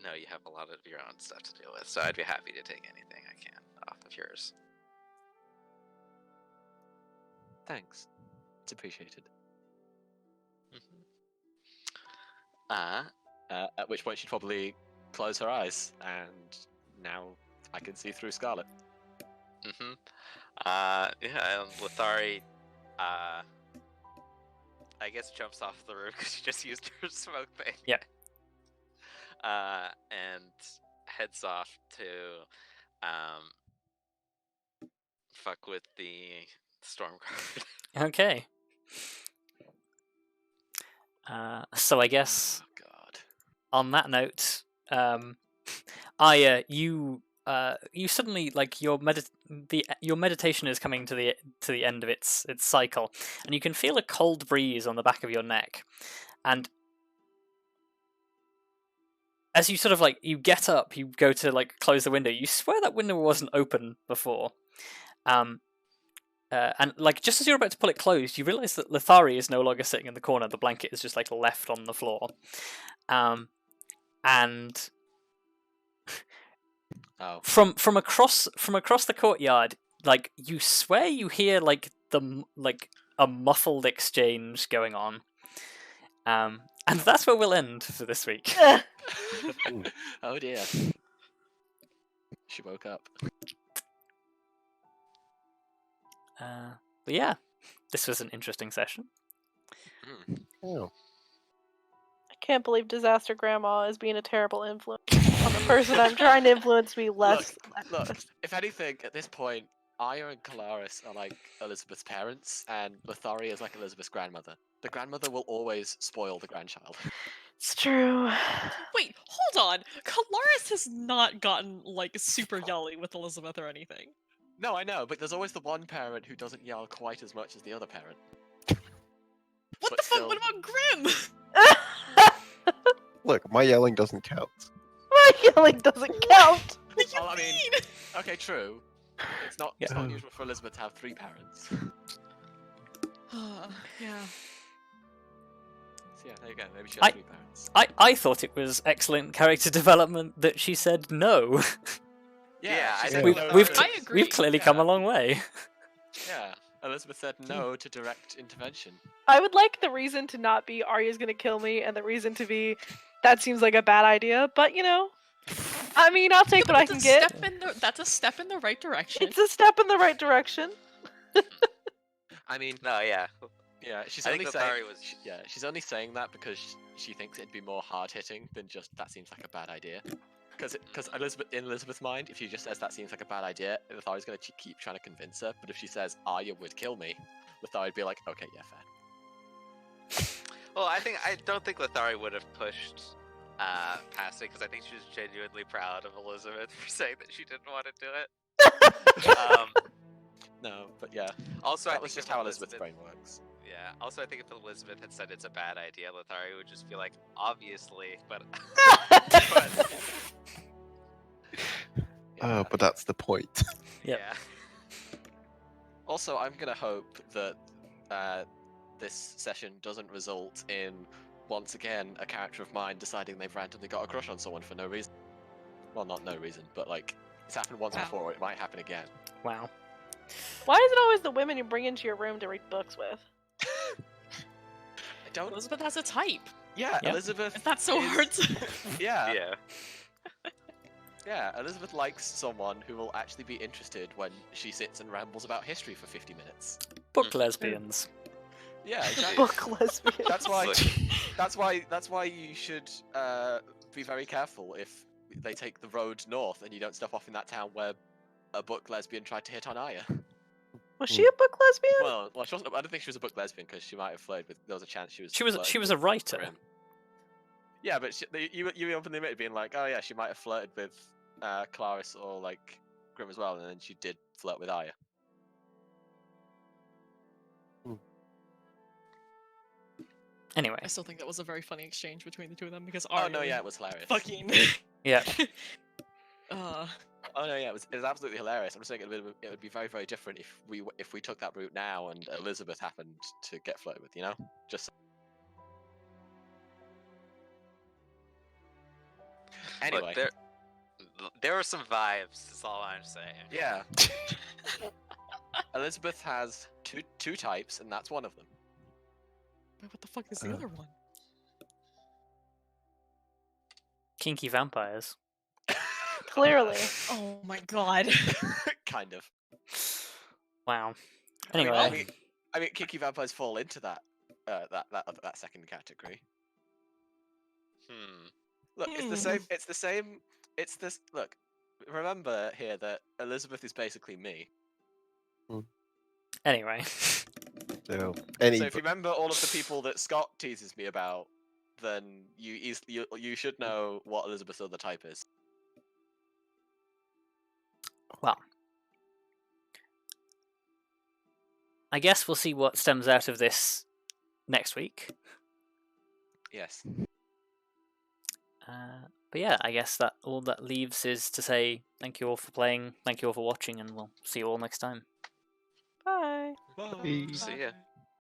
know you have a lot of your own stuff to deal with, so I'd be happy to take anything I can off of yours. Thanks. It's appreciated. At which point she'd probably close her eyes, and now I can see through Scarlet. Yeah, and Lithari, I guess jumps off the roof because she just used her smoke thing. Yeah. And heads off to, fuck with the Stormguard. Okay. So I guess Oh God. on that note, Arya, you suddenly like your meditation is coming to the end of its cycle, and you can feel a cold breeze on the back of your neck, and as you sort of like you get up, you go to like close the window. You swear that window wasn't open before, and like just as you're about to pull it closed, you realize that Lithari is no longer sitting in the corner. The blanket is just like left on the floor, and from across the courtyard, like you swear you hear like a muffled exchange going on, and that's where we'll end for this week. Oh dear. She woke up. But yeah, this was an interesting session. Oh. I can't believe Disaster Grandma is being a terrible influence on the person I'm trying to influence me less. Look, if anything, at this point, Arya and Kelariis are like Elizabeth's parents, and Lithari is like Elizabeth's grandmother. The grandmother will always spoil the grandchild. It's true. Wait, hold on. Kelariis has not gotten like super yelly with Elizabeth or anything. No, I know, but there's always the one parent who doesn't yell quite as much as the other parent. What But the fuck? still- What about Grim? Look, my yelling doesn't count. My yelling doesn't count. What do you Well, I mean- mean? Okay, true. It's not usual for Elizabeth to have 3 parents. Yeah. So yeah, there you go. Maybe she has 3 parents. I thought it was excellent character development that she said no. Yeah, I she think said we've no we've to- I agree. we've clearly come a Yeah. long way. Yeah, Elizabeth said no to direct intervention. I would like the reason to not be Arya's gonna kill me, and the reason to be that seems like a bad idea. But you know, I mean, I'll take what I can get. That's a step in the right direction. It's a step in the right direction. I mean, No, yeah. yeah, she's I only think saying Lithari was. she's only saying that because she thinks it'd be more hard hitting than just that seems like a bad idea. Because in Elizabeth's mind, if she just says that seems like a bad idea, Lithari's gonna keep trying to convince her. But if she says Arya would kill me, Lithari'd be like, okay, yeah, fair. Well, I don't think Lithari would have pushed past it because I think she was genuinely proud of Elizabeth for saying that she didn't want to do it. No, but yeah. Also, I That was think just if how Elizabeth's brain works. Yeah. Also, I think if Elizabeth had said it's a bad idea, Lithari would just be like, obviously, but. But that's the point. Yep. Yeah. Also, I'm gonna hope that this session doesn't result in once again a character of mine deciding they've randomly got a crush on someone for no reason. Well, not no reason, but like it's happened once Wow. before. It might happen again. Wow. Why is it always the women you bring into your room to read books with? don't. Elizabeth has a type. Yeah, Yep. Elizabeth. Is that so hard to... Yeah, Yeah. yeah. Elizabeth likes someone who will actually be interested when she sits and rambles about history for 50 minutes. Book lesbians. Yeah, exactly. Book lesbian. That's why. Look. That's why you should be very careful if they take the road north and you don't stop off in that town where a book lesbian tried to hit on Arya. Was she a book lesbian? Well, she wasn't. I don't think she was a book lesbian because she might have flirted with. There was a chance she was. She was flirting a with writer. Grim. Yeah, but you openly admitted being like, oh yeah, she might have flirted with Kelariis or like Grim as well, and then she did flirt with Arya. Anyway, I still think that was a very funny exchange between the two of them because Oh Arya no, was yeah, it was hilarious. fucking... yeah. Oh no, yeah, it was absolutely hilarious. I'm just saying it would be very, very different if we took that route now and Elizabeth happened to get flirted with, you know? Just anyway. Look, there were some vibes. That's all I'm saying. Yeah. Elizabeth has two types, and that's one of them. But what the fuck is the other one? Kinky vampires. Clearly. Oh my god. Kind of. Wow. I mean, Anyway, I mean, kinky vampires fall into that second category. Look, it's the same. It's the same. It's this. Look, remember here that Elizabeth is basically me. anyway. So, So if you remember all of the people that Scott teases me about, then you should know what Elizabeth's other type is. Well, I guess we'll see what stems out of this next week. Yes. But yeah, I guess that all that leaves is to say thank you all for playing, thank you all for watching, and we'll see you all next time. Bye. Bye. See ya.